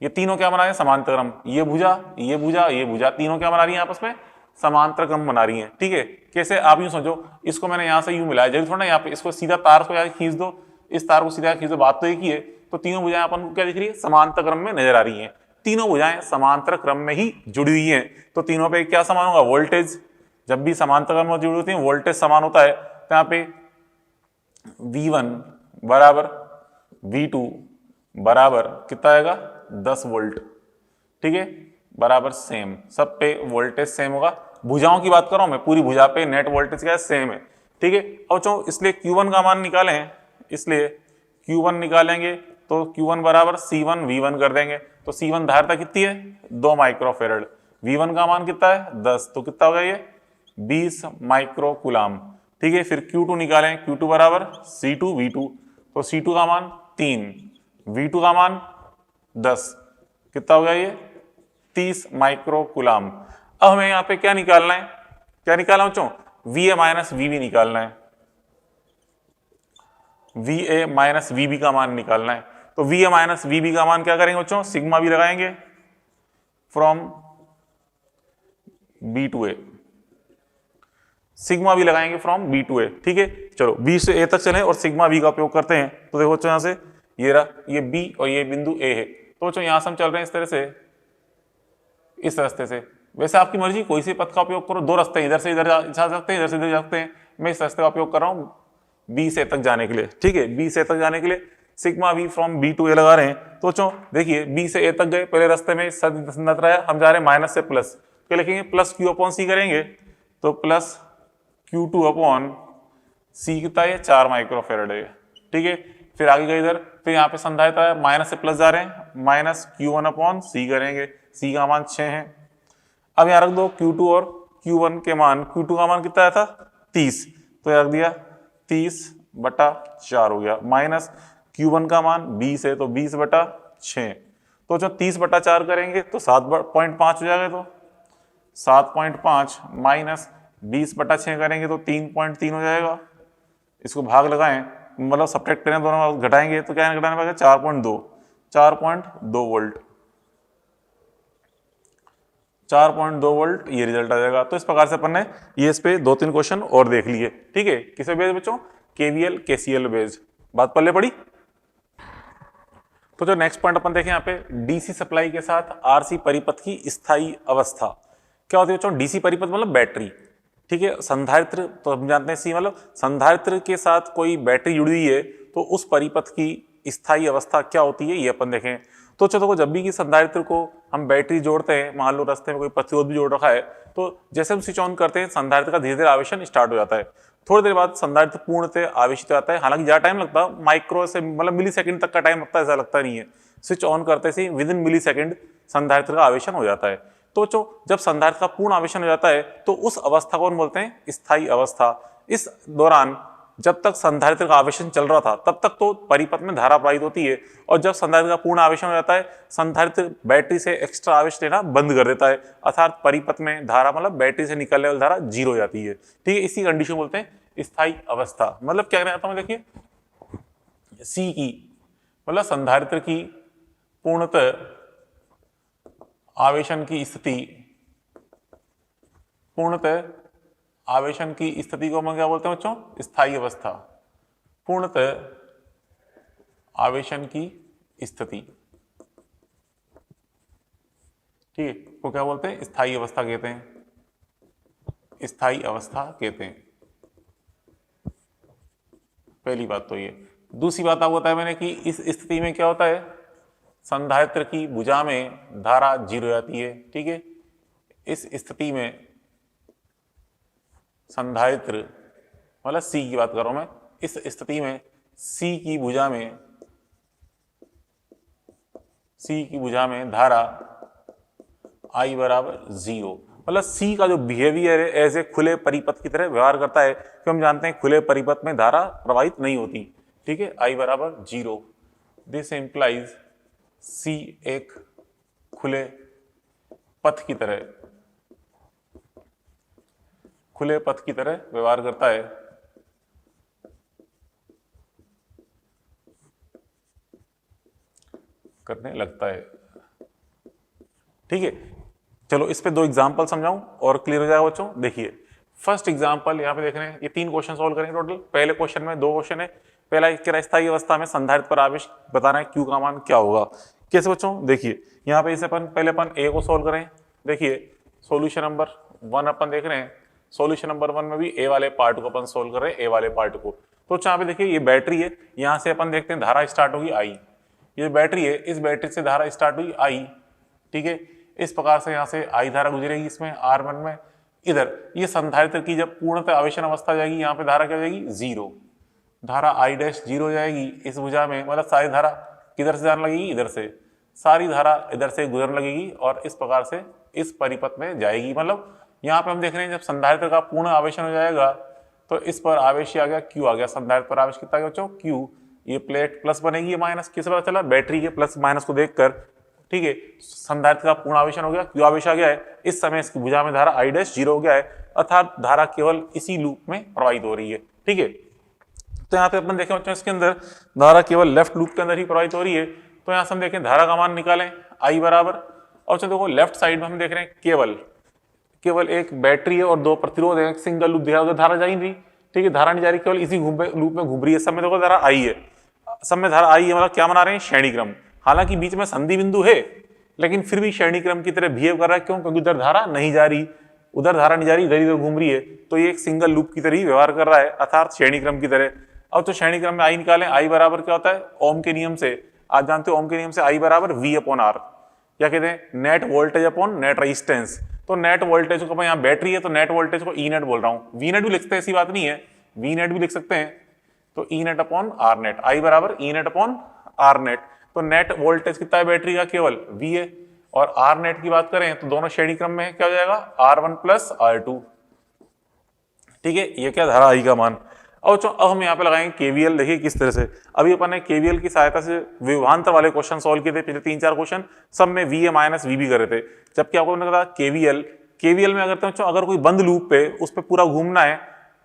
ये तीनों क्या बना रहे हैं, समांतर क्रम। ये भुजा, ये भुजा, ये भुजा, तीनों क्या बना रही है आपस में, समांतर क्रम बना रही है, ठीक है। कैसे, आप यूं समझो, इसको मैंने यहाँ से यूं मिलाया, जरूर थोड़ा ना यहाँ पे इसको सीधा तार को यहाँ खींच दो, इस तार को सीधा खींच दो, बात तो एक ही है। तो तीनों भुजाएं अपन को क्या दिख रही है, समांतर क्रम में नजर आ रही है, तीनों भुजाएं समांतर क्रम में ही जुड़ी हुई है। तो तीनों पे क्या समान होगा, वोल्टेज। जब भी समांतर क्रम में जुड़ी होती है वोल्टेज समान होता है, तो यहाँ पे V1 बराबर V2 बराबर कितना आएगा, 10 वोल्ट, ठीक है, बराबर सेम, सब पे वोल्टेज सेम होगा। भुजाओं की बात कर रहा हूं मैं, पूरी भुजा पे नेट वोल्टेज क्या है, सेम है, ठीक है। और जो इसलिए Q1 का मान निकाले हैं, इसलिए Q1 निकालेंगे तो Q1 बराबर C1 V1 कर देंगे, तो C1 धारिता कितनी है, 2 माइक्रोफेरेड, V1 का मान कितना है 10, तो कितना हो गया ये 20 माइक्रो कूलाम, ठीक है। फिर Q2 निकालें, Q2 बराबर C2 V2, तो C2 का मान 3, V2 का मान 10, कितना हो गया ये 30 माइक्रो कूलाम। अब हमें यहाँ पे क्या निकालना है, क्या निकालना बच्चों, VA माइनस VB निकालना है, VA माइनस VB का मान निकालना है। तो VA माइनस VB का मान क्या करेंगे बच्चों, सिग्मा भी लगाएंगे from B to A, sigma भी लगाएंगे फ्रॉम B to A, ठीक है। चलो B से A तक चलें और सिग्मा B का उपयोग करते हैं। तो देखो बच्चों यहाँ से ये रहा, ये B और ये बिंदु A है, तो बच्चों यहाँ से हम चल रहे हैं इस तरह से, इस रास्ते से। वैसे आपकी मर्जी, कोई से पथ का उपयोग करो, 2 रास्ते, इधर से इधर जा सकते हैं, इधर से इधर जा सकते हैं। मैं इस रास्ते का उपयोग कर रहा हूँ B से A तक जाने के लिए, ठीक है। B से A तक जाने के लिए sigma V from B to A लगा रहे हैं। तो बच्चों देखिए B से A तक गए, पहले रास्ते में संधारित्र आया, हम जा रहे हैं माइनस से प्लस, क्या लिखेंगे, प्लस Q/C करेंगे, तो प्लस Q2/C कितना है, 4 माइक्रोफेरेड है, ठीक है। फिर आगे गए इधर, फिर यहाँ पे संधारित्र आया, माइनस से प्लस जा रहे हैं, माइनस Q1/C करेंगे, C का मान 6 है। अब यहाँ रख दो Q2 और Q1 के मान, Q2 का मान कितना आया था 30, तो रख दिया 30/4 हो गया, माइनस Q1 का मान 20 है, तो 20/6, तो जो 30/4 करेंगे तो 7.5 हो जाएगा, तो 7.5 माइनस 20/6 करेंगे तो 3.3 हो जाएगा। इसको भाग लगाएं, मतलब सब्ट्रैक्ट करें, दोनों घटाएंगे तो क्या घटाने पाएगा, 4.2, 4.2 वोल्ट, 4.2 वोल्ट ये रिजल्ट आ जाएगा। तो इस प्रकार से अपन ने ये इस पे 2-3 क्वेश्चन और देख लिए, ठीक है। किसे बेस्ड बच्चों? KVL KCL based. बात पल्ले पड़ी। तो जो नेक्स्ट पॉइंट अपन देखें यहाँ पे, डीसी सप्लाई के साथ आरसी परिपथ की स्थायी अवस्था। क्या होती है बच्चों? डीसी परिपथ मतलब बैटरी, ठीक है। संधारित्र तो हम जानते हैं सी मतलब संधारित्र के साथ कोई बैटरी जुड़ी हुई है तो उस परिपथ की स्थायी अवस्था क्या होती है ये अपन देखें। तो चलो जब भी कि संधारित्र को हम बैटरी जोड़ते हैं, मान लो रास्ते में कोई प्रतिरोध भी जोड़ रखा है, तो जैसे हम स्विच ऑन करते हैं संधारित्र का धीरे धीरे आवेशन स्टार्ट हो जाता है। थोड़ी देर बाद संधारित्र पूर्णतः आवेशित हो जाता है। हालांकि ज्यादा टाइम लगता है, माइक्रो से मतलब मिली सेकंड तक का टाइम लगता है, ऐसा लगता नहीं है। स्विच ऑन करते से विद इन मिली सेकंड संधारित्र का आवेशन हो जाता है। तो जब संधारित्र का पूर्ण आवेशन हो जाता है तो उस अवस्था को कौन बोलते हैं? स्थायी अवस्था। इस दौरान जब तक संधारित्र का आवेशन चल रहा था तब तक तो परिपथ में धारा प्रवाहित होती है, और जब संधारित्र का पूर्ण आवेशन हो जाता है संधारित्र बैटरी से एक्स्ट्रा आवेश लेना बंद कर देता है, अर्थात परिपथ में धारा मतलब बैटरी से निकलने वाली धारा जीरो हो जाती है, ठीक है। इसी कंडीशन बोलते हैं स्थायी अवस्था। मतलब क्या कहना चाहता हूं, देखिए सी की मतलब संधारित्र की पूर्णतः आवेशन की स्थिति, पूर्णतः आवेशन की स्थिति को हम क्या बोलते हैं बच्चों? स्थायी अवस्था। पूर्णतः आवेशन की स्थिति, ठीक है, वो क्या बोलते हैं? स्थायी अवस्था कहते हैं, स्थायी अवस्था कहते हैं। पहली बात तो ये। दूसरी बात आपको बताया मैंने कि इस स्थिति में क्या होता है? संधारित्र की भुजा में धारा जीरो जाती है, ठीक है। इस स्थिति में संधारित्र मतलब सी की बात कर रहा हूं मैं, इस स्थिति में सी की भुजा में धारा I बराबर 0। मतलब सी का जो बिहेवियर है ऐसे खुले परिपथ की तरह व्यवहार करता है, कि हम जानते हैं खुले परिपथ में धारा प्रवाहित नहीं होती, ठीक है। I बराबर 0। दिस इंप्लाइज सी एक खुले पथ की तरह व्यवहार करता है, करने लगता है, ठीक है। चलो इस पे 2 एग्जांपल समझाऊं और क्लियर हो जाएगा बच्चों। देखिए फर्स्ट एग्जांपल यहाँ पे देख रहे हैं, ये 3 क्वेश्चन सॉल्व करेंगे टोटल। पहले क्वेश्चन में 2 क्वेश्चन है। पहला कि स्थायी अवस्था में संधारित्र पर आवेश बताना है, क्यू का मान क्या होगा। कैसे बच्चों? देखिए यहाँ पे इसे पहले अपन ए को सोल्व करें। देखिए सॉल्यूशन नंबर 1 अपन देख रहे हैं। सॉल्यूशन नंबर 1 में भी ए वाले पार्ट को अपन सोल्व कर रहे हैं, ए वाले पार्ट को। तो यहाँ पे देखिए ये बैटरी है, यहाँ से अपन देखते हैं धारा स्टार्ट होगी I। ये बैटरी है, इस बैटरी से धारा स्टार्ट हुई I, ठीक है। इस प्रकार से यहाँ से I धारा गुजरेगी इसमें R1 में। इधर ये संधारित्र की जब पूर्णतः आवेशन अवस्था जाएगी, यहाँ पे धारा क्या हो जाएगी? 0। धारा I डैश 0 हो जाएगी इस भुजा में, मतलब सारी धारा किधर से जाने लगेगी? इधर से। सारी धारा इधर से गुजरने लगेगी और इस प्रकार से इस परिपथ में जाएगी। मतलब यहाँ पे हम देख रहे हैं जब संधारित्र का पूर्ण आवेशन हो जाएगा तो इस पर आवेश आ गया, Q आ गया। संधारित्र पर आवेश कितना गया बच्चों? Q। ये प्लेट प्लस बनेगी, ये माइनस। किस पता चला? बैटरी के प्लस माइनस को देखकर, ठीक है। संधारित्र का पूर्ण आवेशन हो गया, Q आवेश आ गया है। इस समय इसकी भुजा में धारा I डैश 0 हो गया है, अर्थात धारा केवल इसी लूप में प्रवाहित हो रही है, ठीक है। तो यहाँ पे अपन देखें बच्चों इसके अंदर धारा केवल लेफ्ट लूप के अंदर ही प्रवाहित हो रही है। तो यहाँ से हम देखें धारा का मान निकालें I बराबर, और देखो लेफ्ट साइड में हम देख रहे हैं केवल एक बैटरी है और 2 प्रतिरोध है, सिंगल लूप दिखा, उधर धारा जा ही नहीं, ठीक है। धारा नहीं जा रही, केवल इसी लूप में घूम रही है। सब में देखो धारा I है, सब में धारा I है, मतलब क्या बना रहे हैं? श्रेणी क्रम। हालांकि बीच में संधि बिंदु है लेकिन फिर भी श्रेणी क्रम की तरह बिहेव कर रहा है। क्यों? क्योंकि उधर धारा नहीं जा रही, उधर धारा नहीं जा रही, इधर इधर घूम रही है। तो ये एक सिंगल लूप की तरह ही व्यवहार कर रहा है, अर्थात श्रेणी क्रम की तरह। अब तो श्रेणी क्रम में I निकालें। I बराबर क्या होता है? ओम के नियम से, आप जानते हो ओम के नियम से I बराबर V/R, क्या कहते हैं? Net voltage upon net resistance. तो नेट वोल्टेज को यहाँ बैटरी है तो नेट वोल्टेज को ई नेट बोल रहा हूँ। वी नेट भी लिख सकते हैं, ऐसी बात नहीं है, वी नेट भी लिख सकते हैं। तो E net upon R net, I बराबर E net upon R net. तो नेट वोल्टेज कितना है बैटरी का? केवल V है। और आर नेट की बात करें तो दोनों श्रेणी क्रम में क्या हो जाएगा? R1 प्लस R2, ठीक है। ये क्या? धारा I का मान। अब हम यहाँ पे लगाएंगे केवीएल। देखिए किस तरह से, अभी अपन ने केवीएल की सहायता से विभवांतर वाले क्वेश्चन सॉल्व किए थे, पिछले 3-4 क्वेश्चन, सब में VA माइनस VB कर रहे थे। जबकि आपको मैंने कहा केवीएल में अगर अगर कोई बंद लूप पे उस पर पूरा घूमना है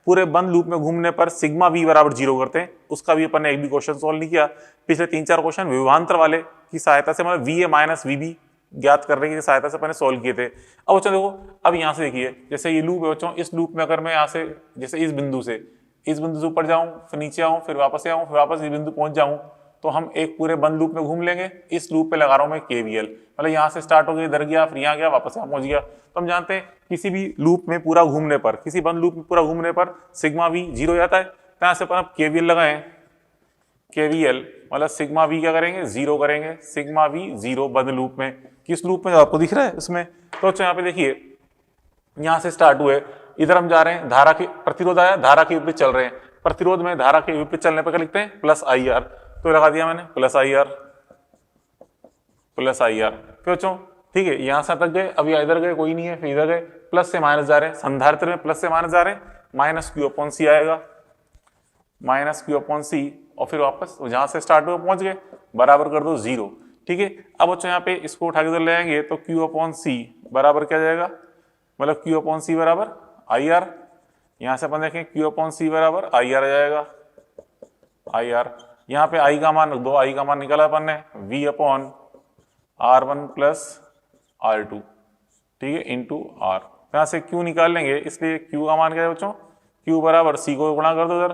पूरे बंद लूप में घूमने पर सिग्मा वी बराबर 0 करते हैं। उसका भी अपन ने एक भी क्वेश्चन सोल्व नहीं किया। पिछले 3-4 क्वेश्चन विभवांतर वाले की सहायता से, मतलब V A minus V B ज्ञात करने की सहायता से अपन सोल्व किए थे। अब बच्चों देखो, अब यहाँ से देखिए, जैसे ये लूप है बच्चों, इस लूप में अगर मैं यहाँ से जैसे इस बिंदु से ऊपर जाऊं, फिर नीचे आऊं, फिर वापस आऊं, फिर वापस इस बिंदु पहुंच जाऊं, तो हम एक पूरे बंद लूप में घूम लेंगे। इस लूप पे लगा रहा हूं मैं केवीएल, मतलब यहाँ से स्टार्ट हो गया, इधर गया, फिर यहाँ गया, वापस यहाँ पहुंच गया। तो हम जानते हैं किसी भी लूप में पूरा घूमने पर, किसी बंद लूप में पूरा घूमने पर सिग्मा वी 0 हो जाता है। तो यहाँ से अपन अब केवीएल लगाएं, केवीएल मतलब सिग्मा वी क्या करेंगे, 0 करेंगे, सिग्मा वी 0 बंद लूप में। किस लूप में, आपको दिख रहा है उसमें। तो यहाँ पे देखिए, यहाँ से स्टार्ट हुए, इधर हम जा रहे हैं, धारा के प्रतिरोध आया, धारा के विपरीत चल रहे हैं। प्रतिरोध में धारा के विपरीत चलने पर क्या लिखते हैं, प्लस आई आर। तो लगा दिया मैंने plus I R, plus I R. फिर बच्चों ठीक है, यहां से तक गए, अब इधर गए कोई नहीं है, फिर इधर गए, प्लस से माइनस जा रहे हैं, संधारित्र में प्लस से माइनस जा रहे हैं, माइनस क्यू अपॉन सी आएगा, माइनस क्यू अपॉन सी, और फिर वापस जहां से स्टार्ट हुए पहुंच गए, बराबर कर दो 0। ठीक है, अब बच्चों यहाँ पे इसको उठा के इधर ले आएंगे, तो क्यू अपॉन सी बराबर क्या जाएगा, मतलब क्यू अपॉन सी बराबर आई आर। यहां से अपन देखें क्यू अपॉन सी बराबर आई आर आ जाएगा, आई आर। यहाँ पे आई का मान रख दो, आई का मान निकाला अपन ने v upon R1 plus R2, ठीक है, इंटू R। यहाँ से Q निकाल लेंगे, इसलिए Q का मान क्या है बच्चों, Q बराबर C को गुणा कर दो इधर,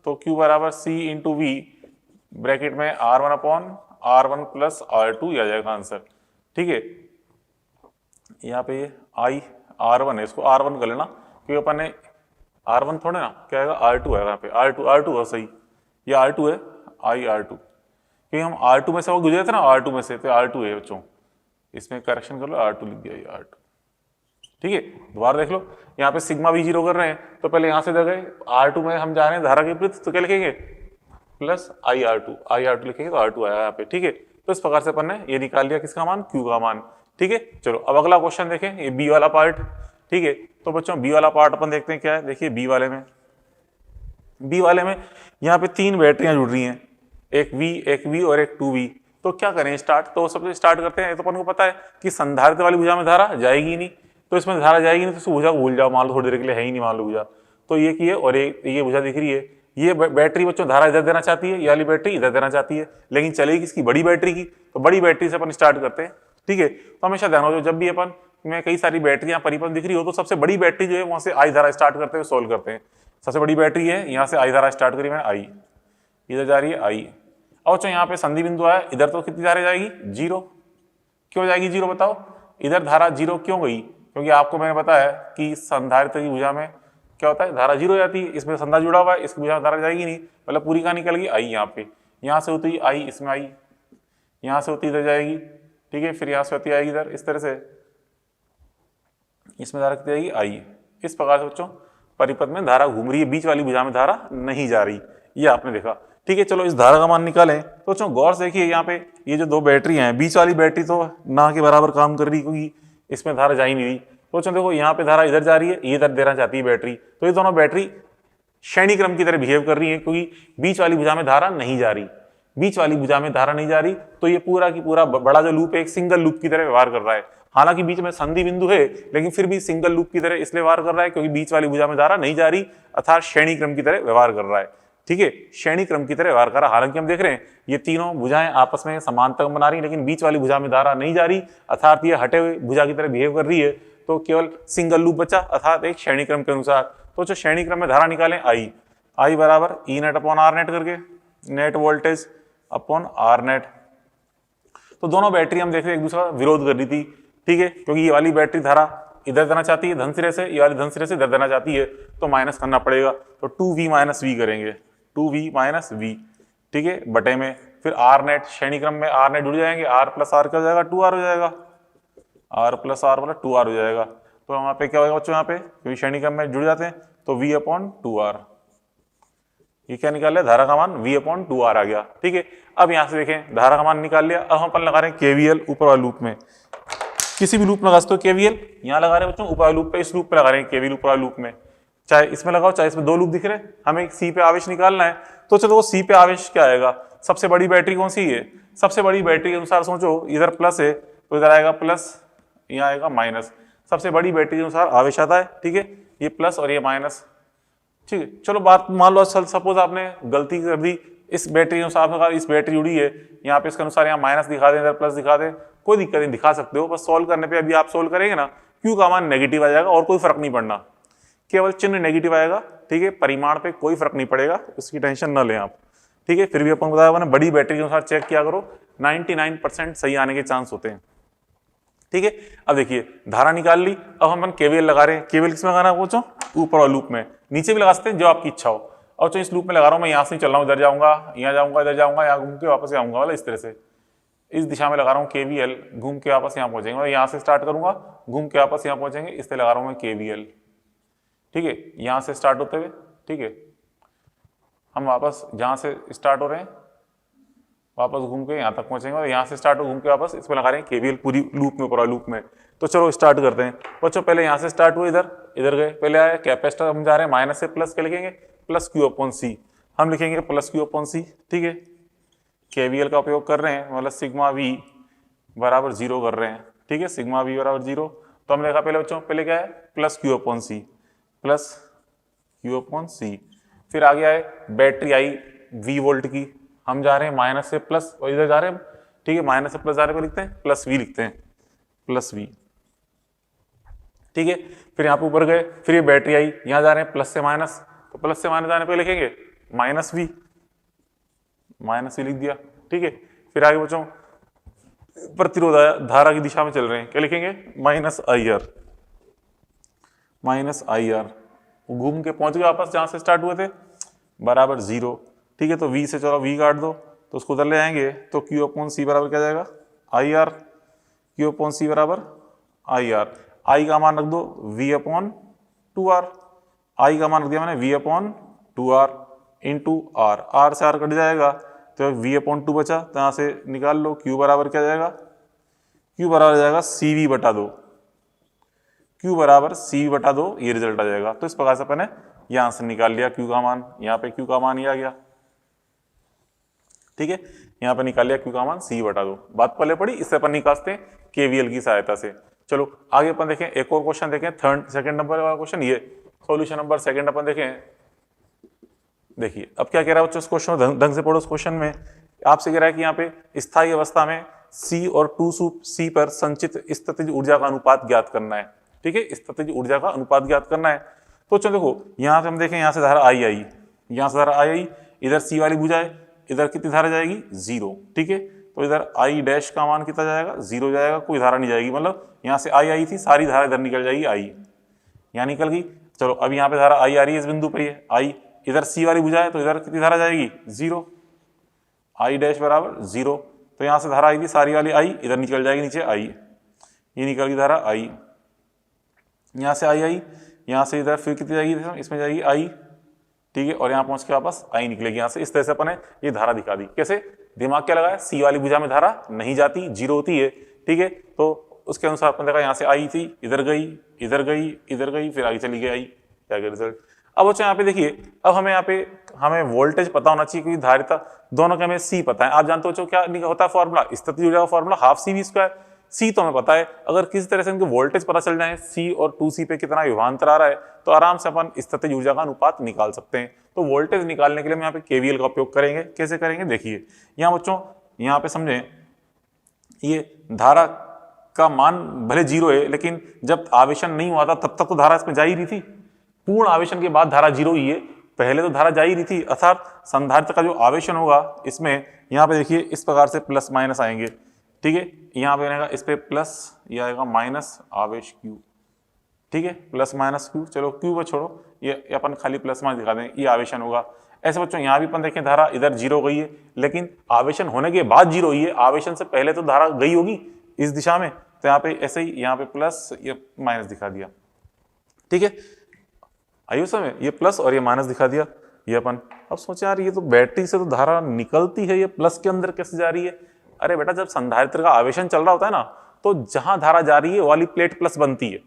तो Q बराबर C इंटू V ब्रैकेट में R1 upon R1 plus R2 आ जाएगा आंसर। ठीक है, यहाँ पे I R1 है, इसको R1 कर लेना, क्योंकि अपन ने R1 थोड़े ना, क्या आएगा R2 आएगा, यहाँ पे R2 है सही, ये R2 है, I R2, क्योंकि हम R2 में से वो गुजरे थे ना, R2 में से, तो R2 है बच्चों, इसमें करेक्शन कर लो, R2 लिख दिया, ये R2। ठीक है, दोबारा देख लो, यहाँ पे सिग्मा भी 0 कर रहे हैं, तो पहले यहाँ से इधर गए, R2 में हम जा रहे हैं धारा के विपरीत, तो क्या लिखेंगे, प्लस आई R2 लिखेंगे, तो R2 आया यहाँ पे। ठीक है, तो इस प्रकार से अपन ने ये निकाल लिया किसका मान, Q का मान। ठीक है, चलो अब अगला क्वेश्चन देखें, ये बी वाला पार्ट। ठीक है, तो बच्चों बी वाला पार्ट अपन देखते हैं क्या है। देखिए बी वाले में यहाँ पे 3 बैटरियां जुड़ रही हैं, एक V और एक 2V। तो क्या करें स्टार्ट, तो सबसे स्टार्ट करते हैं। तो अपन को पता है कि संधारित्र वाली भुजा में धारा जाएगी नहीं, तो इसमें धारा जाएगी नहीं, तो इस भुजा को भूल जाओ, मान लो थोड़ी देर के लिए है ही नहीं, मान लो भुजा। तो ये की है, और ये भुजा दिख रही है, ये बैटरी बच्चों धारा इधर देना चाहती है, ये वाली बैटरी इधर देना चाहती है, लेकिन चलेगी किसकी, बड़ी बैटरी की। तो बड़ी बैटरी से अपन स्टार्ट करते हैं। ठीक है, तो हमेशा ध्यान रखो, जब भी अपन में कई सारी बैटरियां परिपथ दिख रही हो, तो सबसे बड़ी बैटरी जो है वहां से आई धारा स्टार्ट करते हुए सोल्व करते हैं। सबसे बड़ी बैटरी है, यहाँ से आई धारा स्टार्ट करी मैंने, आई इधर जा रही है, आई। और यहाँ पे संधि बिंदु आया, इधर तो कितनी धारा जाएगी, 0। क्यों जाएगी 0 बताओ, इधर धारा 0 क्यों गई, क्योंकि आपको मैंने बताया कि संधारित्र की भुजा में क्या होता है, धारा 0 जाती है, इसमें संधा जुड़ा हुआ है, इसकी भुजा में धारा जाएगी नहीं, मतलब पूरी कहानी निकल गई आई। यहाँ पे यहाँ से होती आई, इसमें आई, यहाँ से होती इधर जाएगी, ठीक है, फिर यहाँ से होती आएगी इधर, इस तरह से इसमें धारा कितनी जाएगी, आई। इस प्रकार से बच्चों परिपथ में धारा घूम रही है, बीच वाली भुजा में धारा नहीं जा रही, ये आपने देखा। ठीक है, चलो इस धारा का मान निकालें। तो बच्चों गौर से देखिए, यहाँ पे ये जो 2 बैटरी हैं, बीच वाली बैटरी तो ना के बराबर काम कर रही, क्योंकि इसमें धारा जा ही नहीं रही। तो बच्चों देखो, यहाँ पे धारा इधर जा रही है, ये इधर देना चाहती है बैटरी, तो ये दोनों बैटरी श्रेणी क्रम की तरह बिहेव कर रही है, क्योंकि बीच वाली भुजा में धारा नहीं जा रही, बीच वाली भुजा में धारा नहीं जा रही। तो ये पूरा की पूरा बड़ा जो लूप है, एक सिंगल लूप की तरह व्यवहार कर रहा है। हालांकि बीच में संधि बिंदु है, लेकिन फिर भी सिंगल लूप की तरह इसलिए व्यवहार कर रहा है क्योंकि बीच वाली भुजा में धारा नहीं जा रही, अर्थात श्रेणी क्रम की तरह व्यवहार कर रहा है। ठीक है, श्रेणी क्रम की तरह व्यवहार कर रहा है। हालांकि हम देख रहे हैं ये तीनों भुजाएं आपस में समांतर बना रही, लेकिन बीच वाली भुजा में धारा नहीं जा रही, अर्थात ये हटे हुए भुजा की तरह बिहेव कर रही है। तो केवल सिंगल लूप बचा, अर्थात एक श्रेणी क्रम के अनुसार। तो जो श्रेणी क्रम में धारा निकालें, आई बराबर E net upon R net करके, net voltage upon R net. तो दोनों बैटरी हम देख रहे हैं एक दूसरे का विरोध कर रही थी। ठीक है, क्योंकि ये वाली बैटरी धारा इधर देना चाहती है धन सिरे से, ये वाली धन सिरे से इधर देना चाहती है, तो माइनस करना पड़ेगा। तो 2V माइनस वी करेंगे, 2V माइनस वी, ठीक है, बटे में फिर आर नेट, श्रेणी क्रम में आर नेट जुड़ जाएंगे, आर प्लस आर क्या हो जाएगा, 2R हो जाएगा, आर प्लस आर वाला 2R हो जाएगा। तो वहां पे क्या होगा बच्चों, यहाँ पे क्योंकि श्रेणी क्रम में जुड़ जाते हैं, तो V अपॉन 2R, ये क्या निकाल लिया, धारा का मान V अपॉन 2R आ गया। ठीक है, अब यहाँ से देखें धारा का मान निकाल लिया। अब हम अपन लगा रहे हैं KVL ऊपर वाले लूप में, किसी भी लूप में लगा सकते हो KVL, यहाँ लगा रहे हैं बच्चों ऊपर वाले लूप पे, इस लूप पे लगा रहे हैं KVL ऊपर वाले लूप में, चाहे इसमें लगाओ चाहे इसमें, 2 लूप दिख रहे हैं, हमें C पे आवेश निकालना है। तो चलो C पे आवेश क्या आएगा, सबसे बड़ी बैटरी कौन सी है, सबसे बड़ी बैटरी के अनुसार सोचो, इधर प्लस है तो इधर आएगा प्लस, यहाँ आएगा माइनस। सबसे बड़ी बैटरी के अनुसार आवेश आता है, ठीक है, ये प्लस और ये माइनस। ठीक है। चलो बात मान लो सपोज आपने गलती कर दी, इस बैटरी अनुसार आपने कहा इस बैटरी जुड़ी है, यहाँ पे इसके अनुसार यहाँ माइनस दिखा दे, इधर प्लस दिखा दे, कोई दिक्कत नहीं, दिखा सकते हो। बस सॉल्व करने पे अभी आप सॉल्व करेंगे ना, क्यू का मान नेगेटिव आ जाएगा और कोई फर्क नहीं पड़ना, केवल चिन्ह नेगेटिव आएगा, ठीक है। परिमाण पे कोई फर्क नहीं पड़ेगा, उसकी टेंशन न लें आप, ठीक है। फिर भी अपन बताया मैंने बड़ी बैटरी के अनुसार चेक किया करो, 99% सही आने के चांस होते हैं, ठीक है। अब देखिए धारा निकाल ली, अब हम केवीएल लगा रहे हैं। केवीएल किसमें लगाना है पूछो, ऊपर वाले लूप में, नीचे भी लगा सकते हैं जो आपकी इच्छा हो। और तो इस लूप में लगा रहा हूं मैं, यहाँ से चल रहा हूँ, इधर जाऊंगा, यहाँ जाऊंगा, इधर जाऊंगा, यहाँ घूम के वापस आऊंगा, वाला इस तरह से इस दिशा में लगा रहा हूँ केवीएल, घूम के वापस यहाँ पहुंचेंगे, यहाँ से स्टार्ट करूंगा, घूम के वापस यहाँ पहुंचेंगे, इस तरह लगा रहा हूँ मैं केवीएल, ठीक है। यहाँ से स्टार्ट होते हुए, ठीक है, हम वापस जहाँ से स्टार्ट हो रहे हैं वापस घूम के यहाँ तक पहुंचेंगे, और यहाँ से स्टार्ट हो घूम के वापस इसमें लगा रहे हैं केवीएल पूरी लूप में, पूरा लूप में। तो चलो स्टार्ट करते हैं बच्चों। पहले यहाँ से स्टार्ट हुए, इधर इधर गए, पहले आए कैपेसिटर, हम जा रहे हैं माइनस से प्लस, क्या लिखेंगे, प्लस क्यू अपॉन सी, हम लिखेंगे प्लस क्यू अपॉन सी, ठीक है। केवीएल का उपयोग कर रहे हैं, मतलब सिग्मा वी बराबर 0 कर रहे हैं, ठीक है, सिग्मा वी बराबर 0। तो हमने देखा पहले बच्चों, पहले क्या है, प्लस क्यू अपॉन सी, प्लस क्यू अपॉन सी। फिर आगे आए बैटरी आई वी वोल्ट की, हम जा रहे हैं माइनस से प्लस, और इधर जा रहे हैं, ठीक है, माइनस से प्लस जा रहे हैं, लिखते हैं प्लस वी, लिखते हैं प्लस वी, ठीक है। फिर यहाँ पे ऊपर गए, फिर ये बैटरी आई, यहाँ जा रहे हैं प्लस से माइनस, तो प्लस से माइनस जाने पे लिखेंगे माइनस वी, माइनस वी लिख दिया, ठीक है। फिर आगे बच्चों प्रतिरोध धारा की दिशा में चल रहे हैं, क्या लिखेंगे, minus I R, minus I R, घूम के पहुंच गए वापस जहां से स्टार्ट हुए थे, बराबर 0, ठीक है। तो v से चलो v काट दो, तो उसको उधर ले आएंगे, तो q अपॉन सी बराबर क्या जाएगा, आई आर, q अपॉन सी बराबर आई आर, आई का मान रख दो v अपॉन 2r, आई का मान रख दिया मैंने v upon 2r into R, R से आर कट जाएगा, तो v अपॉन 2 बचा, तो यहाँ से निकाल लो, q बराबर क्या जाएगा, q बराबर जाएगा CV बटा 2, q बराबर CV बटा 2, ये रिजल्ट आ जाएगा। तो इस प्रकार से अपने यहां से निकाल लिया q का मान, यहाँ पे q का मान ही आ गया, ठीक है, यहाँ पे निकाल लिया q का मान CV बटा 2। बात पहले पड़ी, इससे अपन निकालते हैं केवीएल की सहायता से। चलो आगे अपन देखें, एक और क्वेश्चन देखें, सेकंड नंबर वाला क्वेश्चन, ये सॉल्यूशन नंबर सेकंड अपन देखें। देखिए अब क्या कह रहा है बच्चों, इस क्वेश्चन ढंग से पढ़ो। इस क्वेश्चन में आपसे कह रहा है कि यहाँ पे स्थायी अवस्था में C और 2C पर संचित स्थितिज ऊर्जा का अनुपात ज्ञात करना है, ठीक है, स्थितिज ऊर्जा का अनुपात ज्ञात करना है। तो चलो देखो यहाँ से हम देखें, यहाँ से धारा आई आई, यहाँ से धारा आई आई, इधर C वाली भुजा है, इधर कितनी धारा जाएगी, 0, ठीक है। तो इधर आई डैश का मान कितना जाएगा, 0 जाएगा, कोई धारा नहीं जाएगी, मतलब यहाँ से आई आई थी, सारी धारा इधर निकल जाएगी, आई यहाँ निकल गई। चलो अब यहाँ पे धारा आई आ रही है, इस बिंदु पे है आई, इधर C वाली भुजा है, तो इधर कितनी धारा जाएगी, 0, आई डैश बराबर 0। तो यहाँ से धारा आई थी सारी वाली आई, इधर निकल जाएगी नीचे आई, ये निकल गई धारा आई, यहाँ से आई आई, यहाँ से इधर फिर कितनी जाएगी, इसमें जाएगी आई, ठीक है, और यहाँ पहुंच के वापस आई निकलेगी यहाँ से। इस तरह से अपन ने ये धारा दिखा दी। कैसे, दिमाग क्या लगाया, C वाली भुजा में धारा नहीं जाती, 0 होती है, ठीक है। तो उसके अनुसार अपन देखा, यहाँ से आई थी, इधर गई, इधर गई, इधर गई, फिर आगे चली गई आई, क्या गया रिजल्ट। अब बच्चों यहाँ पे देखिए, अब हमें यहाँ पे हमें वोल्टेज पता होना चाहिए, क्योंकि धारिता दोनों का हमें C पता है। आप जानते हो क्या होता है फॉर्मूला, स्थितिज ऊर्जा का formula half CV square, C तो हमें पता है। अगर किसी तरह से इनके वोल्टेज पता चल जाए, C और 2C पे कितना विभवांतर आ रहा है, तो आराम से अपन स्थितिज ऊर्जा का अनुपात निकाल सकते हैं। तो वोल्टेज निकालने के लिए हम यहाँ पे केवीएल का उपयोग करेंगे। कैसे करेंगे, देखिए यहाँ बच्चों, यहाँ पे समझें, ये धारा का मान भले 0 है, लेकिन जब आवेशन नहीं हुआ था तब तक तो धारा इसमें जा ही रही थी। पूर्ण आवेशन के बाद धारा 0 ही है, पहले तो धारा जा ही रही थी। अर्थात संधारित्र का जो आवेशन होगा इसमें, यहाँ पे देखिए इस प्रकार से प्लस माइनस आएंगे, ठीक है। यहाँ पे आएगा इस पे प्लस, ये आएगा माइनस आवेश Q, ठीक है, प्लस माइनस Q। चलो Q को छोड़ो, ये अपन खाली प्लस माइनस दिखा दें, ये आवेशन होगा। ऐसे बच्चों यहाँ भी अपन देखें, धारा इधर 0 गई है, लेकिन आवेशन होने के बाद 0 ही है, आवेशन से पहले तो धारा गई होगी इस दिशा में। तो यहाँ पे ऐसे ही, यहाँ पे प्लस, ये माइनस दिखा दिया, ठीक है, आइए समय ये प्लस और ये माइनस दिखा दिया, ये अपन। अब सोचे यार ये तो बैटरी से तो धारा निकलती है, ये प्लस के अंदर कैसे जा रही है। अरे बेटा, जब संधारित्र का आवेशन चल रहा होता है ना, तो जहां धारा जा रही है वाली प्लेट प्लस बनती है।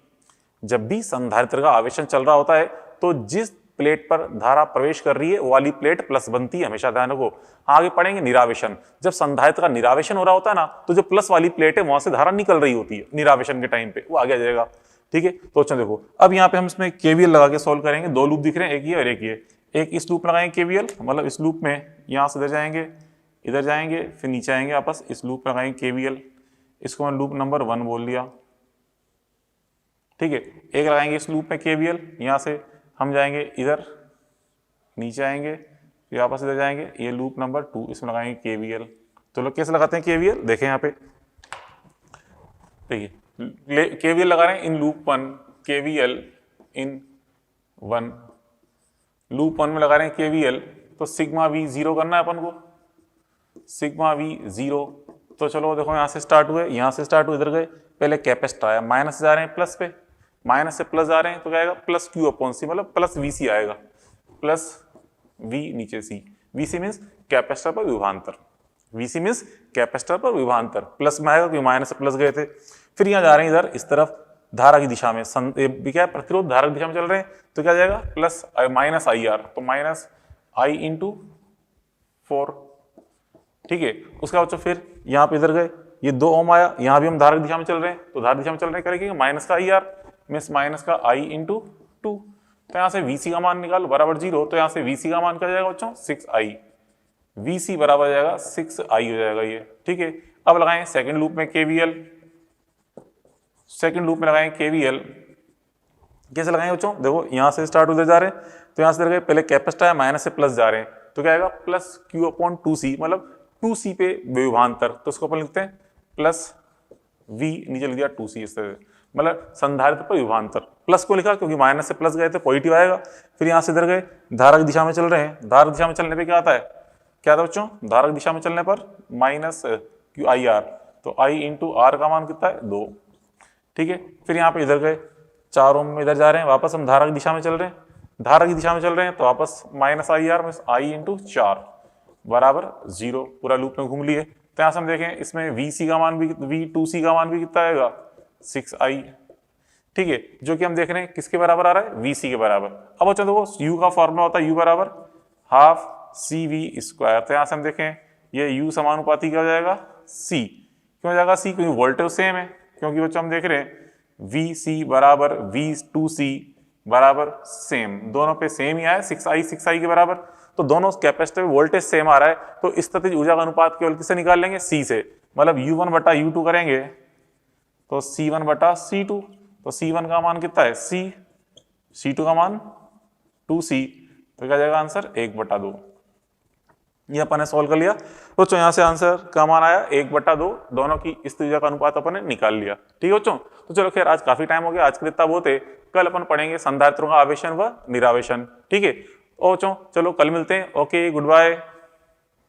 जब भी संधारित्र का आवेशन चल रहा होता है, तो जिस प्लेट पर धारा प्रवेश कर रही है वाली प्लेट प्लस बनती है, हमेशा ध्यान रखो। आगे पढ़ेंगे निरावेशन, जब संधारित्र का निरावेशन हो रहा होता है ना, तो जो प्लस वाली प्लेट है वहां से धारा निकल रही होती है निरावेशन के टाइम पे, वो आगे आ जाएगा। ठीक है। तो अच्छा देखो अब यहाँ पे हम इसमें केवीएल लगा के सॉल्व करेंगे। दो लूप दिख रहे हैं, एक ये और एक ये। एक इस लूप में लगाएंगे केवीएल, मतलब इस लूप में यहाँ से इधर जाएंगे फिर नीचे आएंगे वापस, इस लूप में लगाएंगे केवीएल, इसको मैं लूप नंबर 1 बोल दिया, ठीक है। एक लगाएंगे इस लूप में केवीएल, यहाँ से हम जाएंगे इधर नीचे आएंगे फिर वापस इधर जाएंगे, ये लूप नंबर 2, इसमें लगाएंगे केवीएल। तो लोग कैसे लगाते हैं केवीएल, देखें यहाँ पे, देखिए केवीएल लगा रहे हैं in loop 1, KVL in 1, loop 1 में लगा रहे हैं केवीएल, तो सिग्मा वी 0 करना है अपन को, सिग्मा वी 0। तो चलो देखो यहाँ से स्टार्ट हुए, यहाँ से स्टार्ट हुए इधर गए, पहले कैपेसिटर आया, माइनस से जा रहे हैं प्लस पे, माइनस से प्लस जा रहे हैं तो क्या आएगा प्लस क्यू अपॉन सी, मतलब प्लस वी सी आएगा, प्लस वी नीचे सी, वी सी मीन्स कैपेसिटर पर विभवांतर, वी सी मीन्स कैपेसिटर पर विभवांतर, प्लस में आएगा क्योंकि माइनस से प्लस गए थे। फिर यहाँ जा रहे हैं इधर इस तरफ धारा की दिशा में, क्या प्रतिरोध धारा की दिशा में चल रहे हैं, तो क्या जाएगा प्लस माइनस आई आर, तो माइनस आई इंटू 4, ठीक है। उसका बच्चों फिर यहाँ पे इधर गए, ये 2 ओम आया, यहाँ भी हम धारा की दिशा में चल रहे हैं, तो धारा दिशा में चल रहे हैं करेंगे माइनस का आई आर मीन्स माइनस का आई इंटू 2, तो यहाँ से वीसी का मान निकाल बराबर 0, तो यहाँ से वीसी का मान क्या जाएगा बच्चों 6i, वीसी बराबर जाएगा 6i हो जाएगा ये, ठीक है। अब लगाएं सेकंड लूप में केवीएल, सेकंड लूप में लगाएं केवीएल, कैसे लगाएंगे बच्चों, देखो यहाँ से स्टार्ट उधर जा रहे हैं, तो यहाँ से इधर गए, पहले कैपेसिटर है माइनस से प्लस जा रहे हैं, तो क्या आएगा प्लस क्यू अपॉन 2c, मतलब 2c पे विभवांतर, तो उसको अपन लिखते हैं प्लस v, नीचे लिख दिया 2c, इस तरह मतलब संधारित्र पर विभवांतर। प्लस को लिखा क्योंकि माइनस से प्लस गए थे, पॉजिटिव आएगा। फिर यहाँ से इधर गए, धारा की दिशा में चल रहे हैं, धारा की दिशा में चलने पे क्या आता है, क्या था बच्चों, धारा की दिशा में चलने पर माइनस क्यू आई आर, तो आई इंटू आर का मान कितना है 2, ठीक है। फिर यहाँ पे इधर गए, 4 ओम में इधर जा रहे हैं, वापस हम धारा की दिशा में चल रहे हैं, धारा की दिशा में चल रहे हैं, तो वापस minus I R means I into 4 बराबर 0, पूरा लूप में घूम लिए। तो यहाँ से हम देखें इसमें वीसी का मान भी, V2C का मान भी कितना आएगा 6i, ठीक है, जो कि हम देख रहे हैं किसके बराबर आ रहा है VC के बराबर। अब अच्छा देखो U का फॉर्मूला होता है U बराबर हाफ CV², तो यहाँ से हम देखें ये U समानुपाती क्या हो जाएगा C, क्यों हो जाएगा C, क्योंकि वोल्टेज सेम है, क्योंकि बच्चों हम देख रहे हैं VC बराबर V2C बराबर सेम, दोनों पे सेम ही आया 6i के बराबर, तो दोनों कैपेसिटर वोल्टेज सेम आ रहा है, तो इस स्थिति ऊर्जा का अनुपात केवल किससे निकाल लेंगे C से, मतलब U1 बटा U2 करेंगे तो C1 बटा C2, तो C1 का मान कितना है C, C2 का मान 2C, तो क्या जाएगा आंसर 1/2। ये अपन ने सॉल्व कर लिया, बच्चों यहाँ से आंसर का मान आया 1/2, दोनों की इस ऊर्जा का अनुपात अपन ने निकाल लिया, ठीक है बच्चों। तो चलो खैर आज काफी टाइम हो गया, आज के लिए इतना बहुत है, कल अपन पढ़ेंगे संधारित्रों का आवेशन व निरावेशन, ठीक है। ओ बच्चों चलो कल मिलते हैं, ओके गुड बाय।